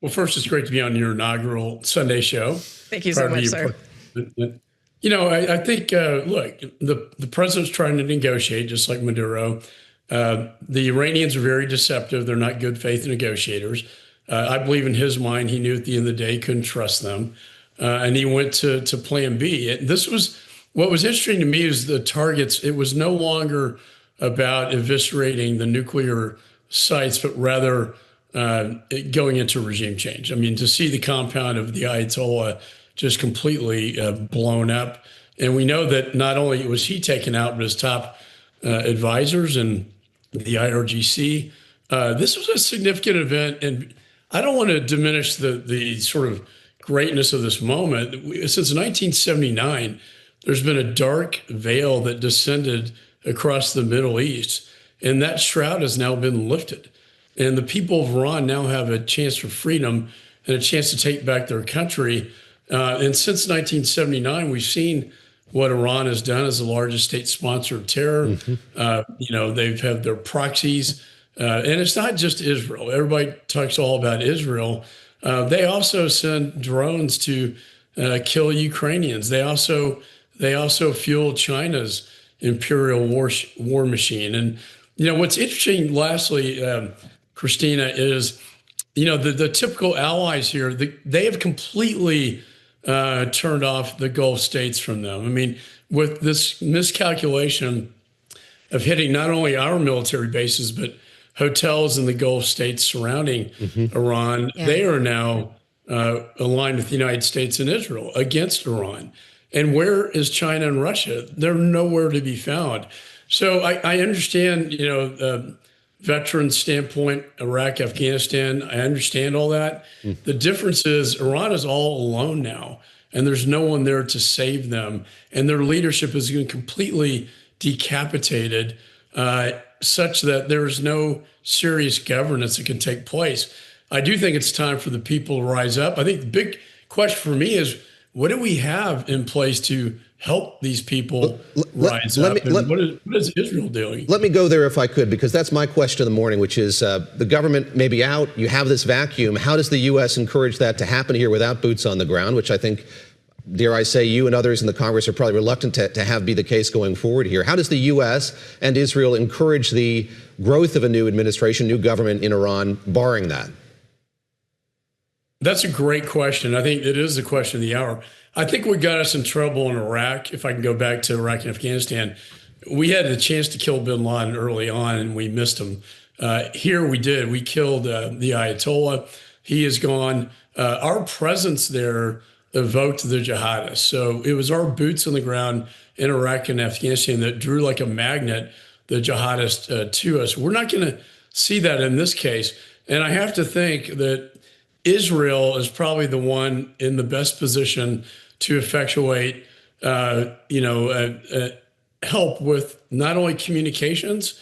Well, first, it's great to be on your inaugural Sunday show. Thank you so much, sir. You know, I think, look, the president's trying to negotiate, just like Maduro. The Iranians are very deceptive. They're not good faith negotiators. I believe in his mind, he knew at the end of the day he couldn't trust them. And he went to plan B. This was what was interesting to me is the targets. It was no longer about eviscerating the nuclear sites, but rather going into regime change. I mean, to see the compound of the Ayatollah just completely blown up. And we know that not only was he taken out, but his top advisors and the IRGC. This was a significant event. And I don't want to diminish the sort of greatness of this moment. Since 1979, there's been a dark veil that descended across the Middle East, and that shroud has now been lifted. And the people of Iran now have a chance for freedom and a chance to take back their country. And since 1979, we've seen what Iran has done as the largest state sponsor of terror. You know, they've had their proxies. And it's not just Israel. Everybody talks all about Israel. They also send drones to kill Ukrainians. They also fuel China's imperial war machine. And, you know, what's interesting, lastly, Christina, is, you know, the typical allies here, they have completely turned off the Gulf states from them. I mean, with this miscalculation of hitting not only our military bases, but hotels in the Gulf states surrounding Iran, they are now aligned with the United States and Israel against Iran. And where is China and Russia? They're nowhere to be found. So I understand, you know, veteran standpoint, Iraq, Afghanistan, I understand all that. The difference is Iran is all alone now, and there's no one there to save them. And their leadership is completely decapitated, such that there is no serious governance that can take place. I do think it's time for the people to rise up. I think the big question for me is, what do we have in place to help these people rise up? What is Israel doing? Let me go there if I could, because that's my question in the morning, which is the government may be out. You have this vacuum. How does the U.S. encourage that to happen here without boots on the ground, which I think, dare I say, you and others in the Congress are probably reluctant to have be the case going forward here. How does the U.S. and Israel encourage the growth of a new administration, new government in Iran, barring that? That's a great question. I think it is the question of the hour. I think what got us in trouble in Iraq, if I can go back to Iraq and Afghanistan, we had a chance to kill bin Laden early on and we missed him. Here we did. We killed the Ayatollah. He is gone. Our presence there evoked the jihadists. So it was our boots on the ground in Iraq and Afghanistan that drew like a magnet the jihadists to us. We're not going to see that in this case. And I have to think that Israel is probably the one in the best position to effectuate, help with not only communications,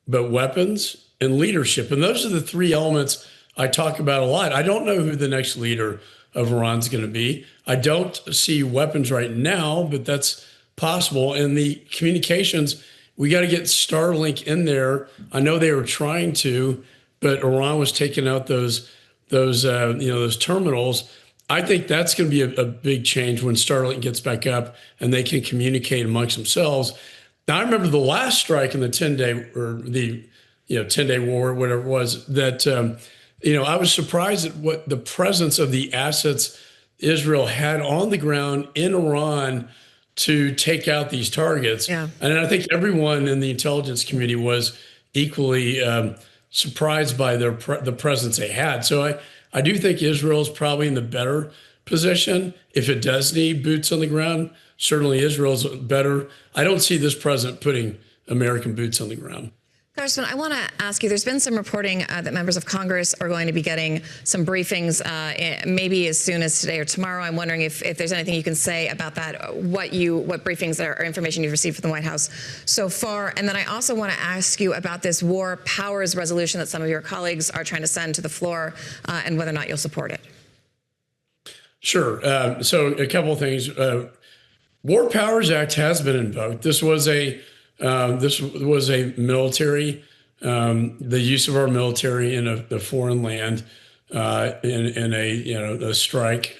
but weapons and leadership. And those are the three elements I talk about a lot. I don't know who the next leader of Iran is going to be. I don't see weapons right now, but that's possible. And the communications, we got to get Starlink in there. I know they were trying to, but Iran was taking out those terminals. I think that's going to be a big change when Starlink gets back up and they can communicate amongst themselves. Now, I remember the last strike in the 10-day or the 10-day war, whatever it was, that I was surprised at what the presence of the assets Israel had on the ground in Iran to take out these targets. Yeah. And I think everyone in the intelligence community was equally surprised by the presence they had. So I do think Israel's probably in the better position. If it does need boots on the ground, certainly Israel's better. I don't see this president putting American boots on the ground. Congressman, I want to ask you, there's been some reporting that members of Congress are going to be getting some briefings maybe as soon as today or tomorrow. I'm wondering if there's anything you can say about that, what briefings or information you've received from the White House so far. And then I also want to ask you about this war powers resolution that some of your colleagues are trying to send to the floor and whether or not you'll support it. Sure. So a couple of things. War Powers Act has been invoked. This was a military, the use of our military in a foreign land in a strike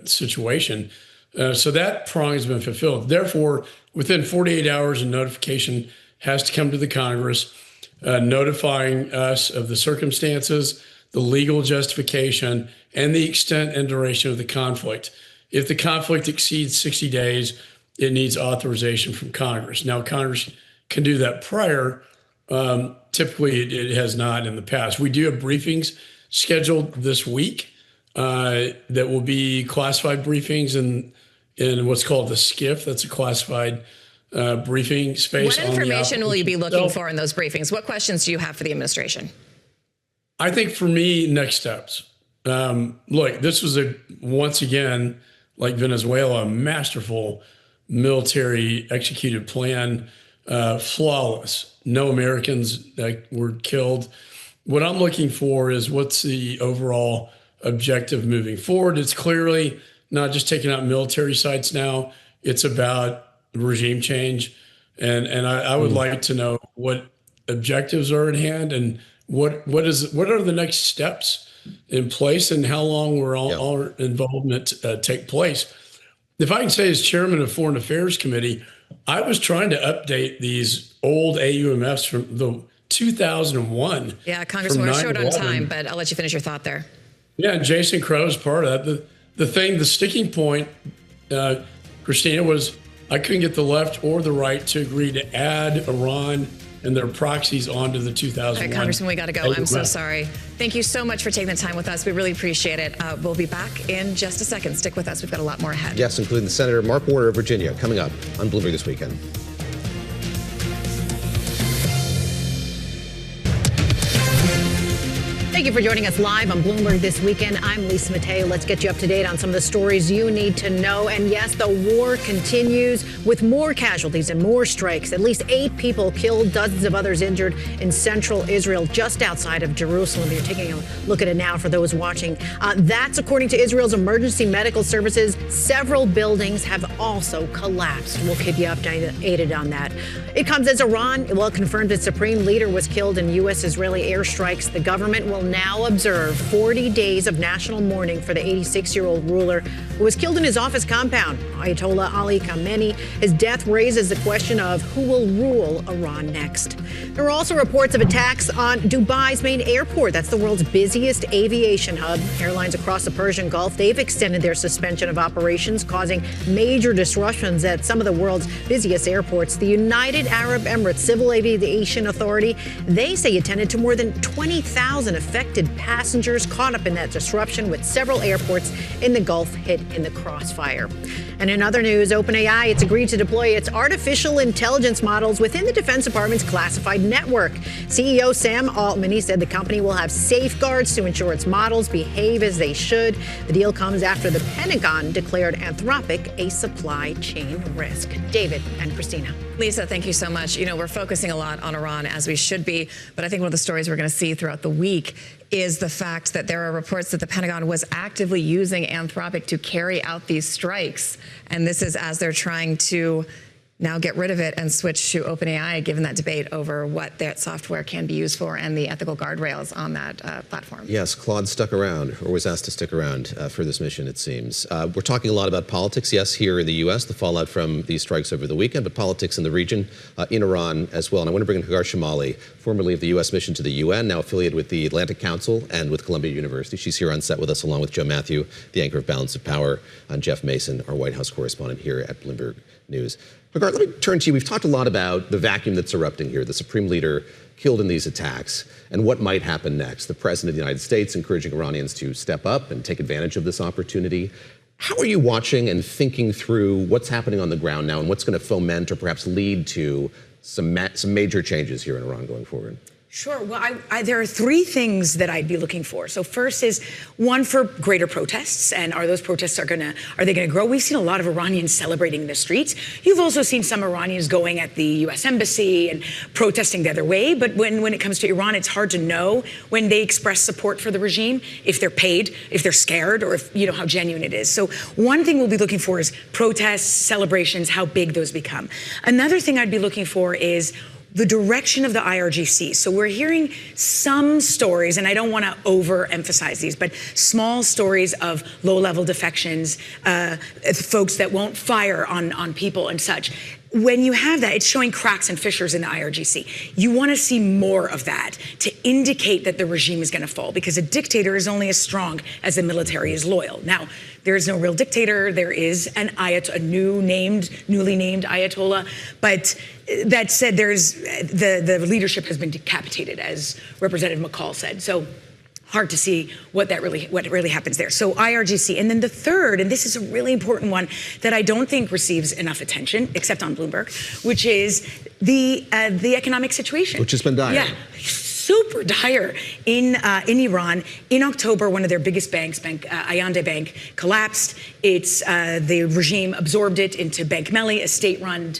situation. So that prong has been fulfilled. Therefore, within 48 hours, a notification has to come to the Congress notifying us of the circumstances, the legal justification, and the extent and duration of the conflict. If the conflict exceeds 60 days, it needs authorization from Congress. Now, Congress can do that prior. Typically, it has not in the past. We do have briefings scheduled this week that will be classified briefings in what's called the SCIF. That's a classified briefing space. What information will you be looking for in those briefings? What questions do you have for the administration? I think for me, next steps. Look, this was once again, like Venezuela, a masterful military executed plan, flawless. No Americans were killed. What I'm looking for is what's the overall objective moving forward. It's clearly not just taking out military sites now. It's about regime change. And I would like to know what objectives are at hand and what are the next steps in place and how long will all our involvement take place. If I can say, as chairman of Foreign Affairs Committee, I was trying to update these old AUMFs from the 2001. Yeah, Congressman, we're short on time, but I'll let you finish your thought there. Yeah, and Jason Crow's part of that. The sticking point, Christina, was I couldn't get the left or the right to agree to add Iran and their proxies onto the 2001. All right, Congressman, we got to go. I'm so sorry. Thank you so much for taking the time with us. We really appreciate it. We'll be back in just a second. Stick with us. We've got a lot more ahead. Yes, including the Senator Mark Warner of Virginia coming up on Bloomberg This Weekend. Thank you for joining us live on Bloomberg This Weekend. I'm Lisa Mateo. Let's get you up to date on some of the stories you need to know. And yes, the war continues with more casualties and more strikes. At least 8 people killed, dozens of others injured in central Israel, just outside of Jerusalem. You're taking a look at it now for those watching. That's according to Israel's emergency medical services. Several buildings have also collapsed. We'll keep you updated on that. It comes as Iran confirmed its supreme leader was killed in U.S.-Israeli airstrikes. The government will now observe 40 days of national mourning for the 86-year-old ruler who was killed in his office compound. Ayatollah Ali Khamenei. His death raises the question of who will rule Iran next. There are also reports of attacks on Dubai's main airport. That's the world's busiest aviation hub. Airlines across the Persian Gulf, they've extended their suspension of operations, causing major disruptions at some of the world's busiest airports. The United Arab Emirates Civil Aviation Authority, they say attended to more than 20,000 affected passengers caught up in that disruption, with several airports in the Gulf hit in the crossfire. And in other news, OpenAI, it's agreed to deploy its artificial intelligence models within the Defense Department's classified network. CEO Sam Altman, he said the company will have safeguards to ensure its models behave as they should. The deal comes after the Pentagon declared Anthropic a supply chain risk. David and Christina. Lisa, thank you so much. You know, we're focusing a lot on Iran, as we should be, but I think one of the stories we're going to see throughout the week is the fact that there are reports that the Pentagon was actively using Anthropic to carry out these strikes. And this is as they're trying to now get rid of it and switch to OpenAI, given that debate over what that software can be used for and the ethical guardrails on that platform. Yes, Claude stuck around, or was asked to stick around for this mission, it seems. We're talking a lot about politics, yes, here in the U.S., the fallout from these strikes over the weekend, but politics in the region, in Iran as well. And I want to bring in Hagar Chemali, formerly of the U.S. mission to the UN, now affiliated with the Atlantic Council and with Columbia University. She's here on set with us, along with Joe Matthew, the anchor of Balance of Power, and Jeff Mason, our White House correspondent here at Bloomberg News. Hagar, let me turn to you. We've talked a lot about the vacuum that's erupting here, the supreme leader killed in these attacks, and what might happen next. The president of the United States encouraging Iranians to step up and take advantage of this opportunity. How are you watching and thinking through what's happening on the ground now and what's going to foment or perhaps lead to some major changes here in Iran going forward? Sure. Well, there are three things that I'd be looking for. So first is one for greater protests, and are those protests are they going to grow? We've seen a lot of Iranians celebrating in the streets. You've also seen some Iranians going at the U.S. embassy and protesting the other way. But when it comes to Iran, it's hard to know when they express support for the regime, if they're paid, if they're scared, or if how genuine it is. So one thing we'll be looking for is protests, celebrations, how big those become. Another thing I'd be looking for is the direction of the IRGC. So we're hearing some stories, and I don't want to overemphasize these, but small stories of low-level defections, folks that won't fire on people and such. When you have that, it's showing cracks and fissures in the IRGC. You want to see more of that to indicate that the regime is going to fall, because a dictator is only as strong as the military is loyal. Now, there is no real dictator. There is an newly named Ayatollah. But that said, the leadership has been decapitated, as Representative McCaul said. So hard to see what really happens there. So IRGC. And then the third, and this is a really important one that I don't think receives enough attention, except on Bloomberg, which is the economic situation. Which has been dire. Yeah. Super dire in Iran. In October, one of their biggest banks, Ayande Bank, collapsed. The regime absorbed it into Chemali, a state-run,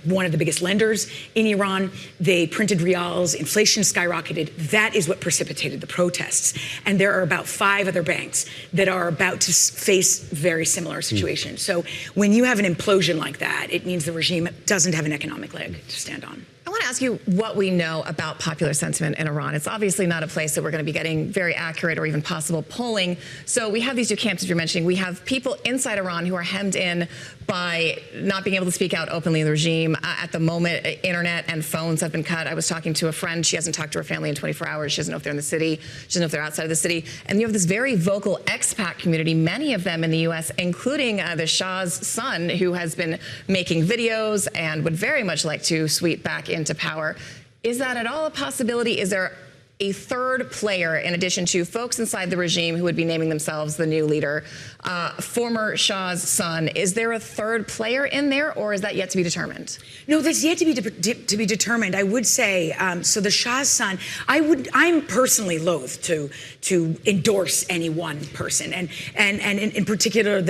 one of the biggest lenders in Iran. They printed rials, inflation skyrocketed. That is what precipitated the protests. And there are about 5 other banks that are about to face very similar situations. So when you have an implosion like that, it means the regime doesn't have an economic leg to stand on. I want to ask you what we know about popular sentiment in Iran. It's obviously not a place that we're going to be getting very accurate or even possible polling. So we have these two camps, as you're mentioning. We have people inside Iran who are hemmed in by not being able to speak out openly in the regime. At the moment, internet and phones have been cut. I was talking to a friend. She hasn't talked to her family in 24 hours. She doesn't know if they're in the city. She doesn't know if they're outside of the city. And you have this very vocal expat community, many of them in the U.S., including the Shah's son, who has been making videos and would very much like to sweep back into power. Is that at all a possibility? Is there a third player, in addition to folks inside the regime who would be naming themselves the new leader, former Shah's son? Is there a third player in there, or is that yet to be determined? No, that's yet to be determined. I would say, so the Shah's son, I'm personally loath to endorse any one person, and in particular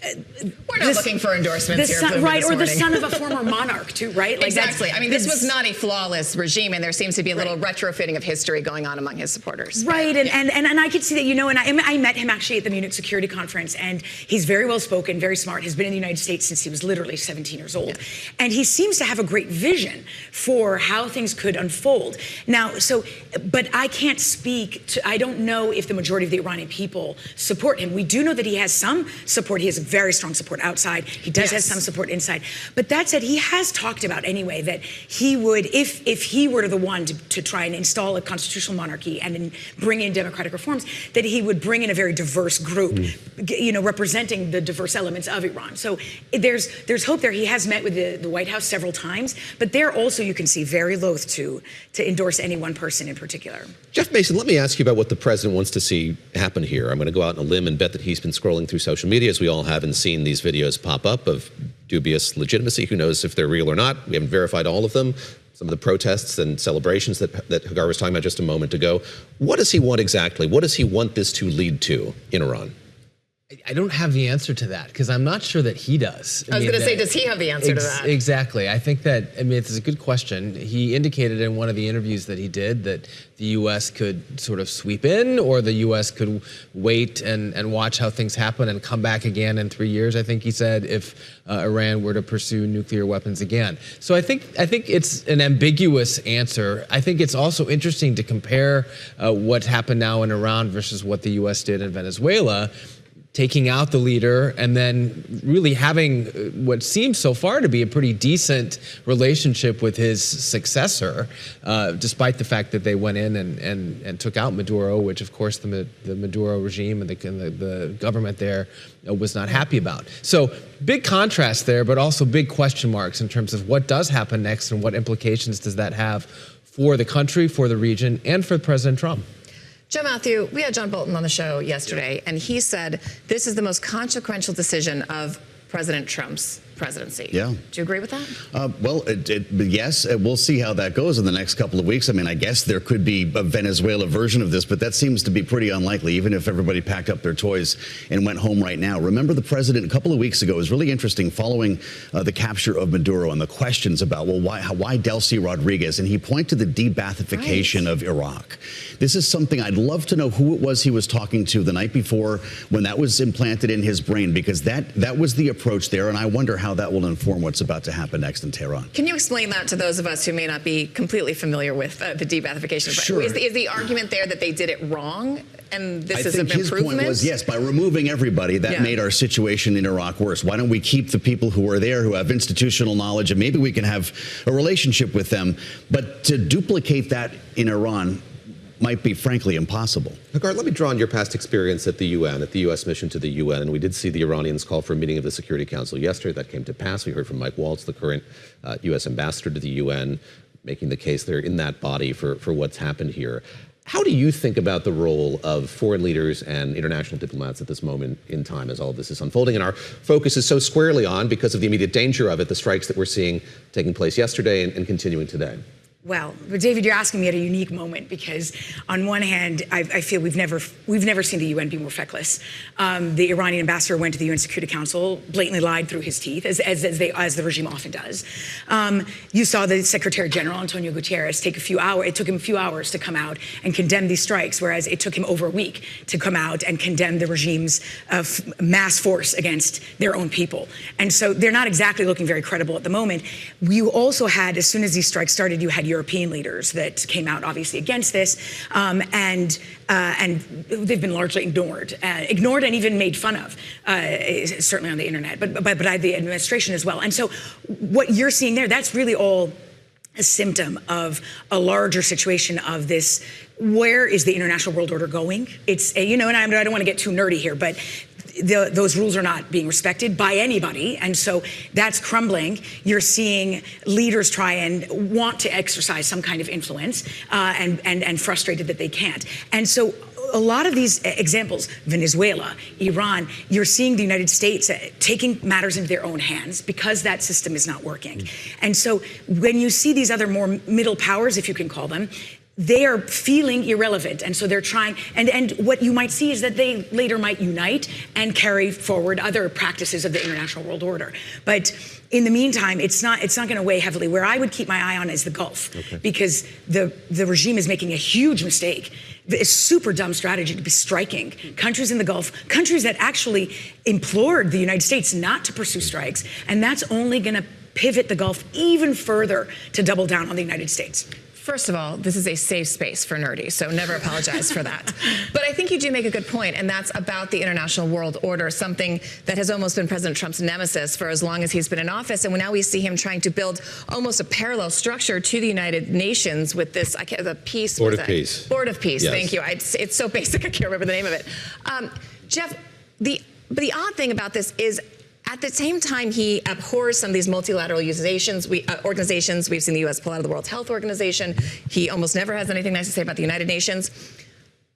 we're not looking for endorsements here, right? Or the son of a former monarch, too, right? Like exactly. I mean, this was not a flawless regime, and there seems to be a little retrofitting of history going on among his supporters. Right, and I could see that, and I met him actually at the Munich Security Conference, and he's very well spoken, very smart, has been in the United States since he was literally 17 years old, and he seems to have a great vision for how things could unfold. Now, but I can't speak to, I don't know if the majority of the Iranian people support him. We do know that he has some support. He has very strong support outside. He does have some support inside. But that said, he has talked about anyway that he would, if he were the one to try and install a constitutional monarchy and bring in democratic reforms, that he would bring in a very diverse group, representing the diverse elements of Iran. So there's hope there. He has met with the White House several times, but there also you can see very loath to endorse any one person in particular. Jeff Mason, let me ask you about what the president wants to see happen here. I'm going to go out on a limb and bet that he's been scrolling through social media, as we all have, and seen these videos pop up of dubious legitimacy. Who knows if they're real or not? We haven't verified all of them. Some of the protests and celebrations that Hagar was talking about just a moment ago. What does he want exactly? What does he want this to lead to in Iran? I don't have the answer to that, because I'm not sure that he does. I was going to say, does he have the answer to that? Exactly. I think that, it's a good question. He indicated in one of the interviews that he did that the U.S. could sort of sweep in, or the U.S. could wait and watch how things happen and come back again in 3 years, I think he said, if Iran were to pursue nuclear weapons again. So I think it's an ambiguous answer. I think it's also interesting to compare what happened now in Iran versus what the U.S. did in Venezuela. taking out the leader and then really having what seems so far to be a pretty decent relationship with his successor, despite the fact that they went in and took out Maduro, which of course the Maduro regime and the government there was not happy about. So big contrast there, but also big question marks in terms of what does happen next and what implications does that have for the country, for the region, and for President Trump. Joe Matthew, we had John Bolton on the show yesterday, and he said this is the most consequential decision of President Trump's presidency. Yeah. Do you agree with that? Well, yes, we'll see how that goes in the next couple of weeks. I mean, I guess there could be a Venezuela version of this, but that seems to be pretty unlikely, even if everybody packed up their toys and went home right now. Remember, the president a couple of weeks ago was really interesting following the capture of Maduro and the questions about, well, why Delcy Rodriguez? And he pointed to the de-Bathification of Iraq. This is something I'd love to know who it was he was talking to the night before when that was implanted in his brain, because that was the approach there, and I wonder how that will inform what's about to happen next in Tehran. Can you explain that to those of us who may not be completely familiar with the de-Bathification? Sure. Is the argument there that they did it wrong and this is an improvement? His point was, yes, by removing everybody, that made our situation in Iraq worse. Why don't we keep the people who are there, who have institutional knowledge, and maybe we can have a relationship with them. But to duplicate that in Iran might be, frankly, impossible. Hagar, let me draw on your past experience at the UN, at the U.S. mission to the UN. And we did see the Iranians call for a meeting of the Security Council yesterday. That came to pass. We heard from Mike Waltz, the current U.S. ambassador to the UN, making the case there in that body for what's happened here. How do you think about the role of foreign leaders and international diplomats at this moment in time as all of this is unfolding? And our focus is so squarely on, because of the immediate danger of it, the strikes that we're seeing taking place yesterday and continuing today. Well, but David, you're asking me at a unique moment because, on one hand, I feel we've never seen the UN be more feckless. The Iranian ambassador went to the UN Security Council, blatantly lied through his teeth, as the regime often does. You saw the Secretary General Antonio Guterres take a few hours. It took him a few hours to come out and condemn these strikes, whereas it took him over a week to come out and condemn the regime's mass force against their own people. And so they're not exactly looking very credible at the moment. You also had, as soon as these strikes started, you had European leaders that came out obviously against this, and they've been largely ignored and even made fun of, certainly on the internet, but by the administration as well. And so what you're seeing there, that's really all a symptom of a larger situation of this. Where is the international world order going? It's, and I don't want to get too nerdy here, but those rules are not being respected by anybody, and so that's crumbling. You're seeing leaders try and want to exercise some kind of influence, and frustrated that they can't. And so a lot of these examples, Venezuela, Iran, you're seeing the United States taking matters into their own hands because that system is not working. And so when you see these other more middle powers, if you can call them, they are feeling irrelevant, and so they're trying, and what you might see is that they later might unite and carry forward other practices of the international world order. But in the meantime, it's not going to weigh heavily. Where I would keep my eye on is the Gulf, because the regime is making a huge mistake. It's a super dumb strategy to be striking countries in the Gulf, countries that actually implored the United States not to pursue strikes, and that's only going to pivot the Gulf even further to double down on the United States. First of all, this is a safe space for nerdy, so never apologize for that. But I think you do make a good point, and that's about the international world order, something that has almost been President Trump's nemesis for as long as he's been in office. And now we see him trying to build almost a parallel structure to the United Nations with this, the peace. Board of Peace. Board of Peace, yes. Thank you. It's so basic, I can't remember the name of it. Jeff, the odd thing about this is, at the same time, he abhors some of these multilateral organizations. We've seen the U.S. pull out of the World Health Organization. He almost never has anything nice to say about the United Nations.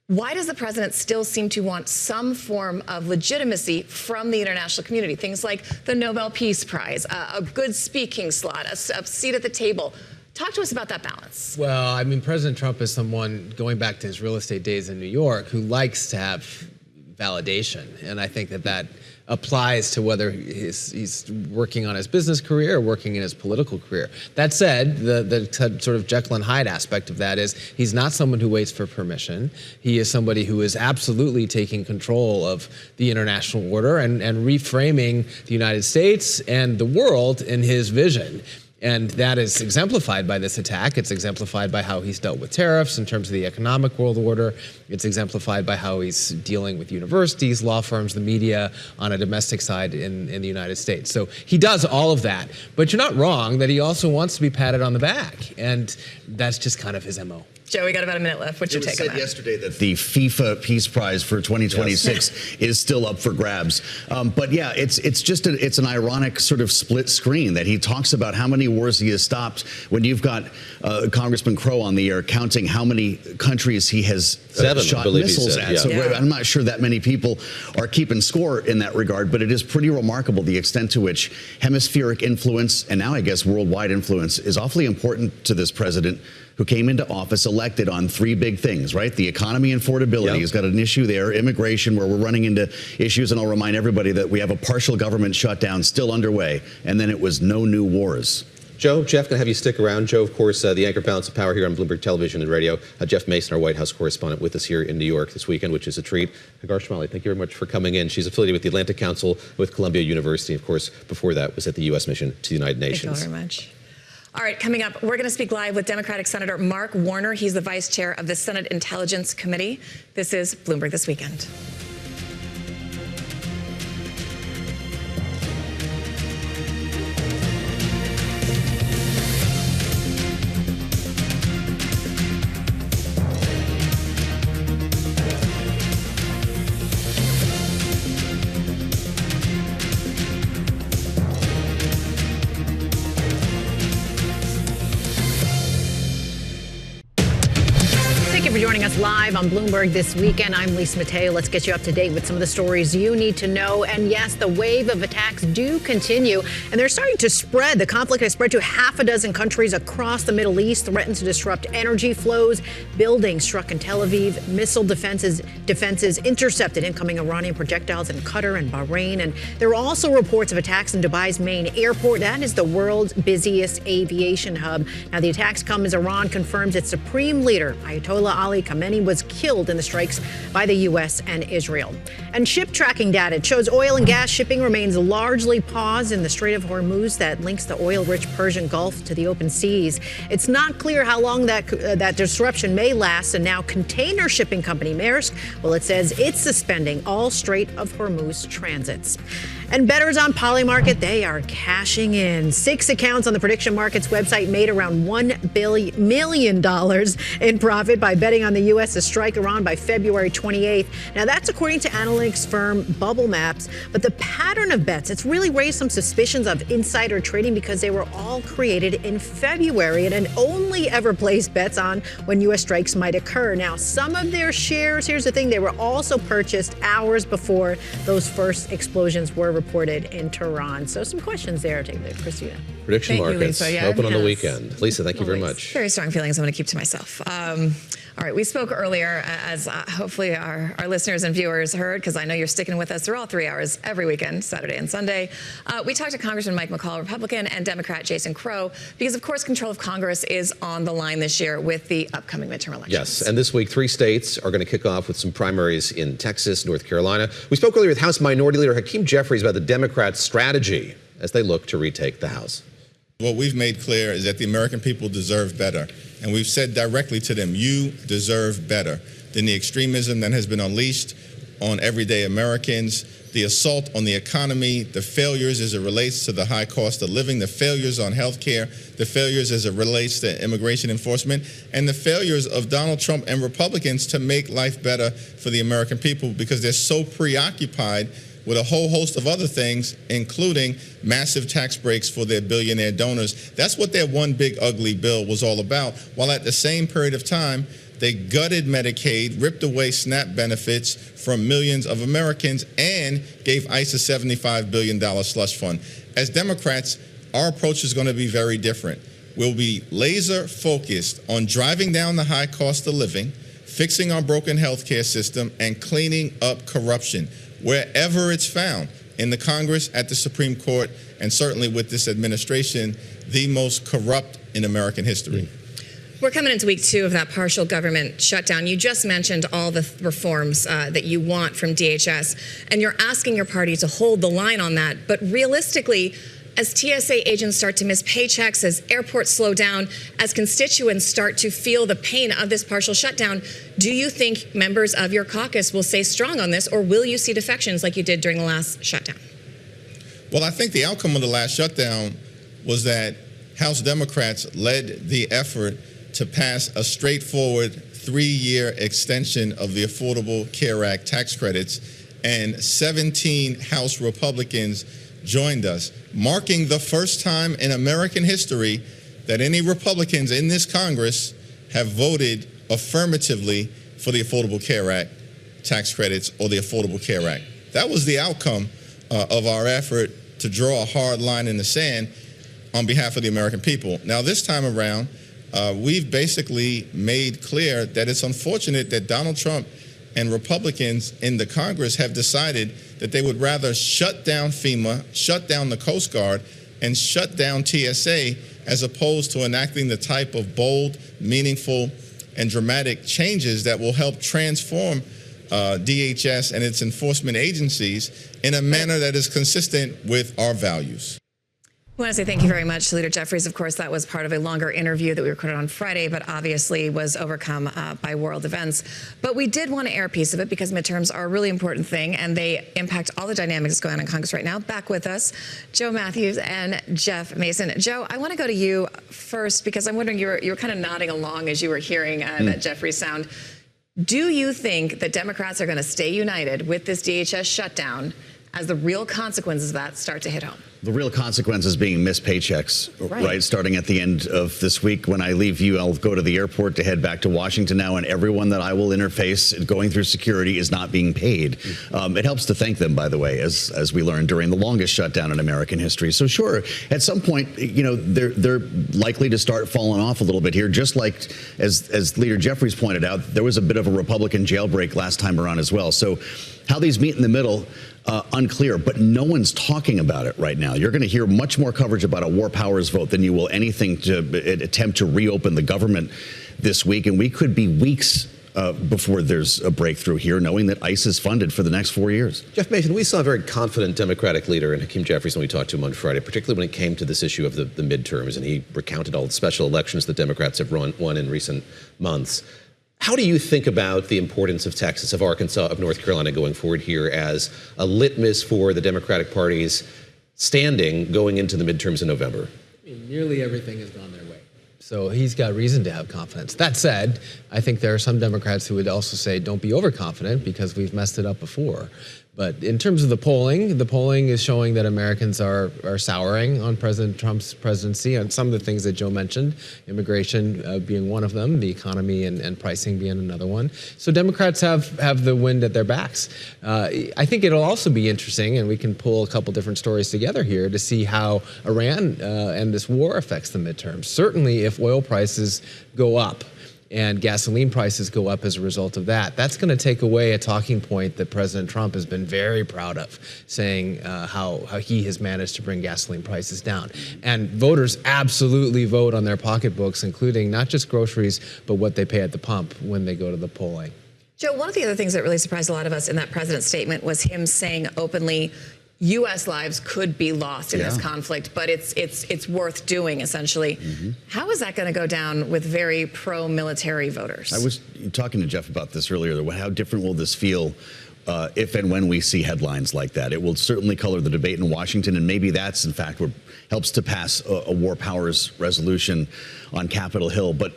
Why does the president still seem to want some form of legitimacy from the international community? Things like the Nobel Peace Prize, a good speaking slot, a seat at the table. Talk to us about that balance. Well, I mean, President Trump is someone, going back to his real estate days in New York, who likes to have validation. And I think that applies to whether he's working on his business career or working in his political career. That said, the sort of Jekyll and Hyde aspect of that is he's not someone who waits for permission. He is somebody who is absolutely taking control of the international order and reframing the United States and the world in his vision. And that is exemplified by this attack. It's exemplified by how he's dealt with tariffs in terms of the economic world order. It's exemplified by how he's dealing with universities, law firms, the media on a domestic side in the United States. So he does all of that. But you're not wrong that he also wants to be patted on the back. And that's just kind of his MO. Joe, we got about a minute left. What's your take on that? It was said yesterday that the FIFA Peace Prize for 2026 is still up for grabs. But yeah, it's an ironic sort of split screen that he talks about how many wars he has stopped when you've got Congressman Crow on the air counting how many countries he has shot missiles at. So I'm not sure that many people are keeping score in that regard, but it is pretty remarkable the extent to which hemispheric influence, and now I guess worldwide influence, is awfully important to this president, who came into office elected on three big things, right? The economy and affordability. He's got an issue there. Immigration, where we're running into issues. And I'll remind everybody that we have a partial government shutdown still underway. And then it was no new wars. Joe, Jeff, going to have you stick around. Joe, of course, the anchor balance of power here on Bloomberg Television and Radio. Jeff Mason, our White House correspondent, with us here in New York this weekend, which is a treat. Hagar, thank you very much for coming in. She's affiliated with the Atlantic Council with Columbia University. Of course, before that was at the U.S. mission to the United Nations. Thank you very much. All right, coming up, we're going to speak live with Democratic Senator Mark Warner. He's the vice chair of the Senate Intelligence Committee. This is Bloomberg This Weekend. Joining us live on Bloomberg This Weekend. I'm Lisa Mateo. Let's get you up to date with some of the stories you need to know. And yes, the wave of attacks do continue, and they're starting to spread. The conflict has spread to half a dozen countries across the Middle East, threatened to disrupt energy flows. Buildings struck in Tel Aviv. Missile defenses intercepted incoming Iranian projectiles in Qatar and Bahrain. And there are also reports of attacks in Dubai's main airport. That is the world's busiest aviation hub. Now, the attacks come as Iran confirms its supreme leader, Ayatollah Ali Khamenei, was killed in the strikes by the U.S. and Israel. And ship tracking data shows oil and gas shipping remains largely paused in the Strait of Hormuz that links the oil-rich Persian Gulf to the open seas. It's not clear how long that disruption may last, and now container shipping company Maersk, well, it says it's suspending all Strait of Hormuz transits. And bettors on Polymarket, they are cashing in. 6 accounts on the prediction markets website made around $1 million in profit by betting on the U.S. to strike Iran by February 28th. Now, that's according to analytics firm Bubble Maps. But the pattern of bets, it's really raised some suspicions of insider trading because they were all created in February and only ever placed bets on when U.S. strikes might occur. Now, some of their shares, here's the thing, they were also purchased hours before those first explosions were reported in Tehran. So some questions there to Christina. Prediction markets open on the weekend. Lisa, thank you very much. Very strong feelings I'm going to keep to myself. All right, we spoke earlier, as hopefully our listeners and viewers heard, because I know you're sticking with us through all 3 hours every weekend, Saturday and Sunday. We talked to Congressman Mike McCaul, Republican, and Democrat Jason Crow, because, of course, control of Congress is on the line this year with the upcoming midterm elections. Yes, and this week, 3 states are going to kick off with some primaries in Texas, North Carolina. We spoke earlier with House Minority Leader Hakeem Jeffries about the Democrats' strategy as they look to retake the House. What we've made clear is that the American people deserve better. And we've said directly to them, you deserve better than the extremism that has been unleashed on everyday Americans, the assault on the economy, the failures as it relates to the high cost of living, the failures on health care, the failures as it relates to immigration enforcement, and the failures of Donald Trump and Republicans to make life better for the American people because they're so preoccupied with a whole host of other things, including massive tax breaks for their billionaire donors. That's what their one big ugly bill was all about, while at the same period of time, they gutted Medicaid, ripped away SNAP benefits from millions of Americans, and gave ICE a $75 billion slush fund. As Democrats, our approach is going to be very different. We'll be laser focused on driving down the high cost of living, fixing our broken healthcare system, and cleaning up corruption wherever it's found, in the Congress, at the Supreme Court, and certainly with this administration, the most corrupt in American history. We're coming into week 2 of that partial government shutdown. You just mentioned all the reforms that you want from DHS, and you're asking your party to hold the line on that. But realistically, as TSA agents start to miss paychecks, as airports slow down, as constituents start to feel the pain of this partial shutdown, do you think members of your caucus will stay strong on this, or will you see defections like you did during the last shutdown? Well, I think the outcome of the last shutdown was that House Democrats led the effort to pass a straightforward 3-year extension of the Affordable Care Act tax credits, and 17 House Republicans joined us, marking the first time in American history that any Republicans in this Congress have voted affirmatively for the Affordable Care Act tax credits or the Affordable Care Act. That was the outcome of our effort to draw a hard line in the sand on behalf of the American people. Now, this time around, we've basically made clear that it's unfortunate that Donald Trump and Republicans in the Congress have decided that they would rather shut down FEMA, shut down the Coast Guard, and shut down TSA, as opposed to enacting the type of bold, meaningful, and dramatic changes that will help transform DHS and its enforcement agencies in a manner that is consistent with our values. I want to say thank you very much to Leader Jeffries. Of course, that was part of a longer interview that we recorded on Friday, but obviously was overcome by world events. But we did want to air a piece of it because midterms are a really important thing, and they impact all the dynamics going on in Congress right now. Back with us, Joe Matthews and Jeff Mason. Joe, I want to go to you first because I'm wondering, you were kind of nodding along as you were hearing that Jeffries sound. Do you think that Democrats are going to stay united with this DHS shutdown as the real consequences of that start to hit home? The real consequences being missed paychecks, right? Starting at the end of this week, when I leave you, I'll go to the airport to head back to Washington now, and everyone that I will interface going through security is not being paid. It helps to thank them, by the way, as we learned during the longest shutdown in American history. So sure, at some point, you know, they're likely to start falling off a little bit here, just like as Leader Jeffries pointed out, there was a bit of a Republican jailbreak last time around as well. So how these meet in the middle, unclear, but no one's talking about it right now. You're going to hear much more coverage about a war powers vote than you will anything to attempt to reopen the government this week. And we could be weeks before there's a breakthrough here, knowing that ICE is funded for the next 4 years. Jeff Mason, we saw a very confident Democratic leader in Hakeem Jeffries when we talked to him on Friday, particularly when it came to this issue of the midterms, and he recounted all the special elections that Democrats have won in recent months. How do you think about the importance of Texas, of Arkansas, of North Carolina going forward here as a litmus for the Democratic Party's standing going into the midterms in November? I mean, nearly everything has gone their way. So he's got reason to have confidence. That said, I think there are some Democrats who would also say, don't be overconfident because we've messed it up before. But in terms of the polling is showing that Americans are souring on President Trump's presidency on some of the things that Joe mentioned, immigration being one of them, the economy and pricing being another one. So Democrats have the wind at their backs. I think it'll also be interesting, and we can pull a couple different stories together here to see how Iran and this war affects the midterms. Certainly if oil prices go up, and gasoline prices go up as a result of that, that's going to take away a talking point that President Trump has been very proud of, saying how he has managed to bring gasoline prices down. And voters absolutely vote on their pocketbooks, including not just groceries, but what they pay at the pump when they go to the polling. Joe, one of the other things that really surprised a lot of us in that president's statement was him saying openly, U.S. lives could be lost in this conflict, but it's worth doing, essentially. How is that going to go down with very pro-military voters? I was talking to Jeff about this earlier. How different will this feel if and when we see headlines like that? It will certainly color the debate in Washington, and maybe that's, in fact, what helps to pass a war powers resolution on Capitol Hill. But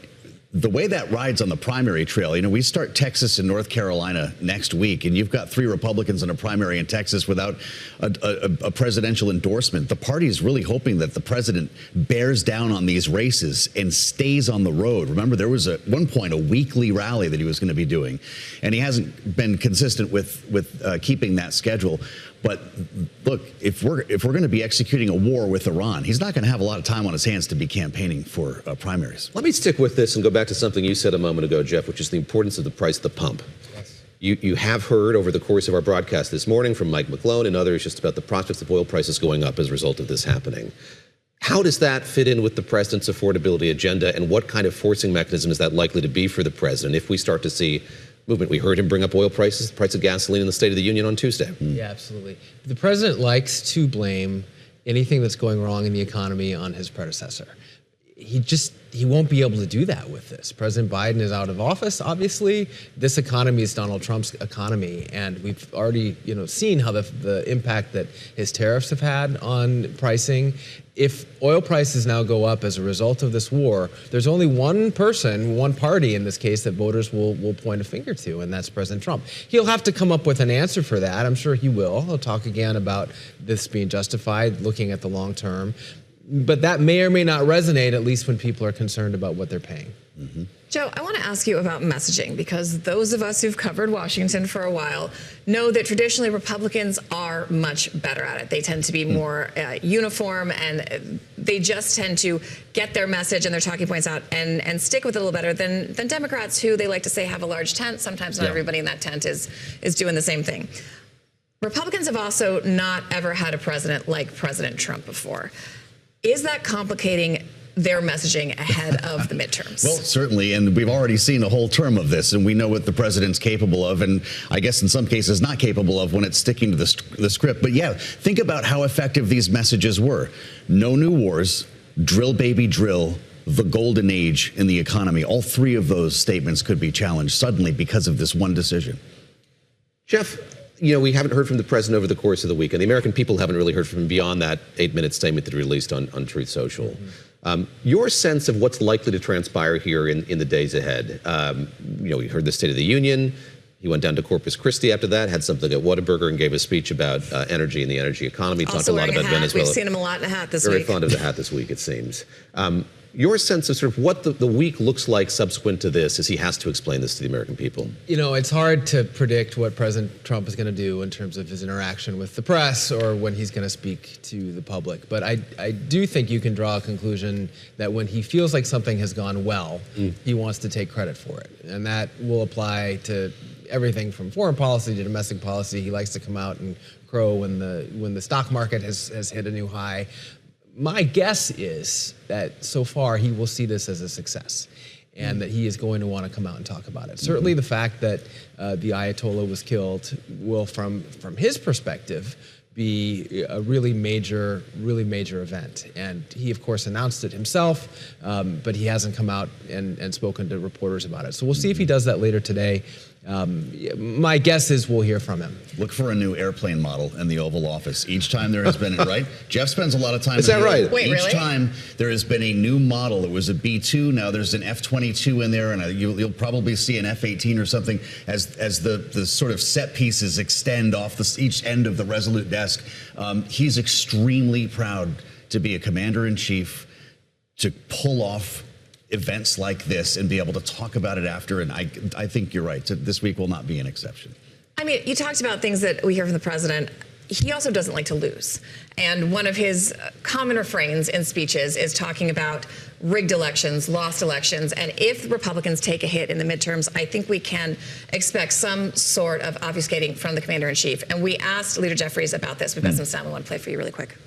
the way that rides on the primary trail, you know, we start Texas and North Carolina next week, and you've got 3 Republicans in a primary in Texas without a presidential endorsement. The party is really hoping that the president bears down on these races and stays on the road. Remember, there was at one point a weekly rally that he was going to be doing, and he hasn't been consistent with keeping that schedule. But look, if we're going to be executing a war with Iran, he's not going to have a lot of time on his hands to be campaigning for primaries. Let me stick with this and go back to something you said a moment ago, Jeff, which is the importance of the price at the pump. Yes. You have heard over the course of our broadcast this morning from Mike McGlone and others just about the prospects of oil prices going up as a result of this happening. How does that fit in with the president's affordability agenda, and what kind of forcing mechanism is that likely to be for the president if we start to see movement? We heard him bring up oil prices, the price of gasoline in the State of the Union on Tuesday. Yeah, absolutely. The president likes to blame anything that's going wrong in the economy on his predecessor. He won't be able to do that with this. President Biden is out of office, obviously. This economy is Donald Trump's economy, and we've already, seen how the impact that his tariffs have had on pricing. If oil prices now go up as a result of this war, there's only one person, one party in this case that voters will point a finger to, and that's President Trump. He'll have to come up with an answer for that. I'm sure he will. He'll talk again about this being justified, looking at the long term. But that may or may not resonate, at least when people are concerned about what they're paying. Mm-hmm. Joe, I want to ask you about messaging, because those of us who've covered Washington for a while know that traditionally Republicans are much better at it. They tend to be more uniform, and they just tend to get their message and their talking points out and stick with it a little better than Democrats, who they like to say have a large tent. Sometimes not everybody in that tent is doing the same thing. Republicans have also not ever had a president like President Trump before. Is that complicating their messaging ahead of the midterms? Well, certainly, and we've already seen a whole term of this, and we know what the president's capable of, and I guess in some cases not capable of when it's sticking to the script. But yeah, think about how effective these messages were. No new wars, drill baby drill, the golden age in the economy. All three of those statements could be challenged suddenly because of this one decision. Jeff, we haven't heard from the president over the course of the week, and the American people haven't really heard from him beyond that 8-minute statement that he released on Truth Social. Mm-hmm. Your sense of what's likely to transpire here in the days ahead? We heard the State of the Union. He went down to Corpus Christi after that, had something at Whataburger, and gave a speech about energy and the energy economy. Also talked a lot about Venezuela. We've seen him a lot in a hat this week. Very fond of the hat this week, it seems. Your sense of sort of what the week looks like subsequent to this as he has to explain this to the American people? It's hard to predict what President Trump is going to do in terms of his interaction with the press or when he's going to speak to the public. But I do think you can draw a conclusion that when he feels like something has gone well, he wants to take credit for it. And that will apply to everything from foreign policy to domestic policy. He likes to come out and crow when the stock market has hit a new high. My guess is that so far he will see this as a success, and that he is going to want to come out and talk about it. Certainly the fact that the Ayatollah was killed will, from his perspective, be a really major event. And he, of course, announced it himself, but he hasn't come out and spoken to reporters about it. So we'll see if he does that later today. My guess is we'll hear from him. Look for a new airplane model in the Oval Office. Each time there has been, right? Jeff spends a lot of time. Is that right? Wait, Each time there has been a new model. It was a B-2. Now there's an F-22 in there, and you'll probably see an F-18 or something as the sort of set pieces extend off each end of the Resolute desk. He's extremely proud to be a commander-in-chief, to pull off events like this and be able to talk about it after. And I think you're right. This week will not be an exception. I mean, you talked about things that we hear from the president. He also doesn't like to lose. And one of his common refrains in speeches is talking about rigged elections, lost elections. And if Republicans take a hit in the midterms, I think we can expect some sort of obfuscating from the commander-in-chief. And we asked Leader Jeffries about this. We've got some sound I want to play for you really quick.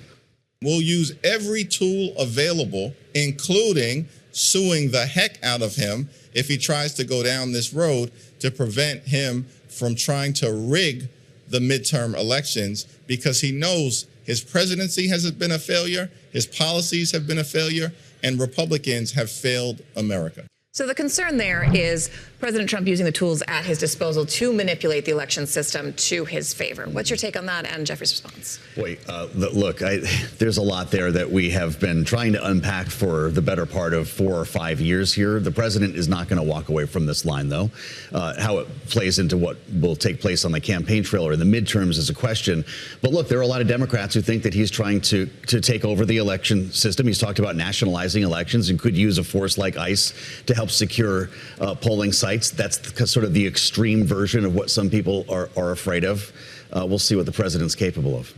We'll use every tool available, including suing the heck out of him if he tries to go down this road, to prevent him from trying to rig the midterm elections, because he knows his presidency has been a failure, his policies have been a failure, and Republicans have failed America. So the concern there is President Trump using the tools at his disposal to manipulate the election system to his favor. What's your take on that and Jeffries' response? Boy, look, there's a lot there that we have been trying to unpack for the better part of 4 or 5 years here. The president is not going to walk away from this line, though. How it plays into what will take place on the campaign trail or in the midterms is a question. But look, there are a lot of Democrats who think that he's trying to take over the election system. He's talked about nationalizing elections and could use a force like ICE to help secure polling sites. That's sort of the extreme version of what some people are afraid of. We'll see what the president's capable of.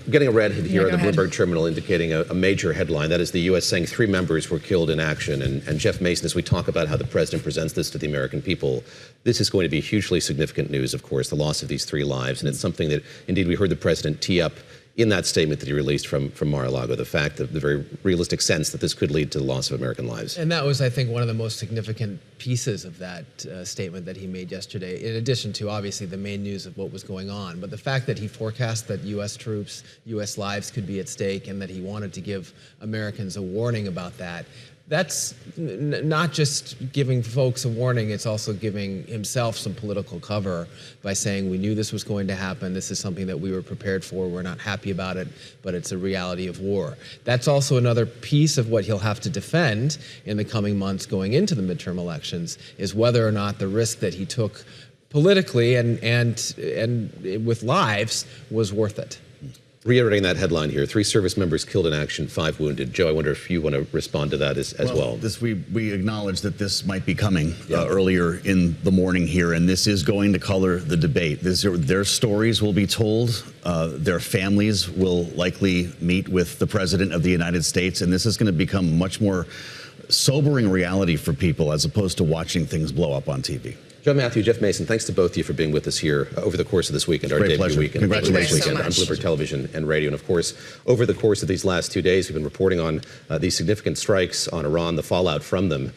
Getting a red here at the Bloomberg terminal indicating a major headline. That is the U.S. saying 3 members were killed in action. And Jeff Mason, as we talk about how the president presents this to the American people, this is going to be hugely significant news, of course, the loss of these 3 lives. And it's something that, indeed, we heard the president tee up in that statement that he released from Mar-a-Lago, the fact that the very realistic sense that this could lead to the loss of American lives. And that was, I think, one of the most significant pieces of that statement that he made yesterday, in addition to obviously the main news of what was going on. But the fact that he forecast that U.S. troops, U.S. lives could be at stake, and that he wanted to give Americans a warning about that. That's not just giving folks a warning, it's also giving himself some political cover by saying we knew this was going to happen, this is something that we were prepared for, we're not happy about it, but it's a reality of war. That's also another piece of what he'll have to defend in the coming months going into the midterm elections, is whether or not the risk that he took politically and with lives was worth it. Reiterating that headline here, 3 service members killed in action, 5 wounded. Joe, I wonder if you want to respond to that as well. We acknowledge that this might be coming earlier in the morning here, and this is going to color the debate. Their stories will be told. Their families will likely meet with the President of the United States, and this is going to become much more sobering reality for people as opposed to watching things blow up on TV. Joe Matthew, Jeff Mason, thanks to both of you for being with us here over the course of this weekend, our debut pleasure. weekend. Congratulations. Weekend on Bloomberg Television and Radio. And of course, over the course of these last 2 days, we've been reporting on these significant strikes on Iran, the fallout from them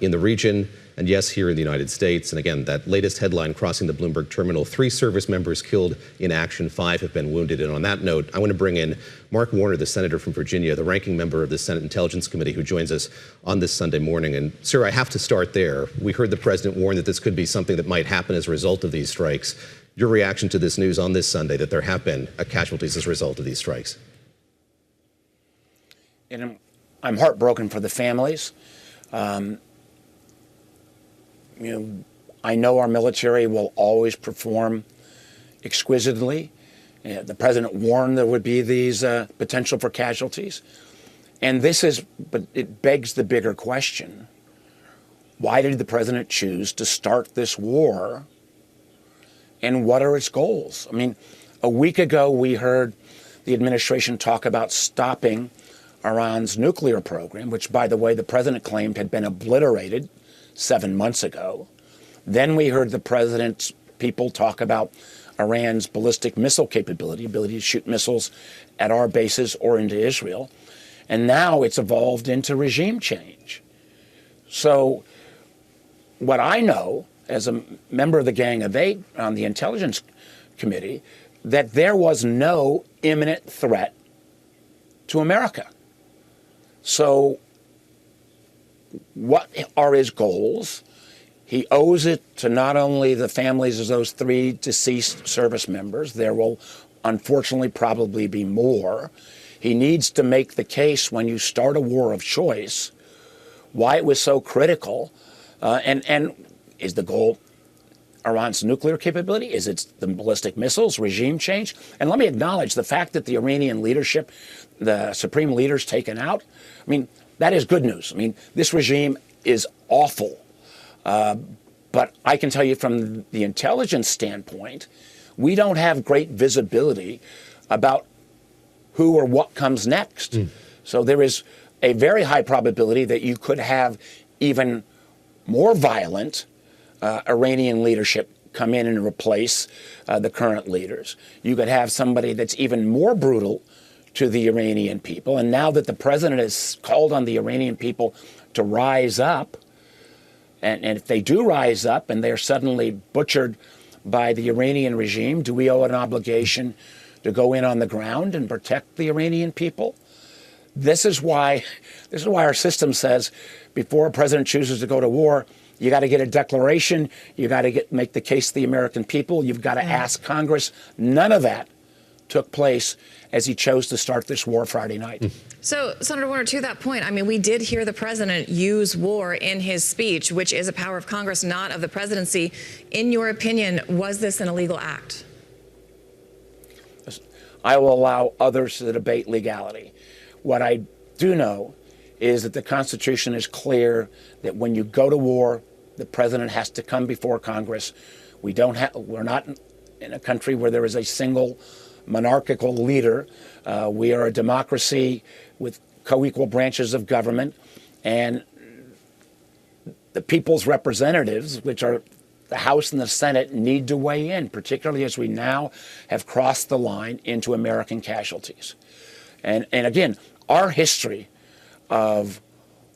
in the region, and yes, here in the United States. And again, that latest headline crossing the Bloomberg terminal, 3 service members killed in action, 5 have been wounded. And on that note, I want to bring in Mark Warner, the senator from Virginia, the ranking member of the Senate Intelligence Committee, who joins us on this Sunday morning. And sir, I have to start there. We heard the president warn that this could be something that might happen as a result of these strikes. Your reaction to this news on this Sunday, that there have been casualties as a result of these strikes? And I'm heartbroken for the families. I know our military will always perform exquisitely. The president warned there would be these potential for casualties. And but it begs the bigger question. Why did the president choose to start this war? And what are its goals? I mean, a week ago, we heard the administration talk about stopping Iran's nuclear program, which, by the way, the president claimed had been obliterated 7 months ago. Then we heard the president's people talk about Iran's ballistic missile capability, ability to shoot missiles at our bases or into Israel. And now it's evolved into regime change. So what I know as a member of the Gang of Eight on the Intelligence Committee, that there was no imminent threat to America. So what are his goals? He owes it to not only the families of those 3 deceased service members, there will unfortunately probably be more. He needs to make the case when you start a war of choice, why it was so critical, and is the goal Iran's nuclear capability? Is it the ballistic missiles, regime change? And let me acknowledge the fact that the Iranian leadership, the supreme leader's taken out. I mean, that is good news. I mean, this regime is awful. But I can tell you from the intelligence standpoint, we don't have great visibility about who or what comes next. So there is a very high probability that you could have even more violent Iranian leadership come in and replace the current leaders. You could have somebody that's even more brutal to the Iranian people. And now that the president has called on the Iranian people to rise up, and if they do rise up and they're suddenly butchered by the Iranian regime, do we owe an obligation to go in on the ground and protect the Iranian people? This is why our system says before a president chooses to go to war, you got to get a declaration, you got to make the case to the American people, you've got to ask Congress. None of that took place as he chose to start this war Friday night. So, Senator Warner, to that point, I mean, we did hear the president use war in his speech, which is a power of Congress, not of the presidency. In your opinion, was this an illegal act? I will allow others to debate legality. What I do know is that the Constitution is clear that when you go to war, the president has to come before Congress. We're not in a country where there is a single monarchical leader. We are a democracy with co-equal branches of government, and the people's representatives, which are the House and the Senate need to weigh in, particularly as we now have crossed the line into American casualties. And again, our history of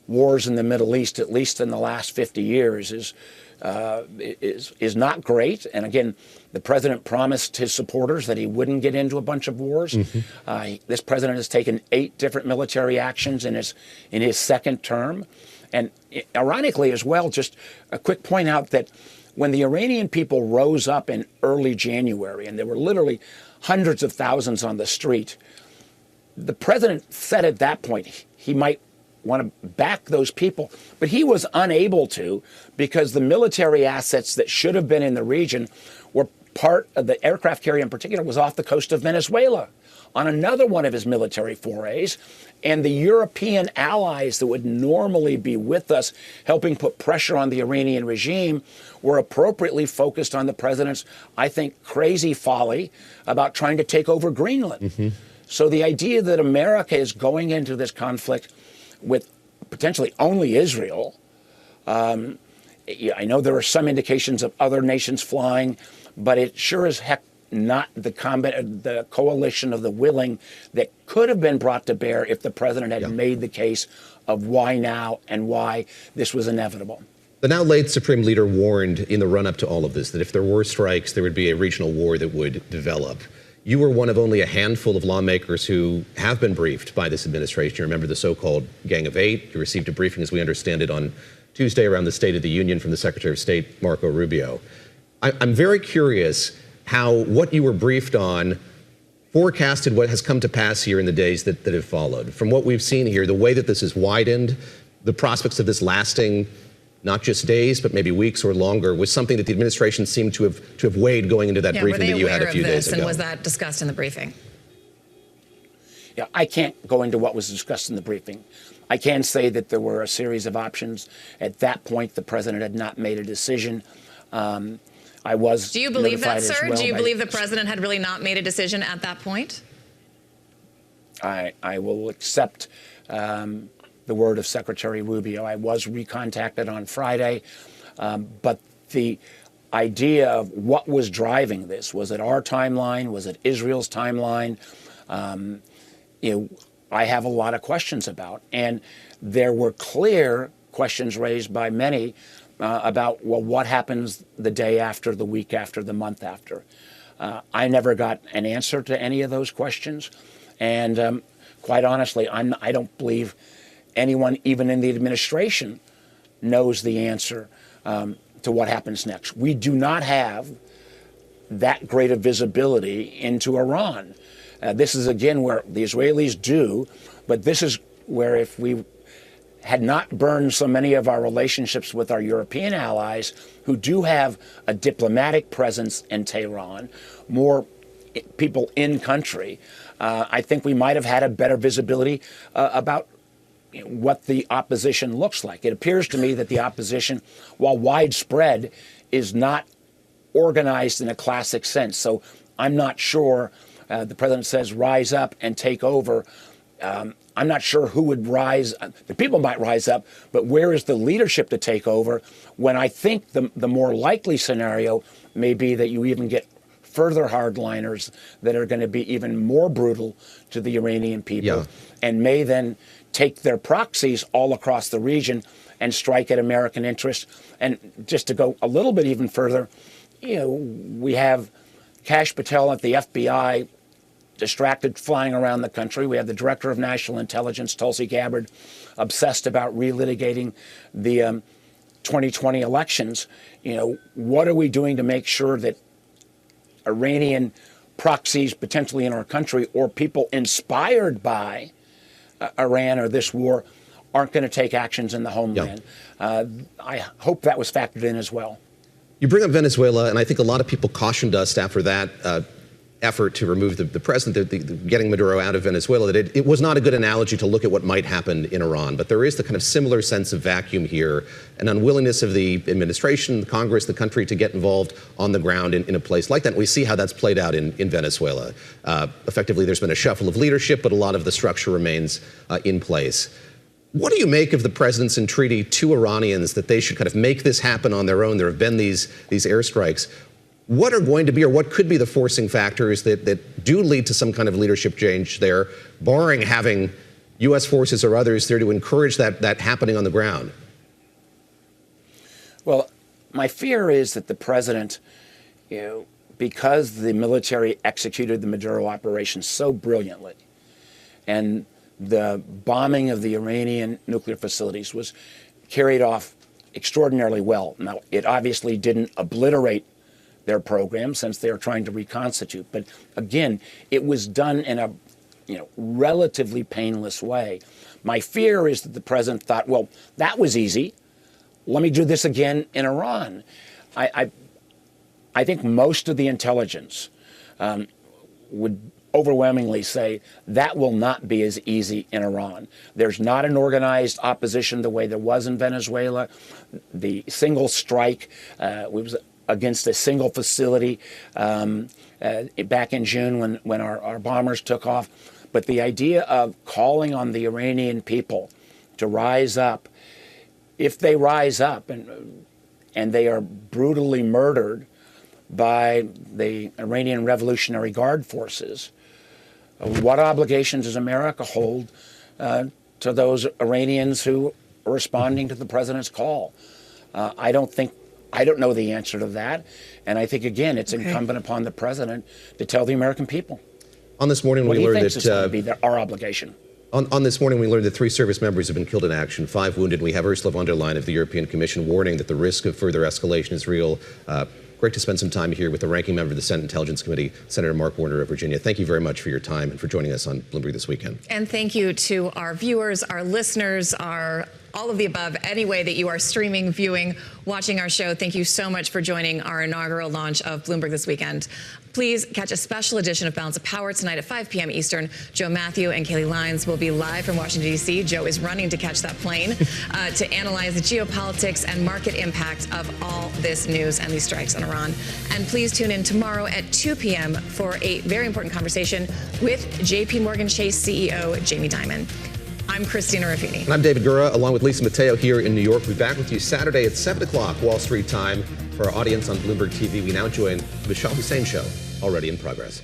wars in the Middle East, at least in the last 50 years, is not great. And again, the president promised his supporters that he wouldn't get into a bunch of wars. This president has taken 8 different military actions in his second term. And ironically as well, just a quick point out that when the Iranian people rose up in early January, and there were literally hundreds of thousands on the street, the president said at that point he might want to back those people, but he was unable to because the military assets that should have been in the region were part of the aircraft carrier in particular was off the coast of Venezuela on another one of his military forays. And the European allies that would normally be with us helping put pressure on the Iranian regime were appropriately focused on the president's, I think, crazy folly about trying to take over Greenland. So the idea that America is going into this conflict with potentially only Israel, I know there are some indications of other nations flying, but it sure as heck not the coalition of the willing that could have been brought to bear if the president had made the case of why now and why this was inevitable. The now late Supreme Leader warned in the run-up to all of this that if there were strikes, there would be a regional war that would develop. You were one of only a handful of lawmakers who have been briefed by this administration. You remember the so-called Gang of Eight. You received a briefing, as we understand it, on Tuesday around the State of the Union from the Secretary of State, Marco Rubio. I'm very curious how what you were briefed on forecasted what has come to pass here in the days that have followed. From what we've seen here, the way that this has widened, the prospects of this lasting not just days, but maybe weeks or longer, was something that the administration seemed to have weighed going into that briefing that you had a few days ago. And was that discussed in the briefing? Yeah, I can't go into what was discussed in the briefing. I can say that there were a series of options. At that point, the president had not made a decision. I was. Do you believe that, sir? Well, do you believe the president had really not made a decision at that point? I will accept the word of Secretary Rubio. I was recontacted on Friday, but the idea of what was driving this, was it our timeline? Was it Israel's timeline? I have a lot of questions about, and there were clear questions raised by many about, well, what happens the day after, the week after, the month after? I never got an answer to any of those questions, and quite honestly, I don't believe anyone, even in the administration, knows the answer to what happens next. We do not have that great of visibility into Iran. This is, again, where the Israelis do, but this is where if we had not burned so many of our relationships with our European allies who do have a diplomatic presence in Tehran, more people in country, I think we might have had a better visibility about what the opposition looks like. It appears to me that the opposition, while widespread, is not organized in a classic sense. So I'm not sure, the president says rise up and take over. I'm not sure who would rise. The people might rise up, but where is the leadership to take over when I think the more likely scenario may be that you even get further hardliners that are going to be even more brutal to the Iranian people and may then take their proxies all across the region and strike at American interests. And just to go a little bit even further, we have Kash Patel at the FBI distracted flying around the country. We have the Director of National Intelligence, Tulsi Gabbard, obsessed about relitigating the 2020 elections. What are we doing to make sure that Iranian proxies potentially in our country or people inspired by Iran or this war aren't going to take actions in the homeland? I hope that was factored in as well. You bring up Venezuela, and I think a lot of people cautioned us after that effort to remove the president, getting Maduro out of Venezuela, that it was not a good analogy to look at what might happen in Iran. But there is the kind of similar sense of vacuum here, an unwillingness of the administration, the Congress, the country to get involved on the ground in a place like that. And we see how that's played out in Venezuela. Effectively, there's been a shuffle of leadership, but a lot of the structure remains in place. What do you make of the president's entreaty to Iranians that they should kind of make this happen on their own? There have been these airstrikes. What are going to be, or what could be the forcing factors that do lead to some kind of leadership change there, barring having U.S. forces or others there to encourage that happening on the ground? Well, my fear is that the president, because the military executed the Maduro operation so brilliantly, and the bombing of the Iranian nuclear facilities was carried off extraordinarily well. Now, it obviously didn't obliterate their program since they are trying to reconstitute. But again, it was done in a relatively painless way. My fear is that the president thought, well, that was easy. Let me do this again in Iran. I think most of the intelligence would overwhelmingly say that will not be as easy in Iran. There's not an organized opposition the way there was in Venezuela. The single strike was against a single facility back in June when our bombers took off. But the idea of calling on the Iranian people to rise up, if they rise up and they are brutally murdered by the Iranian Revolutionary Guard forces, what obligations does America hold to those Iranians who are responding to the president's call? I don't know the answer to that. And I think, again, it's incumbent upon the president to tell the American people. On this morning, we learned that be our obligation. On this morning, we learned that 3 service members have been killed in action, 5 wounded. We have Ursula von der Leyen of the European Commission warning that the risk of further escalation is real. Great to spend some time here with the ranking member of the Senate Intelligence Committee, Senator Mark Warner of Virginia. Thank you very much for your time and for joining us on Bloomberg This Weekend. And thank you to our viewers, our listeners, all of the above, any way that you are streaming, viewing, watching our show. Thank you so much for joining our inaugural launch of Bloomberg This Weekend. Please catch a special edition of Balance of Power tonight at 5 p.m. Eastern. Joe Matthew and Kaylee Lyons will be live from Washington, D.C. Joe is running to catch that plane to analyze the geopolitics and market impact of all this news and these strikes on Iran. And please tune in tomorrow at 2 p.m. for a very important conversation with J.P. Morgan Chase CEO Jamie Dimon. I'm Christina Ruffini. And I'm David Gura, along with Lisa Mateo here in New York. We'll be back with you Saturday at 7 o'clock Wall Street time. For our audience on Bloomberg TV, we now join the Shah Hussein Show, already in progress.